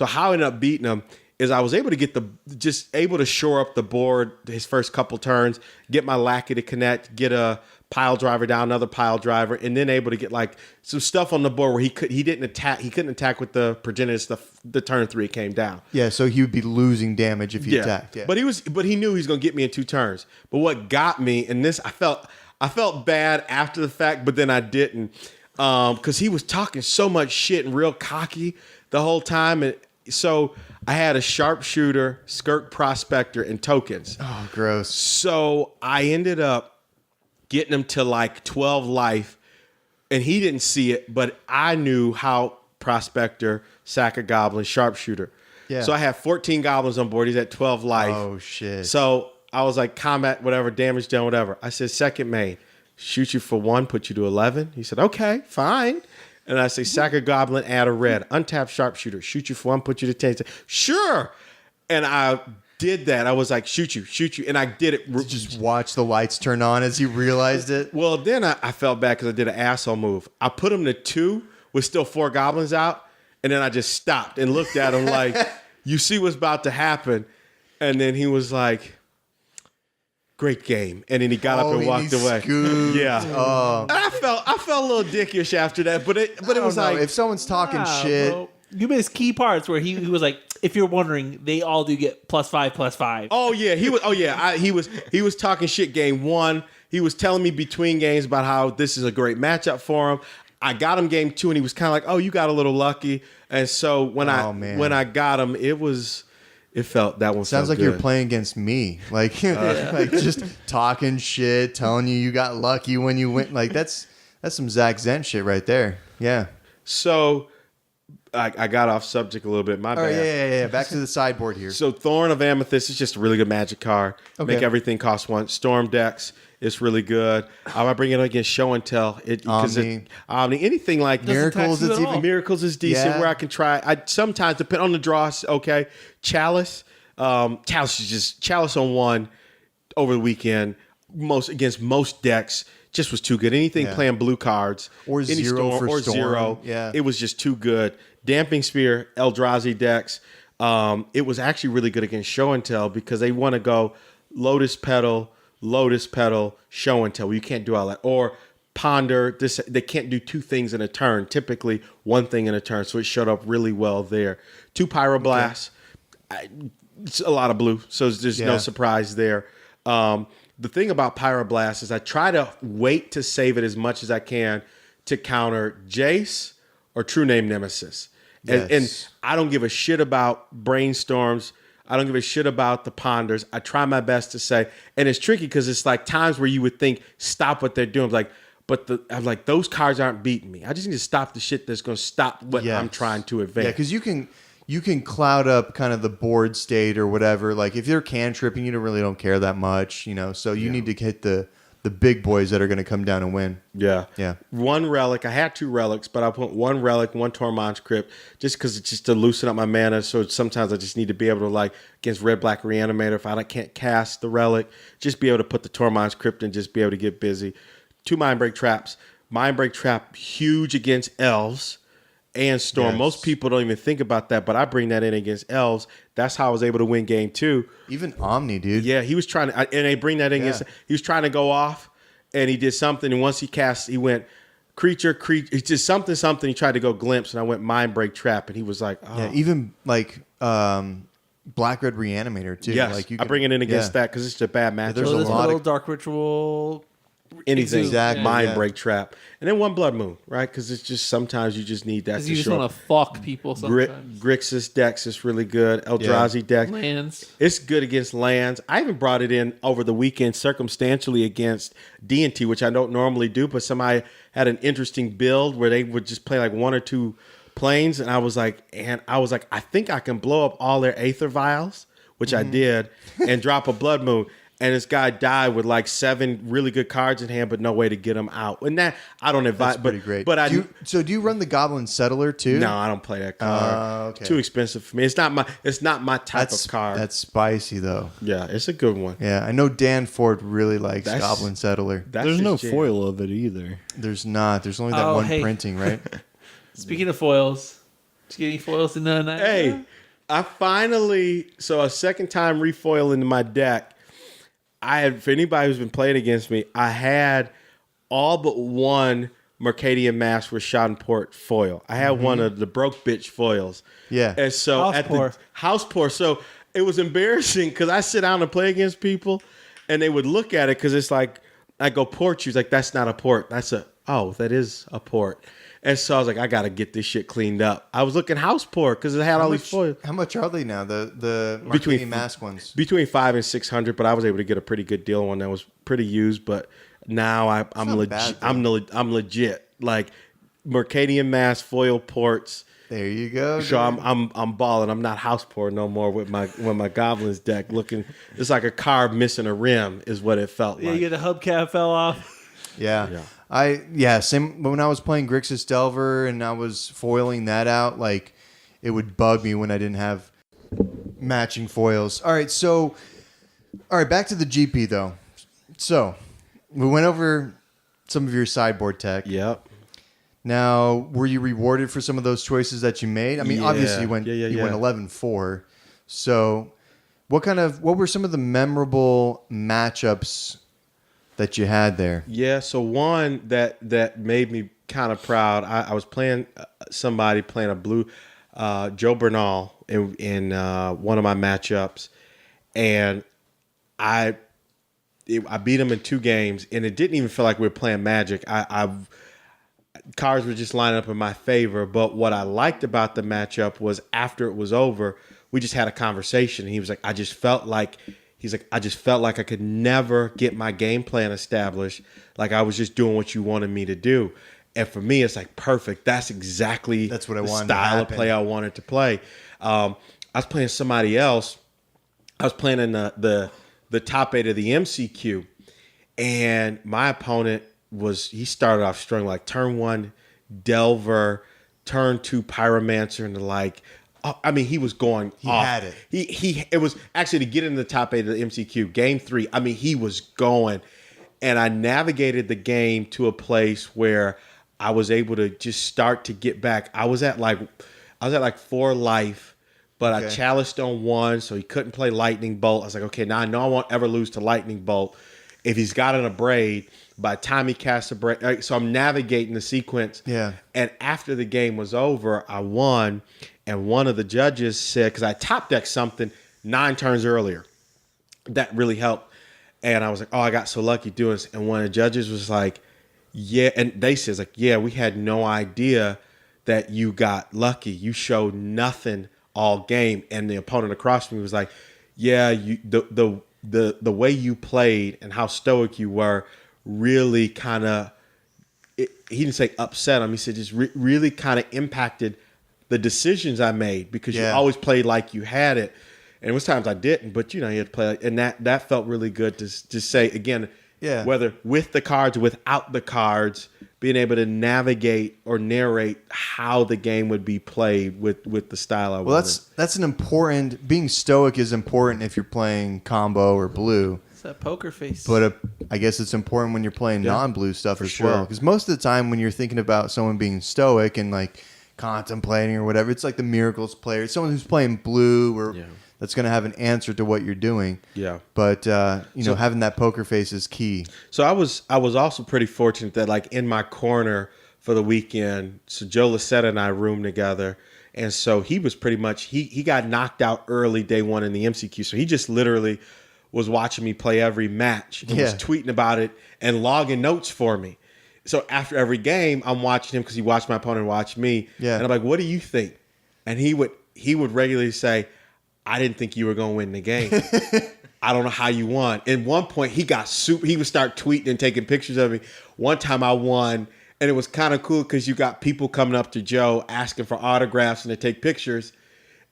C: how I ended up beating him is I was able to shore up the board his first couple turns, get my Lackey to connect, get a pile driver down, another pile driver, and then able to get like some stuff on the board where he couldn't attack with the Progenitus the turn 3 came down.
A: Yeah, so he would be losing damage if he attacked. Yeah.
C: But he knew he was gonna get me in 2 turns. But what got me, and this I felt bad after the fact, but then I didn't. Because he was talking so much shit and real cocky the whole time. And so I had a sharpshooter, Skirk Prospector, and tokens.
A: Oh, gross.
C: So I ended up getting him to like 12 life, and he didn't see it, but I knew how Prospector, Sack of Goblins, Sharpshooter.
A: Yeah.
C: So I had 14 goblins on board. He's at 12 life.
A: Oh, shit.
C: So I was like, combat, whatever, damage done, whatever. I said, second main, shoot you for 1, put you to 11. He said, okay, fine. And I say, sack a goblin, add a red, untap sharpshooter, shoot you for 1, put you to 10. He said, sure. And I did that. I was like, shoot you. And I did it.
A: Just watch the lights turn on as he realized it.
C: Well, then I felt bad because I did an asshole move. I put him to 2 with still 4 goblins out. And then I just stopped and looked at him like, you see what's about to happen. And then he was like, great game. And then he got up and walked away.
A: Scooped.
C: Yeah.
A: Oh.
C: And I felt a little dickish after that, but it was like,
A: if someone's talking shit.
B: Bro. You missed key parts where he was like, if you're wondering, they all do get +5/+5.
C: oh yeah, he was talking shit game 1, he was telling me between games about how this is a great matchup for him. I got him game 2, and he was kind of like, "Oh, you got a little lucky." And so when I got him, it felt that one
A: Sounds
C: felt
A: like
C: good.
A: you're playing against me, like like just talking shit, telling you got lucky when you went. Like that's some Zach Zen shit right there. Yeah.
C: So I got off subject a little bit. My
A: All
C: bad.
A: right, yeah. Back to the sideboard here.
C: So Thorn of Amethyst is just a really good Magic card.
A: Okay.
C: Make everything cost 1. Storm decks. It's really good. I might bring it against Show and Tell. Omni, anything like
A: Miracles,
B: tax you
A: it's
B: at all.
A: even
C: Miracles is decent.
A: Yeah.
C: Where I can try. I sometimes depend on the draw. Okay, Chalice. Chalice is just Chalice on 1 over the weekend. Against most decks, just was too good. Anything playing blue cards
A: Or
C: any
A: zero
C: storm,
A: for
C: or
A: storm.
C: zero.
A: Yeah.
C: It was just too good. Damping Spear, Eldrazi decks. It was actually really good against Show and Tell because they want to go Lotus Petal, Show and Tell. You can't do all that. Or Ponder. They can't do 2 things in a turn. Typically, 1 thing in a turn. So it showed up really well there. 2 Pyroblasts. It's a lot of blue, so there's no surprise there. The thing about Pyroblast is I try to wait to save it as much as I can to counter Jace or True Name Nemesis. And I don't give a shit about Brainstorms. I don't give a shit about the Ponders. I try my best to say, and it's tricky because it's like times where you would think, stop what they're doing. I'm like, those cards aren't beating me. I just need to stop the shit that's going to stop what I'm trying to advance.
A: Yeah, because you can cloud up kind of the board state or whatever. Like if you're cantripping, you don't care that much, So you need to hit the big boys that are going to come down and win.
C: Yeah.
A: Yeah.
C: 1 relic. I had 2 relics, but I put 1 relic, 1 Tormod's Crypt, just because it's just to loosen up my mana. So sometimes I just need to be able to, against Red Black Reanimator, if I can't cast the relic, just be able to put the Tormod's Crypt and just be able to get busy. 2 Mindbreak Traps. Mindbreak Trap, huge against elves and Storm.
A: Yes.
C: Most people don't even think about that, but I bring that in against elves. That's how I was able to win game 2.
A: Even Omni, dude.
C: Yeah, he was trying to, and they bring that in against, he was trying to go off, and he did something, and once he cast, he went creature, he did something, he tried to go Glimpse, and I went Mindbreak Trap, and he was like, oh.
A: Yeah, even Black Red Reanimator too.
C: Yes,
A: Like
C: I bring it in against that because it's a bad matchup.
A: there's a
B: Lotus
A: lot
B: Petal,
A: of-
B: Dark Ritual.
C: Anything,
A: Exactly,
C: Mindbreak Trap, and then 1 Blood Moon, right? Because it's just sometimes you just need that
B: Because
C: to
B: you just
C: show.
B: want to fuck people sometimes.
C: Grixis decks is really good. Eldrazi deck.
B: Lands.
C: It's good against lands. I even brought it in over the weekend circumstantially against D&T, which I don't normally do, but somebody had an interesting build where they would just play 1 or 2 planes, and I was like, I think I can blow up all their Aether Vials, which I did, and drop a Blood Moon. And this guy died with 7 really good cards in hand, but no way to get him out. And that I don't advise.
A: That's pretty great.
C: But
A: do you run the Goblin Settler too?
C: no, I don't play that card.
A: Okay.
C: Too expensive for me. It's not my type of card.
A: That's spicy though.
C: Yeah, it's a good one.
A: Yeah, I know Dan Ford really likes
C: That's-
A: Goblin Settler.
C: That's
D: There's
C: his
D: no
C: jam.
D: foil of it either.
A: There's not. There's only that
B: Oh,
A: one
B: hey.
A: printing, right?
B: Speaking of foils, did you get any foils in the night?
C: Hey, I finally a second time refoil into my deck. I had, for anybody who's been playing against me, I had all but 1 Mercadian Mask with Schadenport foil. I had one of the broke bitch foils.
A: Yeah.
C: And so
B: House
C: at
B: pour.
C: the house pour, so it was embarrassing because I sit down and play against people, and they would look at it because it's like I go port. She's like, "That's not a port. That is a port." And so I was like, I got to get this shit cleaned up. I was looking house pour because it had all these foils.
A: How much are they now? The Martini Mask ones.
C: Between 500 and 600, but I was able to get a pretty good deal on that. Was pretty used, but now I'm
A: not
C: legit.
A: bad, though.
C: I'm legit. Like Mercadian Mask foil ports.
A: There you go.
C: So
A: dude.
C: I'm balling. I'm not house pour no more with my goblins deck looking. It's like a car missing a rim is what it felt
B: Yeah,
C: like.
B: you get the hubcap fell off.
A: Yeah.
C: Yeah.
A: Same when I was playing Grixis Delver and I was foiling that out, it would bug me when I didn't have matching foils. All right, back to the GP though. So we went over some of your sideboard tech.
C: Yep.
A: Now, were you rewarded for some of those choices that you made? I mean,
C: Yeah.
A: obviously you went 11-4. So what were some of the memorable matchups that you had there?
C: Yeah, so one that made me kind of proud. I was playing somebody playing a blue Joe Bernal in one of my matchups, and I beat him in 2 games, and it didn't even feel like we were playing Magic. Cards were just lining up in my favor. But what I liked about the matchup was after it was over, we just had a conversation. He was like, I just felt like I could never get my game plan established. Like I was just doing what you wanted me to do. And for me, it's like perfect. That's exactly
A: That's what I
C: the
A: wanted to
C: style of
A: happen.
C: play I wanted to play. I was playing somebody else. I was playing in the top 8 of the MCQ, and my opponent he started off strong, like turn 1 Delver, turn 2 Pyromancer, and he was going
A: He
C: off.
A: had it.
C: It was actually to get in the top 8 of the MCQ. Game 3, he was going, and I navigated the game to a place where I was able to just start to get back. I was at like 4 life. But I challenged on 1, so he couldn't play Lightning Bolt. I was like, okay, now I know I won't ever lose to Lightning Bolt. If he's got an Abrade, by the time he casts Abrade, right, so I'm navigating the sequence.
A: Yeah.
C: And after the game was over, I won, and one of the judges said, because I top decked something 9 turns earlier, that really helped. And I was like, oh, I got so lucky doing this. And one of the judges was like, yeah, and they said, like, yeah, we had no idea that you got lucky. You showed nothing all game. And the opponent across from me was like, yeah, the way you played and how stoic you were really kind of, he didn't say upset him. He said just really kind of impacted the decisions I made because you always played like you had it. And there was times I didn't, but you had to play. And that felt really good to say, again, whether with the cards or without the cards, being able to navigate or narrate how the game would be played with the style I wanted.
A: That's an important, being stoic is important if you're playing combo or blue.
B: It's that poker face.
A: But I guess it's important when you're playing non-blue stuff as well. Because most of the time when you're thinking about someone being stoic and like contemplating or whatever, it's like the Miracles player. It's someone who's playing blue or that's going to have an answer to what you're doing. Yeah. But, having that poker face is key.
C: So I was also pretty fortunate that like in my corner for the weekend, so Joe Lassetta and I roomed together. And so he was pretty much, he got knocked out early day 1 in the MCQ. So he just literally was watching me play every match and was tweeting about it and logging notes for me. So after every game, I'm watching him because he watched my opponent watch me. Yeah. And I'm like, what do you think? And he would regularly say, I didn't think you were going to win the game. I don't know how you won. At one point, he would start tweeting and taking pictures of me. One time I won, and it was kind of cool because you got people coming up to Joe asking for autographs and to take pictures.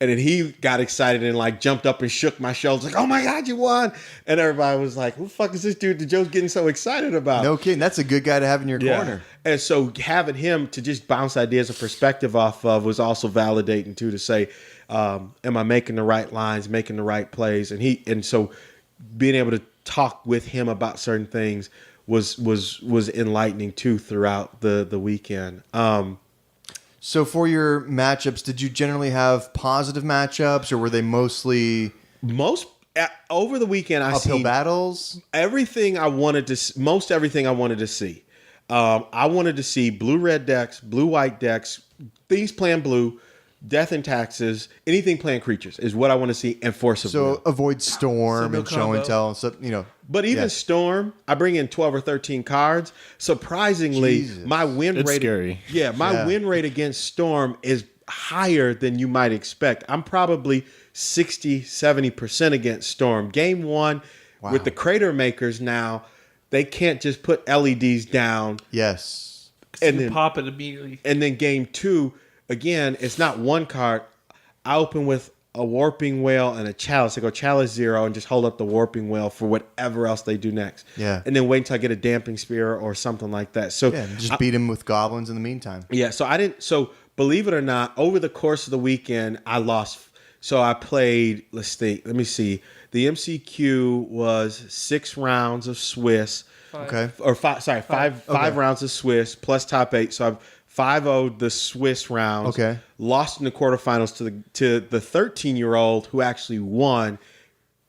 C: And then he got excited and like jumped up and shook my shoulders like, oh my God, you won. And everybody was like, who the fuck is this dude that Joe's getting so excited about?
A: No kidding. That's a good guy to have in your corner.
C: And so having him to just bounce ideas of perspective off of was also validating too, to say, am I making the right lines, making the right plays? And so being able to talk with him about certain things was enlightening too throughout the weekend.
A: So for your matchups, did you generally have positive matchups, or were they mostly
C: over the weekend?
A: Uphill battles.
C: Everything I wanted to see. I wanted to see blue-red decks, blue-white decks, things playing blue, death and taxes, anything playing creatures is what I want to see, and force of blue.
A: So avoid Storm and Show and Tell. So
C: But even Storm, I bring in 12 or 13 cards. Surprisingly, my win rate.
D: Scary.
C: Yeah, my win rate against Storm is higher than you might expect. I'm probably 60, 70% against Storm. Game 1 with the Crater Makers now, they can't just put LEDs down.
A: Yes.
B: And then pop it immediately.
C: And then game 2, again, it's not one card. I open with a Warping Whale and a Chalice. I go Chalice 0 and just hold up the Warping Whale for whatever else they do next. Yeah. And then wait until I get a Damping Spear or something like that. So
A: just beat him with goblins in the meantime.
C: Yeah, so believe it or not, over the course of the weekend, I lost. So I played, let me see. The MCQ was 6 rounds of Swiss. Five rounds of Swiss plus top 8. So I've 5-0'd the Swiss rounds. Okay. Lost in the quarterfinals to the 13-year-old who actually won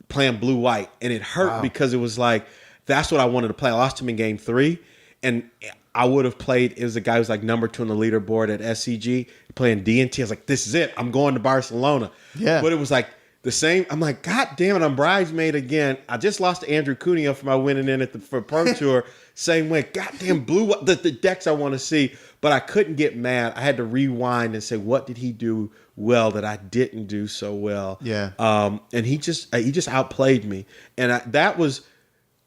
C: playing blue-white. And it hurt because it was like, that's what I wanted to play. I lost him in game 3. And I would have played, it was a guy who's like number 2 on the leaderboard at SCG playing D&T. I was like, this is it. I'm going to Barcelona. Yeah. But it was like, the same. I'm like, God damn it, I'm bridesmaid again. I just lost to Andrew Cuneo for my winning in for Pro Tour. Same way. Goddamn blew up the decks I want to see, but I couldn't get mad. I had to rewind and say, what did he do well that I didn't do so well?
A: Yeah.
C: And he just outplayed me, and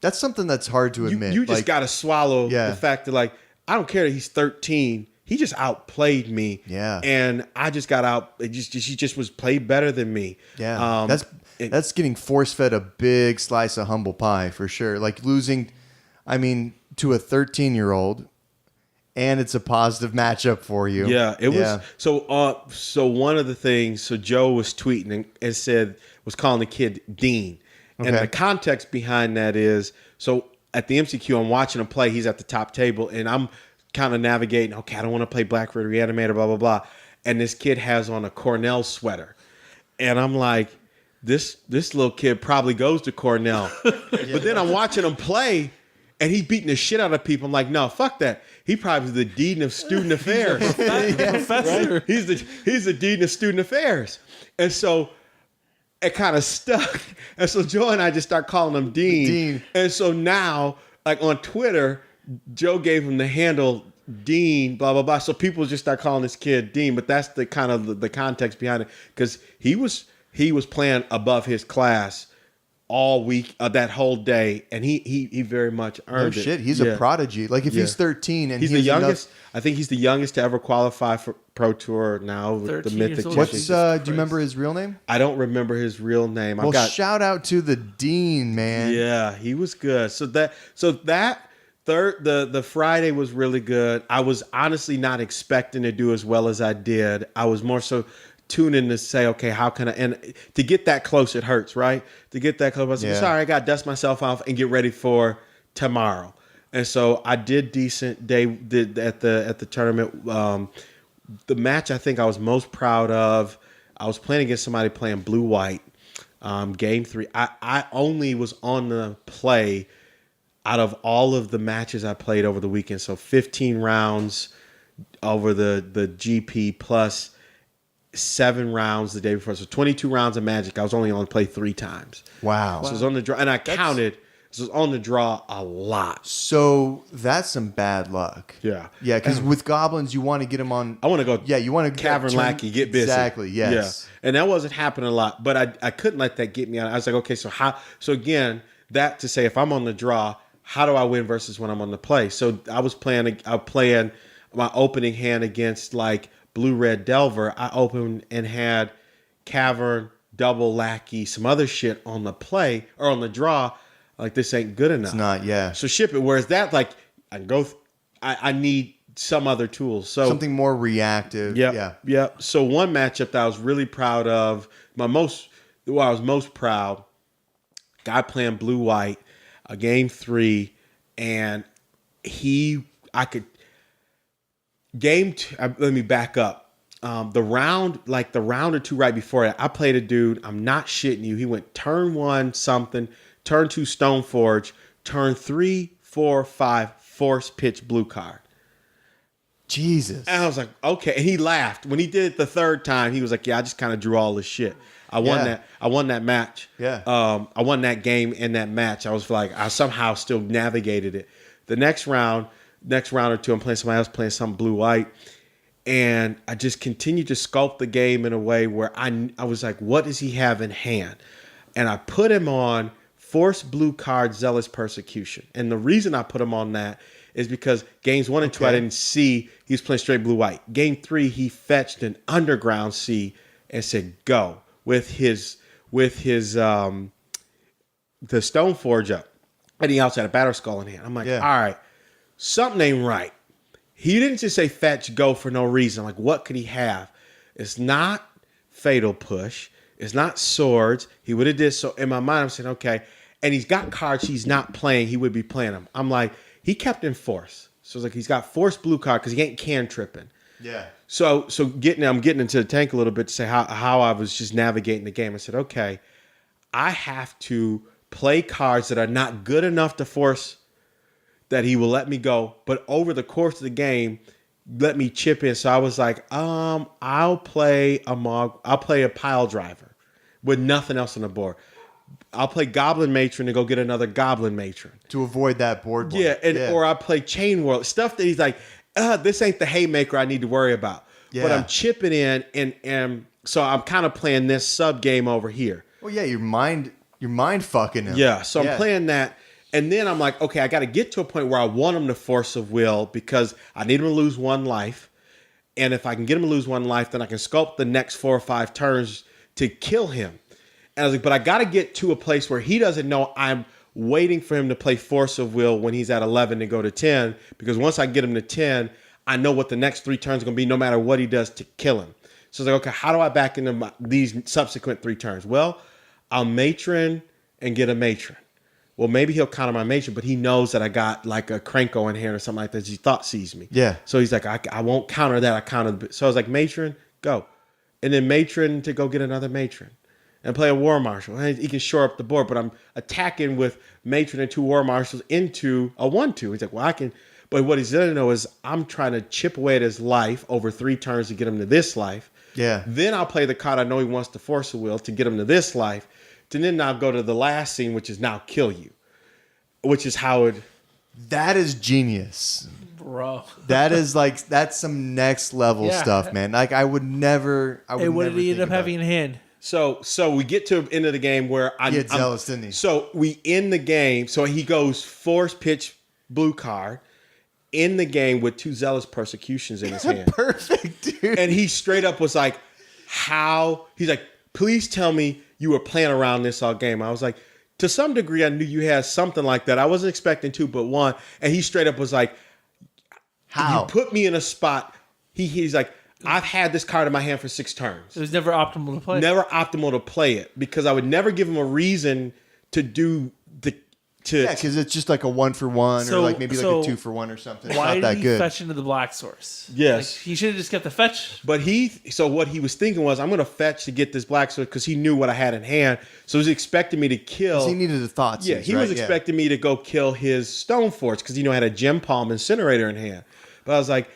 A: That's something that's hard to admit.
C: You just got to swallow
A: Yeah.
C: the fact that, like, I don't care that he's 13. He just outplayed me.
A: Yeah.
C: And I just got out. He just was played better than me.
A: Yeah. That's getting force fed a big slice of humble pie for sure. Like losing, to a 13-year-old, and it's a positive matchup for you.
C: Yeah, it was. So one of the things, so Joe was tweeting and was calling the kid Dean. And
A: Okay.
C: the context behind that is, so at the MCQ, I'm watching him play. He's at the top table, and I'm kind of navigating, okay, I don't want to play Blackbird Reanimator, blah, blah, blah. And this kid has on a Cornell sweater. And I'm like, this little kid probably goes to Cornell. But then I'm watching him play, and he beating the shit out of people. I'm like, no, fuck that. He probably is the dean of student affairs.
B: Professor.
C: Right? He's the dean of student affairs. And so it kind of stuck. And so Joe and I just start calling him Dean. And so now, like on Twitter, Joe gave him the handle Dean, blah, blah, blah. So people just start calling this kid Dean. But that's the kind of the context behind it. Because he was playing above his class all week, that whole day, and he very much earned it.
A: No shit, he's a prodigy. Like if he's 13 and
C: he's the youngest, I think he's the youngest to ever qualify for Pro Tour now with the
B: 13
C: Mythic
B: years old.
A: What's
C: Championship.
A: do you remember his real name?
C: I don't remember his real name.
A: Well, shout out to the Dean, man.
C: Yeah, he was good. So that the Friday was really good. I was honestly not expecting to do as well as I did. I was more so tune in to say, okay, how can I, and to get that close, it hurts, right? To get that close, I said, sorry, I got to dust myself off and get ready for tomorrow. And so I did decent. Did at the tournament. The match I think I was most proud of, I was playing against somebody playing blue-white, game 3. I only was on the play out of all of the matches I played over the weekend. So 15 rounds over the GP plus 7 rounds the day before. So 22 rounds of Magic. I was only on the play 3 times.
A: Wow.
C: So it was on the draw, and I counted. So it was on the draw a lot.
A: So that's some bad luck.
C: Yeah.
A: Yeah, because with goblins, you want to get them on.
C: I want to go.
A: Yeah, you want to
C: Cavern Lackey, get busy.
A: Exactly. Yes.
C: Yeah. And that wasn't happening a lot, but I couldn't let that get me out. I was like, okay, so how? So again, that to say, if I'm on the draw, how do I win versus when I'm on the play? So I was playing my opening hand against like Blue Red Delver. I opened and had Cavern, Double Lackey, some other shit on the play or on the draw. Like, this ain't good enough.
A: It's not. Yeah.
C: So ship it. Whereas that, like, I can go. I need some other tools. So
A: Something more reactive. Yeah.
C: So one matchup that I was really proud of, I was most proud, guy playing blue white, a game 3, and game 2. Let me back up. The round or 2 right before it, I played a dude. I'm not shitting you. He went turn 1 something, turn 2 Stoneforge, turn 3, 4, 5 force pitch blue card.
A: Jesus.
C: And I was like, okay. And he laughed when he did it the 3rd time. He was like, yeah, I just kind of drew all this shit. I won that match.
A: Yeah.
C: I won that game and that match. I was like, I somehow still navigated it. The next round or 2, I'm playing somebody else playing some blue white. And I just continued to sculpt the game in a way where I was like, what does he have in hand? And I put him on Force Blue Card Zealous Persecution. And the reason I put him on that is because games 1 and 2, I didn't see. He was playing straight blue-white. Game 3, he fetched an Underground C and said, go, with his the Stoneforge up. And he also had a Battle Skull in hand. I'm like, all right, something ain't right. He didn't just say fetch, go for no reason. Like, what could he have? It's not Fatal Push. It's not swords. He would have did so. In my mind, I'm saying, okay. And he's got cards he's not playing. He would be playing them. I'm like, he kept in force. So it's like he's got force blue card because he ain't cantripping.
A: Yeah.
C: So I'm getting into the tank a little bit to say how I was just navigating the game. I said, okay, I have to play cards that are not good enough to force that he will let me go, but over the course of the game, let me chip in. So I was like, I'll play a pile driver. with nothing else on the board. I'll play Goblin Matron and go get another Goblin Matron.
A: To avoid that board one.
C: Yeah, or I play Chain Whirl. Stuff that he's like, this ain't the haymaker I need to worry about.
A: Yeah.
C: But I'm chipping in, and so I'm kind of playing this sub game over here.
A: Well, yeah, your mind fucking him.
C: Yeah, so I'm playing that. And then I'm like, okay, I got to get to a point where I want him to force of will because I need him to lose one life. And if I can get him to lose one life, then I can sculpt the next 4 or 5 turns to kill him. And I was like, but I got to get to a place where he doesn't know I'm waiting for him to play force of will when he's at 11 to go to 10. Because once I get him to 10, I know what the next 3 turns are going to be no matter what he does to kill him. So I was like, okay, how do I back into these subsequent 3 turns? Well, I'll matron and get a matron. Well, maybe he'll counter my matron, but he knows that I got like a Cranko in here or something like that. He thought sees me.
A: Yeah.
C: So he's like, I won't counter that. I counter. So I was like, matron, go. And then matron to go get another matron and play a war marshal. And he can shore up the board, but I'm attacking with matron and 2 war marshals into a 1-2. He's like, well, I can. But what he's going to know is I'm trying to chip away at his life over 3 turns to get him to this life.
A: Yeah.
C: Then I'll play the card I know he wants to force a will to get him to this life. To then now go to the last scene, which is now kill you. Which is how it...
A: That is genius.
B: Bro.
A: That is like, that's some next level stuff, man. Like I would never...
B: Hey, what did he end up having in hand?
C: So we get to the end of the game where
A: He get zealous, didn't he?
C: So we end the game. So he goes force pitch blue card in the game with 2 zealous persecutions in his hand.
A: Perfect, dude.
C: And he straight up was like, how? He's like, please tell me you were playing around this all game. I was like, to some degree, I knew you had something like that. I wasn't expecting 2, but 1. And he straight up was like,
A: How?
C: You put me in a spot. He's like, I've had this card in my hand for 6 turns.
B: It was never optimal to play.
C: Never optimal to play it because I would never give him a reason to do the
A: Yeah, because it's just like a 1-for-1 or like maybe like a 2-for-1 or something. It's
B: Why
A: not
B: did
A: that
B: he
A: good.
B: fetch into the black source?
C: Yes.
B: Like, he should have just kept the fetch.
C: But so what he was thinking was, I'm going to fetch to get this black sword because he knew what I had in hand. So he was expecting me to kill.
A: He needed the thoughts.
C: Yeah, he was expecting me to go kill his stone forge because I had a gem palm incinerator in hand. But I was like,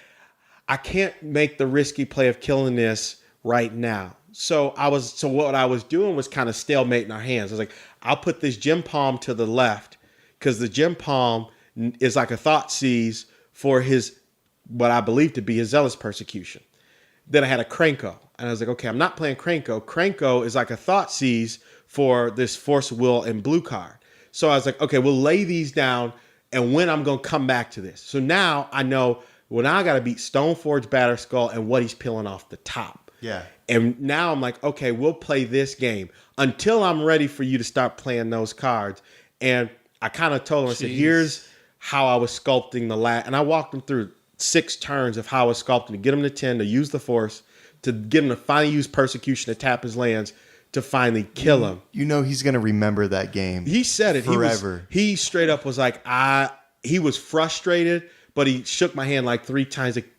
C: I can't make the risky play of killing this right now. So what I was doing was kind of stalemating our hands. I was like, I'll put this gem palm to the left because the gem palm is like a thought seize for his, what I believe to be his zealous persecution. Then I had a Cranko. And I was like, okay, I'm not playing Cranko. Cranko is like a thought seize for this force of will and blue card. So I was like, okay, we'll lay these down and when I'm going to come back to this. So now I know, well, now I got to beat Stoneforge Batterskull and what he's peeling off the top.
A: Yeah.
C: And now I'm like, okay, we'll play this game until I'm ready for you to start playing those cards. And I kind of told him, I said, here's how I was sculpting the last. And I walked him through 6 turns of how I was sculpting to get him to 10, to use the force, to get him to finally use persecution to tap his lands, to finally kill him.
A: You know he's going to remember that game.
C: He said it.
A: Forever.
C: He straight up was like, he was frustrated, but he shook my hand like 3 times. Like,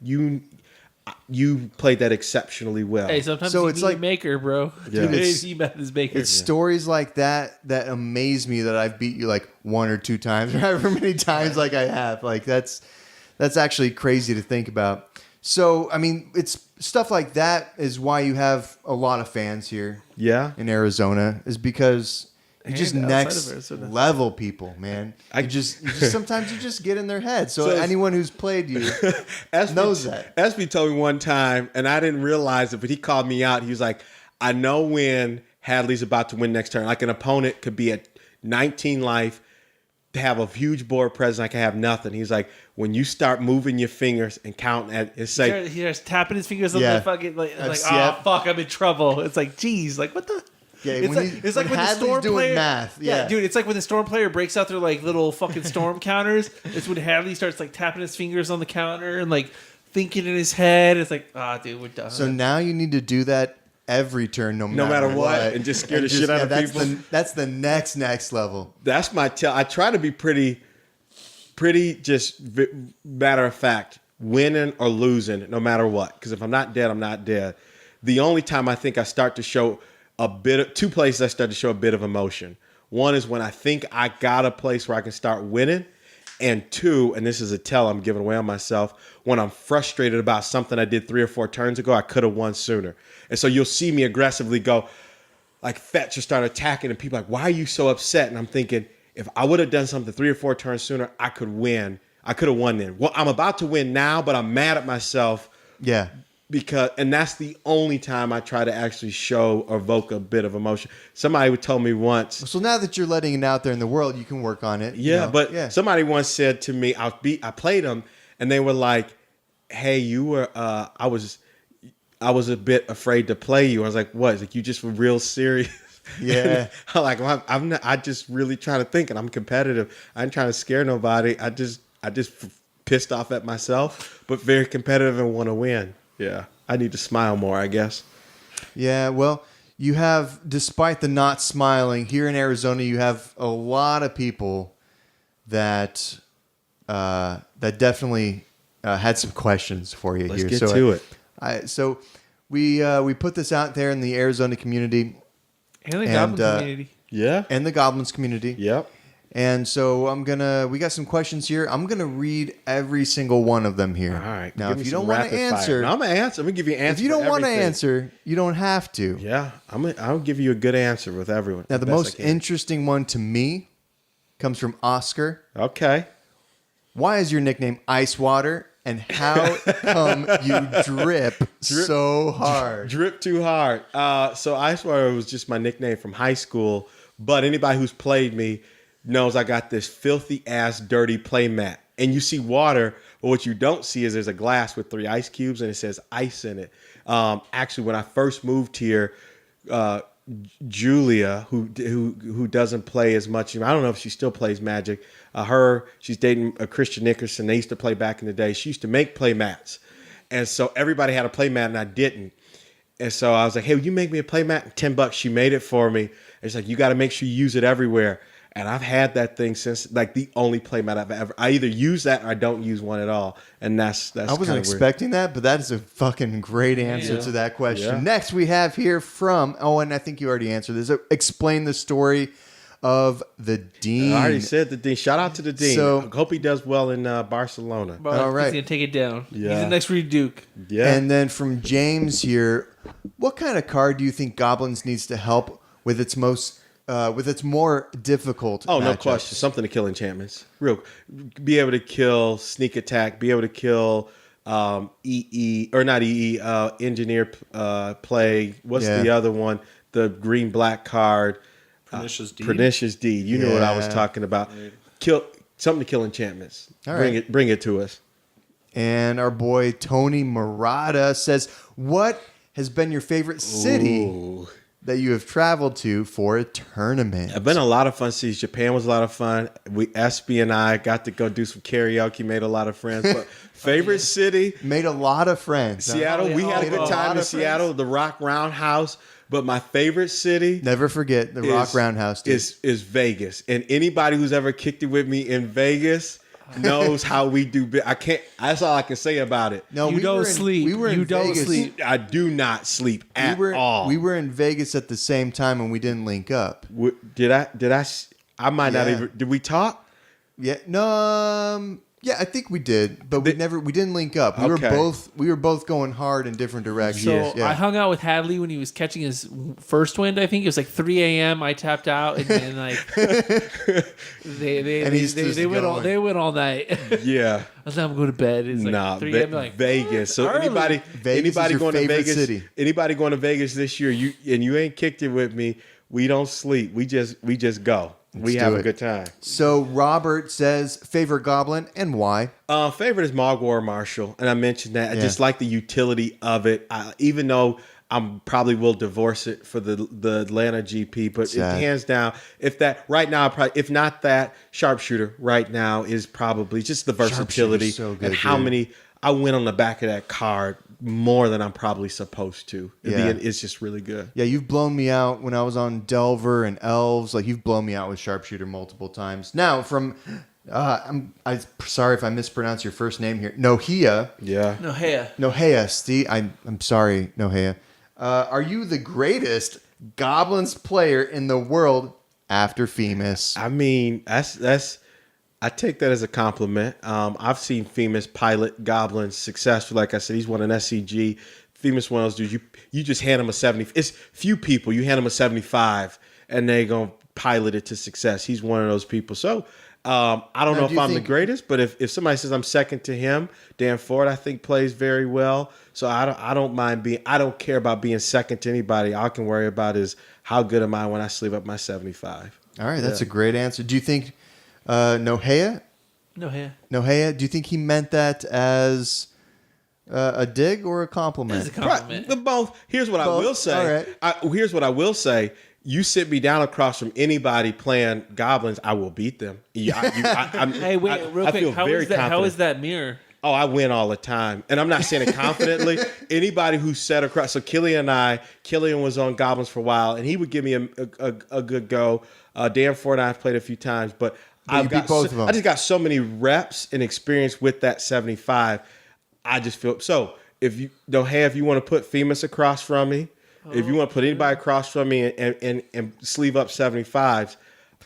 C: you played that exceptionally well.
B: Hey, sometimes
A: So
B: you
A: it's
B: need
A: like-
B: a maker, bro.
C: Yeah.
B: He met his maker.
A: It's stories like that amaze me that I've beat you like 1 or 2 times or however many times like I have. Like that's actually crazy to think about. So, I mean, it's stuff like that is why you have a lot of fans here
C: Yeah.
A: in Arizona is because you just
B: And outside
A: next
B: of Arizona.
A: level people, man. You just sometimes you just get in their head. So
C: So-
A: anyone who's played you
C: Espy
A: knows that.
C: Espy told me one time, and I didn't realize it, but he called me out. He was like, I know when Hadley's about to win next turn. Like an opponent could be at 19 life, to have a huge board presence, I can have nothing. He's like, when you start moving your fingers and counting at it's like
B: He starts tapping his fingers on
A: Yeah.
B: the fucking like
A: That's-
B: oh
A: yeah.
B: fuck, I'm in trouble. It's like, geez, like what the.
A: Yeah,
B: It's
A: when
B: like, it's like when the
A: Hadley's
B: storm
A: doing
B: player,
A: math. Yeah.
B: dude, it's like when the storm player breaks out their like little fucking storm counters. It's when Hadley starts like tapping his fingers on the counter and like thinking in his head. It's like, dude, we're done.
A: So now you need to do that every turn, no
C: matter
A: matter
C: what, and just scare the shit out of
A: that's
C: people.
A: That's the next level.
C: that's my tell. I try to be pretty just matter of fact, winning or losing, no matter what. Because if I'm not dead, I'm not dead. The only time I think I start to show two places I start to show a bit of emotion. One is when I think I got a place where I can start winning. And 2, and this is a tell I'm giving away on myself, when I'm frustrated about something I did 3 or 4 turns ago, I could have won sooner. And so you'll see me aggressively go, like Fetch are starting attacking, and people are like, why are you so upset? And I'm thinking, if I would have done something 3 or 4 turns sooner, I could win. I could have won then. Well, I'm about to win now, but I'm mad at myself.
A: Yeah.
C: And that's the only time I try to actually show or evoke a bit of emotion. Somebody would tell me once.
A: So now that you're letting it out there in the world, you can work on it.
C: Yeah, somebody once said to me, I played them, and they were like, "Hey, you were I was a bit afraid to play you." I was like, "What?" It's like, you just were real serious.
A: Yeah.
C: I'm like, well, I'm not, I just really trying to think, and I'm competitive. I ain't trying to scare nobody. I just pissed off at myself, but very competitive and want to win. Yeah, I need to smile more, I guess.
A: Yeah, well, you have, despite the not smiling, here in Arizona, you have a lot of people that definitely had some questions for you.
C: Let's
A: here.
C: get
A: So
C: to it.
A: So we put this out there in the Arizona community
B: And the Goblin community.
C: Yeah.
A: and the Goblins community.
C: Yep.
A: And so we got some questions here. I'm gonna read every single one of them here.
C: All right.
A: Now,
C: Give
A: if
C: me
A: you
C: some
A: don't want to
C: rapid fire.
A: answer,
C: No, I'm gonna answer. I'm gonna give you an answer.
A: if you don't
C: for
A: want to
C: everything.
A: answer, you don't have to.
C: Yeah, I'll give you a good answer with everyone.
A: Now, the
C: best
A: most
C: I can.
A: interesting one to me comes from Oscar.
C: Okay.
A: Why is your nickname Ice Water? And how come you drip so hard?
C: Drip too hard. So Icewater was just my nickname from high school, but anybody who's played me knows I got this filthy ass dirty play mat. And you see water, but what you don't see is there's a glass with 3 ice cubes and it says ice in it. Actually, when I first moved here, Julia, who doesn't play as much, I don't know if she still plays Magic. She's dating a Christian Nickerson. They used to play back in the day. She used to make play mats, and so everybody had a play mat, and I didn't. And so I was like, "Hey, will you make me a play mat?" $10. She made it for me. And it's like, you got to make sure you use it everywhere. And I've had that thing since, like, the only play mat I've ever. I either use that or I don't use one at all, and that's.
A: I wasn't expecting that, but that is a fucking great answer to that question.
C: Yeah.
A: Next, we have here from, and I think you already answered this. Explain the story of the Dean.
C: I already said the Dean. Shout out to the Dean.
A: So-
C: I hope he does well in Barcelona.
B: But
A: All right.
B: He's going to take it down.
C: Yeah.
B: He's the next Reed Duke.
C: Yeah.
A: And then from James here, what kind of card do you think Goblins needs to help with its more difficult?
C: Oh, no
A: matchups?
C: question. Something to kill enchantments. Be able to kill sneak attack. Be able to kill engineer play. What's
A: Yeah.
C: the other one? The green black card.
D: Pernicious Deed.
C: Pernicious Deed. You know what I was
A: Yeah.
C: talking about. Kill something to kill enchantments.
A: All
C: Bring
A: right.
C: it. Bring it to us.
A: And our boy Tony Murata says, "What has been your favorite city
C: Ooh.
A: that you have traveled to for a tournament?"
C: I've been a lot of fun cities. Japan was a lot of fun. SB and I got to go do some karaoke, made a lot of friends. But favorite city,
A: Made a lot of friends. huh?
C: Seattle. We had a
A: Made a
C: good
A: lot
C: time in
A: of
C: Seattle, the Rock Roundhouse. But my favorite city
A: Never forget the Rock Roundhouse. Dude.
C: is Vegas. And anybody who's ever kicked it with me in Vegas knows how we do. I can't. That's all I can say about it.
A: No,
B: You
A: we
B: don't
A: were
B: sleep.
A: We were in
B: You don't
A: Vegas.
B: sleep.
C: I do not sleep at all.
A: We were in Vegas at the same time and we didn't link up.
C: Did I? I might not
A: Yeah.
C: even. Did we talk?
A: Yeah, no, yeah, I think we did, but we didn't link up. We
C: Okay.
A: were both going hard in different directions.
B: So
A: yeah.
B: I hung out with Hadley when he was catching his first wind. I think it was like 3 a.m. I tapped out, and then like
A: And he's just
B: they went all
A: going.
B: they went all night.
C: Yeah.
B: I was like, I'm going to bed. It's like
C: Nah,
B: 3 a.m. Like
C: Vegas. So
B: early.
A: Vegas is your
C: going to
A: favorite
C: Vegas,
A: city.
C: anybody going to Vegas this year, you ain't kicked it with me. We don't sleep. We just go. We
A: do
C: have
A: it.
C: a good time.
A: So Robert says favorite goblin and why?
C: Favorite is Mogwar Marshall, and I mentioned that. I
A: Yeah.
C: just like the utility of it. Even though I'm probably will divorce it for the Atlanta GP, but
A: Sad.
C: hands down, if not that, Sharpshooter right now is probably just the versatility
A: so good,
C: and how
A: dude.
C: many I went on the back of that card more than I'm probably supposed to.
A: Yeah.
C: It's just really good.
A: Yeah, you've blown me out when I was on Delver and Elves. Like you've blown me out with Sharpshooter multiple times. Now from, I'm sorry if I mispronounce your first name here. Nohea.
C: Yeah.
B: no, hey,
A: Nohea, Steve. I'm sorry, Nohea. Are you the greatest Goblins player in the world after Femus?
C: I mean, that's. I take that as a compliment. I've seen Femus pilot Goblins successful. Like I said, he's won an SCG Famous one of those dudes. You just hand them a 70. It's few people. You hand them a 75, and they gonna pilot it to success. He's one of those people. So I don't know if I'm the greatest, but if somebody says I'm second to him, Dan Ford I think plays very well. So I don't mind being. I don't care about being second to anybody. All I can worry about is how good am I when I sleeve up my 75.
A: All right, that's a great answer. Do you think Nohea? Nohea, do you think he meant that as a dig or a compliment?
B: It's a compliment.
C: Right, both. Here's what I will say.
A: All right.
C: Here's what I will say. You sit me down across from anybody playing goblins, I will beat them.
B: Hey, wait, real quick. How is that mirror?
C: Oh, I win all the time. And I'm not saying it confidently. Anybody who sat across. So Killian was on Goblins for a while, and he would give me a good go. Dan Ford and I have played a few times, but I've got both of them. I just got so many reps and experience with that 75. I just feel so. If you want to put Femus across from me, if you want to put anybody across from me and sleeve up 75s,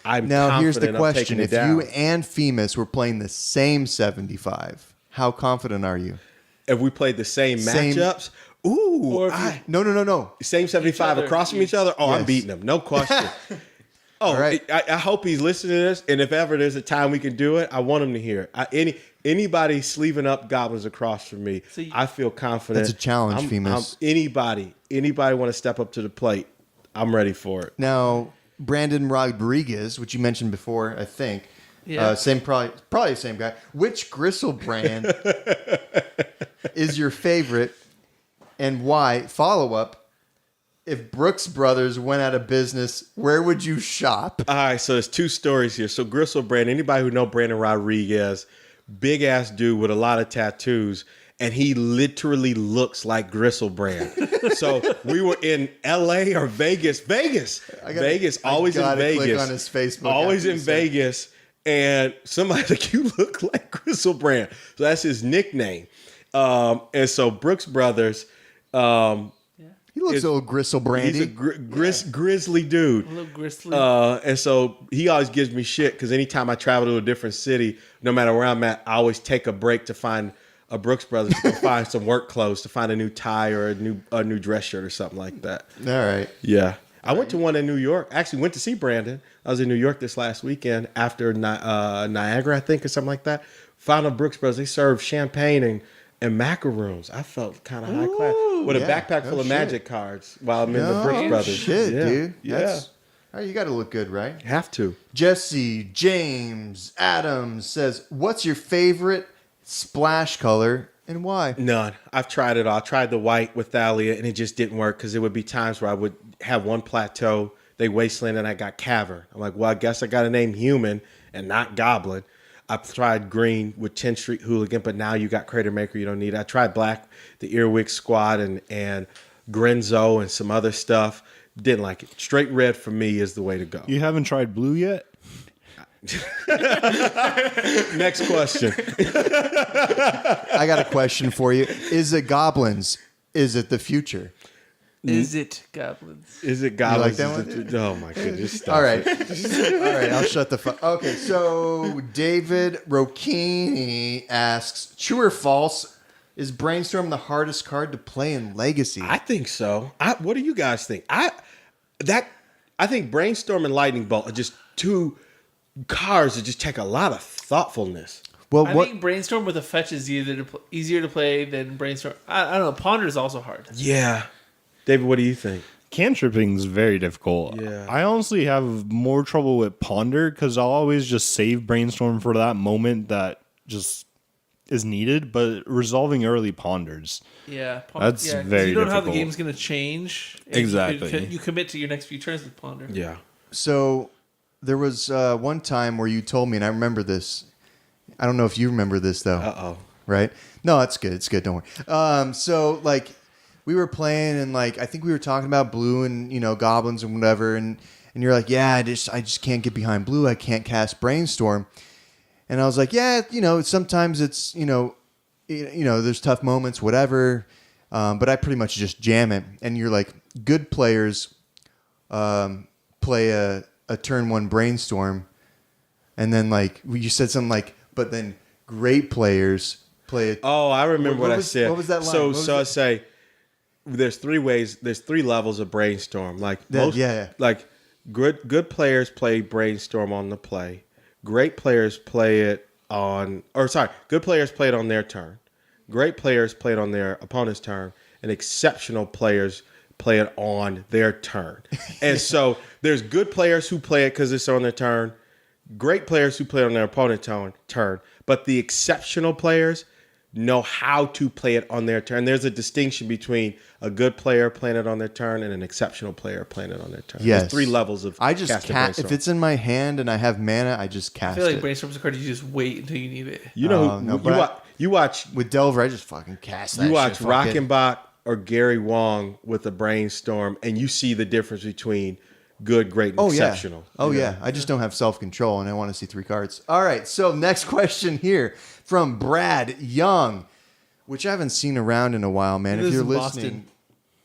C: I'm
A: now
C: confident
A: here's the
C: I'm
A: question:
C: taking it
A: if
C: down.
A: you and Femus were playing the same 75, how confident are you?
C: If we played the same matchups,
A: No.
C: same 75 across from each other. Oh,
A: Yes.
C: I'm beating them, no question. Oh,
A: All right.
C: I hope he's listening to this, and if ever there's a time we can do it, I want him to hear it. Anybody sleeving up goblins across from me, I feel confident.
A: That's a challenge, Femus.
C: Anybody want to step up to the plate, I'm ready for it.
A: Now, Brandon Rodriguez, which you mentioned before, I think,
B: Yeah.
A: probably the same guy. Which Gristle brand is your favorite, and why? Follow up. If Brooks Brothers went out of business, where would you shop?
C: All right, so there's two stories here. So Gristle Brand, anybody who know Brandon Rodriguez, big ass dude with a lot of tattoos, and he literally looks like Gristle Brand. So we were in L.A. or Vegas, always in Vegas.
A: Click on his Facebook.
C: Always in Vegas, and somebody's like, "You look like Gristle Brand." So that's his nickname. And so Brooks Brothers.
A: He looks a little Gristle Brandy.
C: He's a grizzly dude.
B: A little gristly.
C: And so he always gives me shit because anytime I travel to a different city, no matter where I'm at, I always take a break to find a Brooks Brothers to go find some work clothes, to find a new tie or a new dress shirt or something like that.
A: All right.
C: Yeah. I went to one in New York. Actually went to see Brandon. I was in New York this last weekend after Niagara, I think, or something like that. Found a Brooks Brothers. They served champagne and macaroons. I felt kind of high class with a backpack full of magic cards while I'm in the Brooks Brothers.
A: Shit, dude.
C: Yeah.
A: All right, you got to look good, right?
C: Have to.
A: Jesse James Adams says, "What's your favorite splash color and why?"
C: None. I've tried it all. I tried the white with Thalia, and it just didn't work because there would be times where I would have one plateau, they wasteland, and I got cavern. I'm like, well, I guess I got to name human and not goblin. I've tried green with 10th Street Hooligan, but now you got Crater Maker. You don't need it. I tried black, the Earwig Squad, and Grenzo and some other stuff. Didn't like it. Straight red for me is the way to go.
D: You haven't tried blue yet?
C: Next question.
A: I got a question for you. Is it goblins? Is it the future?
B: Is it goblins?
C: Is it goblins?
A: You like that one?
C: Oh my goodness! Stop
A: All right.
C: it.
A: All right, I'll shut the fuck. Okay, so David Rocchini asks, true or false, is Brainstorm the hardest card to play in Legacy?
C: I think so. What do you guys think? I think Brainstorm and Lightning Bolt are just two cards that just take a lot of thoughtfulness.
A: Well,
B: I think Brainstorm with a fetch is easier to play than Brainstorm. I don't know. Ponder is also hard.
C: Yeah. David, what do you think?
D: Cantripping is very difficult.
C: Yeah.
D: I honestly have more trouble with Ponder because I'll always just save Brainstorm for that moment that just is needed, but resolving early ponders.
B: Yeah.
D: That's very difficult.
B: You don't know how the game's going to change.
D: Exactly.
B: You commit to your next few turns with Ponder.
C: Yeah.
A: so there was one time where you told me, and I remember this. I don't know if you remember this, though.
C: Uh-oh.
A: Right? No, it's good. It's good. Don't worry. So, like, we were playing, and, like, I think we were talking about blue and, goblins and whatever, and you're like, yeah, I just can't get behind blue. I can't cast Brainstorm. And I was like, yeah, sometimes it's, there's tough moments, whatever, but I pretty much just jam it. And you're like, good players play a turn one Brainstorm, and then, like, you said something like, but then great players play it.
C: Oh, I remember what I said.
A: What was that line?
C: So I say, there's three ways. There's three levels of brainstorm. Like like good players play brainstorm on the play. Great players play it on, good players play it on their turn. Great players play it on their opponent's turn, and exceptional players play it on their turn. And so there's good players who play it because it's on their turn. Great players who play it on their opponent's turn. But the exceptional players know how to play it on their turn. There's a distinction between a good player playing it on their turn and an exceptional player playing it on their turn.
A: Yes.
C: There's three levels of
A: I just cast. If it's in my hand and I have mana, I just
B: I
A: cast
B: feel like
A: it.
B: brainstorm's a card you just wait until you need it.
C: You know, you watch
A: With Delver, I just fucking cast that
C: you watch
A: shit. Fuck it.
C: Rockenbach or Gary Wong with a brainstorm, and you see the difference between good, great, and exceptional.
A: Oh, yeah. I just don't have self-control, and I want to see 3 cards. All right, so next question here from Brad Young, which I haven't seen around in a while, man.
B: He
A: If
B: lives
A: you're
B: in
A: listening.
B: Boston.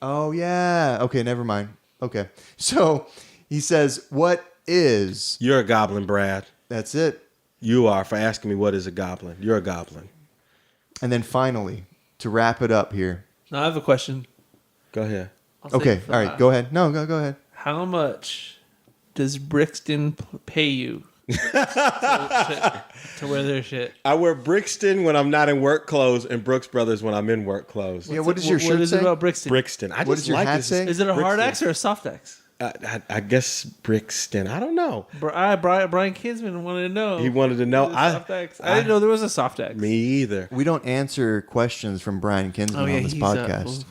A: Oh, yeah. Okay, never mind. Okay. So he says, what is...
C: You're a goblin, Brad.
A: That's it.
C: You are, for asking me what is a goblin. You're a goblin.
A: And then finally, to wrap it up here.
B: Now I have a question.
C: Go ahead.
B: I'll save
A: Okay,
B: it for
A: all right,
B: last.
A: go ahead. No, go ahead.
B: How much does Brixton pay you to wear their shit?
C: I wear Brixton when I'm not in work clothes and Brooks Brothers when I'm in work clothes.
A: Yeah, what does your
B: What
A: shirt
B: is
A: say?
B: it about Brixton?
C: Brixton. I
A: What
C: just
A: does your
C: like
A: hat
C: this.
A: say?
B: Is it a hard
C: Brixton.
B: X or a soft X?
C: I guess Brixton. I don't know.
B: Brian Kinsman wanted to know.
C: He wanted to know.
B: Soft X. I didn't know there was a soft X.
C: Me either.
A: We don't answer questions from Brian Kinsman
B: Oh, yeah,
A: on this
B: he's,
A: podcast.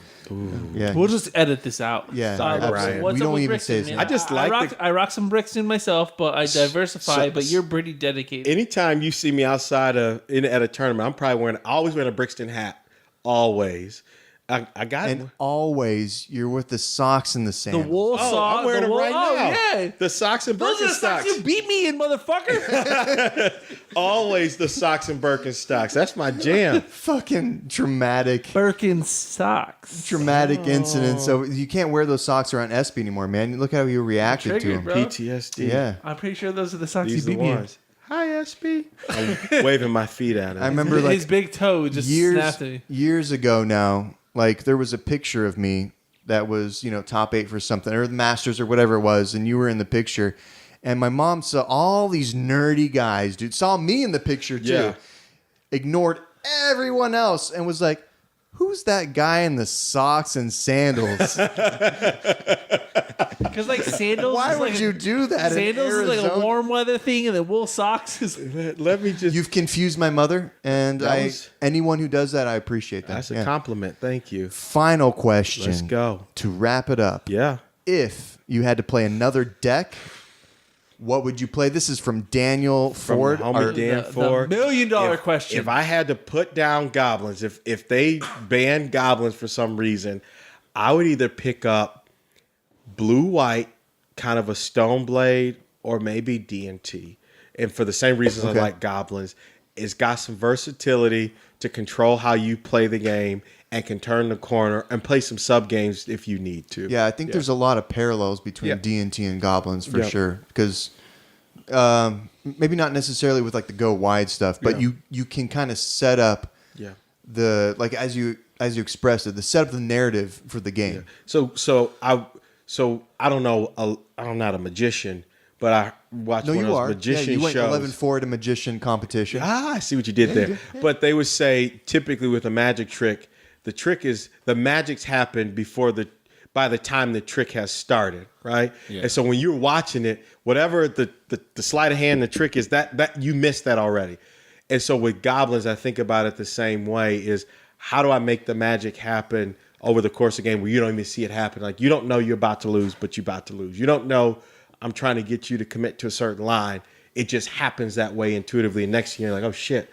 A: Yeah,
B: We'll just edit this out.
A: Yeah,
C: Sorry, Brian.
B: What's
A: We
B: up
A: don't
B: with
A: even
B: Brixton,
A: say his
B: man?
A: name.
C: I just like
B: I rock some Brixton myself, but I diversify. But you're pretty dedicated.
C: Anytime you see me outside at a tournament, I'm probably always wearing a Brixton hat. Always. I got
A: and always you're with the socks and the
B: The
A: sandals.
B: wool sock.
C: I'm wearing
B: the
C: them
B: wool,
C: right
B: oh,
C: now.
B: yeah.
C: The socks and
B: Those are the socks
C: Birkenstocks.
B: you beat me in, motherfucker.
C: Always the socks and Birkenstocks. That's my jam.
A: Fucking traumatic
B: Birkin socks.
A: incident. So you can't wear those socks around SB anymore, man. Look how you reacted to
B: Triggered,
A: him.
B: bro.
C: PTSD.
A: Yeah,
B: I'm pretty sure those are the socks
C: These
B: you
C: are
B: beat
C: the
B: me in.
C: ones. Hi, SB. I'm waving my feet at him.
A: I remember
B: His
A: like
B: big toe just snapped at me.
A: years ago now. Like there was a picture of me that was top 8 for something or the Masters or whatever it was, and you were in the picture. And my mom saw all these nerdy guys, dude. Saw me in the picture too.
C: Yeah.
A: Ignored everyone else and was like, "Who's that guy in the socks and sandals?
B: Because like sandals.
A: Why
B: is
A: would
B: like
A: you do that?"
B: Sandals
A: in
B: is like a
A: Arizona?
B: warm weather thing, and then wool socks is.
C: Let me just.
A: You've confused my mother, and anyone who does that, I appreciate that.
C: That's a
A: Yeah.
C: compliment. Thank you.
A: Final question.
C: Let's go.
A: To wrap it up.
C: Yeah.
A: If you had to play another deck, what would you play? This is from Daniel Ford.
C: homie
A: our-
C: Dan
B: The
C: Ford.
B: $1 million
C: If-
B: question.
C: If I had to put down goblins, if they banned goblins for some reason, I would either pick up blue-white, kind of a stone blade, or maybe D&T. And for the same reasons
A: Okay.
C: I like goblins, it's got some versatility to control how you play the game and can turn the corner and play some sub games if you need to.
A: Yeah, I think there's a lot of parallels between
C: Yeah.
A: D&T and Goblins for
C: Yep.
A: sure. Because maybe not necessarily with like the go wide stuff, but
C: Yeah.
A: you can kind of set up
C: Yeah.
A: the like as you expressed it, the set up the narrative for the game.
C: So I don't know. I'm not a magician, but I watched
A: No,
C: one of
A: you
C: those
A: are. Yeah,
C: magician
A: you went
C: shows.
A: 11-4 at a magician competition.
C: I see what you did there. But they would say typically with a magic trick, the trick is the magics happen by the time the trick has started, right?
E: Yeah.
C: And so when you're watching it, whatever the sleight of hand, the trick is that you missed that already. And so with goblins, I think about it the same way: is how do I make the magic happen over the course of the game where you don't even see it happen? Like you don't know you're about to lose, but you're about to lose. You don't know I'm trying to get you to commit to a certain line. It just happens that way intuitively. And next thing you're like, oh shit,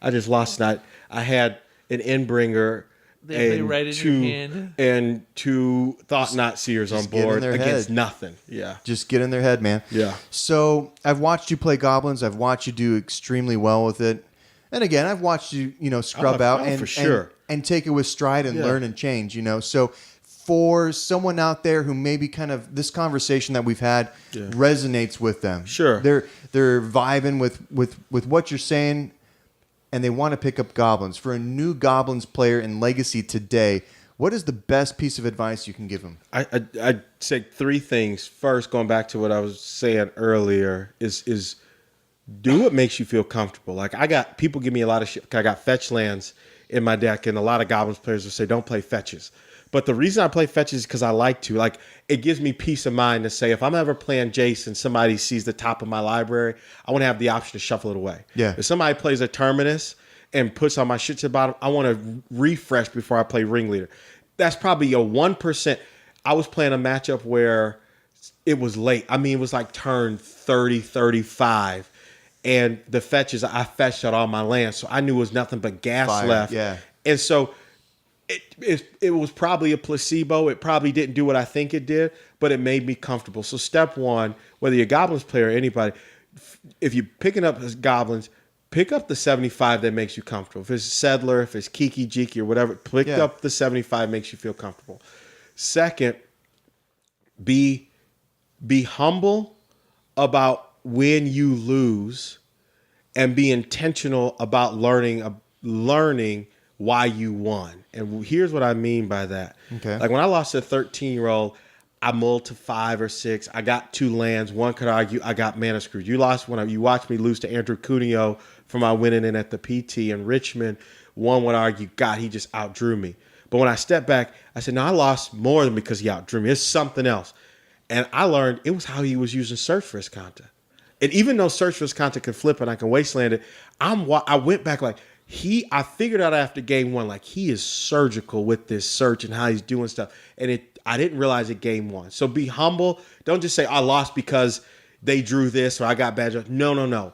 C: I just lost. And I had an Endbringer
B: They play
C: and
B: right in your hand.
C: and two thought not seers on
A: just get in
C: board
A: their
C: against
A: head.
C: nothing. Yeah.
A: Just get in their head, man.
C: Yeah.
A: So I've watched you play Goblins. I've watched you do extremely well with it. And again, I've watched you, scrub out and
C: for sure.
A: and take it with stride and
C: Yeah.
A: learn and change. So for someone out there who maybe kind of this conversation that we've had resonates with them.
C: Sure.
A: They're vibing with what you're saying, and they want to pick up Goblins. For a new Goblins player in Legacy today, what is the best piece of advice you can give them?
C: I'd say three things. First, going back to what I was saying earlier, is do what makes you feel comfortable. Like I got people give me a lot of shit. I got fetch lands in my deck, and a lot of Goblins players will say, don't play fetches. But the reason I play fetches is because I like to. Like, it gives me peace of mind to say, if I'm ever playing Jace and somebody sees the top of my library, I want to have the option to shuffle it away.
A: Yeah.
C: If somebody plays a Terminus and puts on my shit to the bottom, I want to refresh before I play Ringleader. That's probably a 1%. I was playing a matchup where it was late. I mean, it was like turn 30, 35. And the fetches, I fetched out all my lands. So I knew it was nothing but gas
A: Fire,
C: left.
A: yeah.
C: And so it was probably a placebo. It probably didn't do what I think it did, but it made me comfortable. So step one, whether you're a Goblins player or anybody, if you're picking up as Goblins, pick up the 75 that makes you comfortable. If it's Settler, if it's Kiki Jiki or whatever, pick up the 75 makes you feel comfortable. Second, be humble about when you lose and be intentional about learning why you won. And here's what I mean by that.
A: Okay.
C: Like when I lost to a 13-year-old, I mulled to 5 or 6. I got 2 lands. One could argue I got mana screwed. You lost when you watched me lose to Andrew Cuneo for my winning in at the PT in Richmond. One would argue, God, he just outdrew me. But when I stepped back, I said, no, I lost more than because he outdrew me. It's something else. And I learned it was how he was using Search for his content. And even though Search for his content can flip and I can wasteland it, I went back like, I figured out after game 1, like he is surgical with this search and how he's doing stuff. And I didn't realize it game 1. So be humble. Don't just say I lost because they drew this or I got bad. No.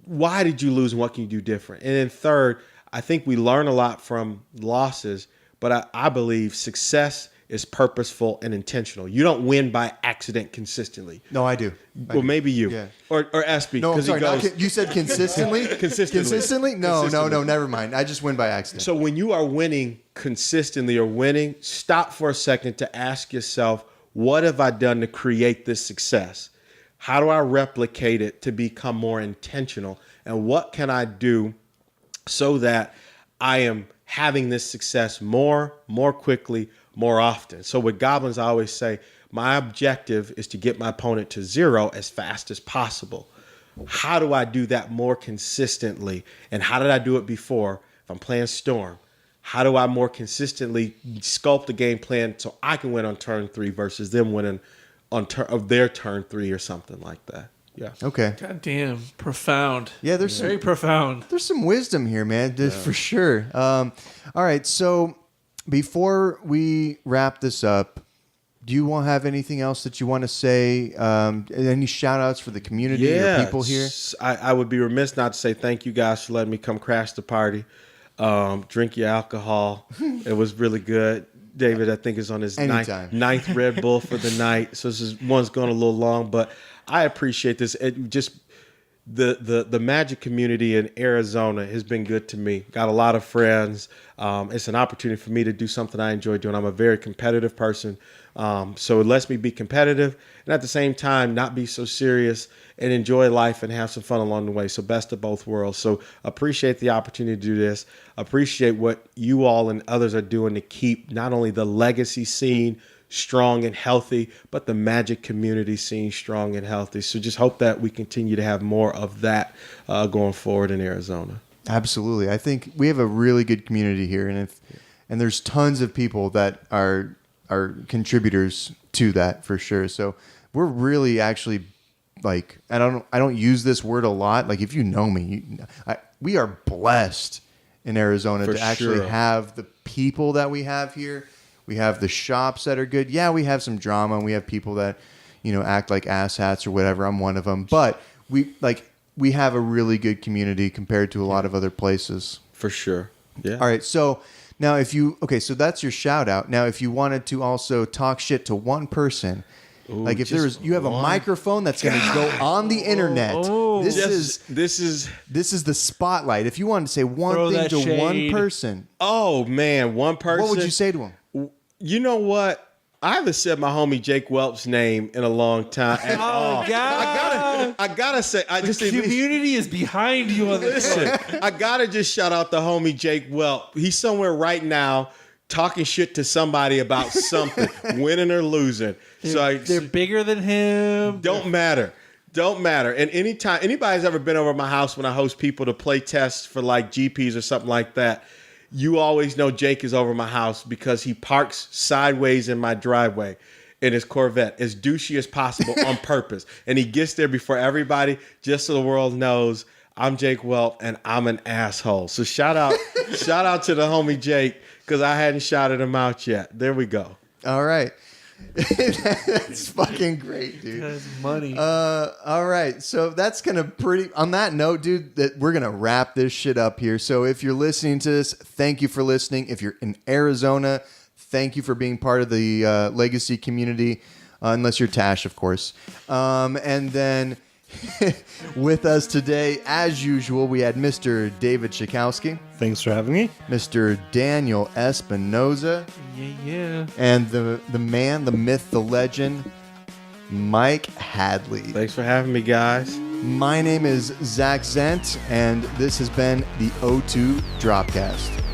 C: Why did you lose and what can you do different? And then third, I think we learn a lot from losses, but I believe success is purposeful and intentional. You don't win by accident consistently.
A: No, I do.
C: Well, maybe you.
A: Yeah.
C: Or SB.
A: No, I'm sorry.
C: Goes,
A: You said consistently?
C: Consistently.
A: No, never mind. I just win by accident.
C: So when you are winning consistently or winning, stop for a second to ask yourself, what have I done to create this success? How do I replicate it to become more intentional? And what can I do so that I am having this success more quickly, more often? So with Goblins, I always say, my objective is to get my opponent to 0 as fast as possible. How do I do that more consistently? And how did I do it before? If I'm playing Storm, how do I more consistently sculpt the game plan so I can win on turn 3 versus them winning on their turn 3 or something like that? Yeah.
A: Okay.
B: God damn, profound.
A: Yeah, there's
B: very profound.
A: There's some wisdom here, man, for sure. All right, so before we wrap this up, do you want to have anything else that you want to say? Any shout outs for the community or people here?
C: I would be remiss not to say thank you guys for letting me come crash the party. Drink your alcohol. It was really good. David, I think, is on his ninth Red Bull for the night. So one's going a little long, but I appreciate this. It just the Magic community in Arizona has been good to me. Got a lot of friends. It's an opportunity for me to do something I enjoy doing. I'm a very competitive person. So it lets me be competitive and at the same time not be so serious and enjoy life and have some fun along the way. So best of both worlds. So appreciate the opportunity to do this. Appreciate what you all and others are doing to keep not only the legacy scene strong and healthy, but the Magic community scene strong and healthy. So just hope that we continue to have more of that going forward in Arizona.
A: Absolutely. I think we have a really good community here, and there's tons of people that are contributors to that for sure. So we're really actually like, I don't use this word a lot. Like if you know me, we are blessed in Arizona to actually have the people that we have here. We have the shops that are good. Yeah, we have some drama and we have people that, act like asshats or whatever. I'm one of them. But we have a really good community compared to a lot of other places.
C: For sure. Yeah.
A: All right. So now so that's your shout out. Now, if you wanted to also talk shit to one person, like if you have a microphone that's going to go on the internet. This is the spotlight. If you wanted to say one thing to one person.
C: Oh man, one person.
A: What would you say to him?
C: You know what? I haven't said my homie Jake Welp's name in a long time. And,
B: God!
C: I gotta say,
B: the community is behind you on this.
C: Listen, I gotta just shout out the homie Jake Welp. He's somewhere right now talking shit to somebody about something, winning or losing.
B: They're bigger than him.
C: Don't matter. And anytime anybody's ever been over at my house when I host people to play tests for like GPs or something like that, you always know Jake is over my house because he parks sideways in my driveway in his Corvette, as douchey as possible on purpose. And he gets there before everybody, just so the world knows I'm Jake Welp and I'm an asshole. So shout out to the homie Jake, because I hadn't shouted him out yet. There we go.
A: All right. That's fucking great, dude.
B: That's money.
A: All right. So that's going to on that note, dude, that we're going to wrap this shit up here. So if you're listening to this, thank you for listening. If you're in Arizona, thank you for being part of the Legacy community, unless you're Tash, of course. And then with us today, as usual, we had Mr. David Schakowsky.
D: Thanks for having me.
A: Mr. Daniel Espinoza.
B: Yeah.
A: And the man, the myth, the legend, Mike Hadley.
C: Thanks for having me, guys.
A: My name is Zach Zent, and this has been the O2 Dropcast.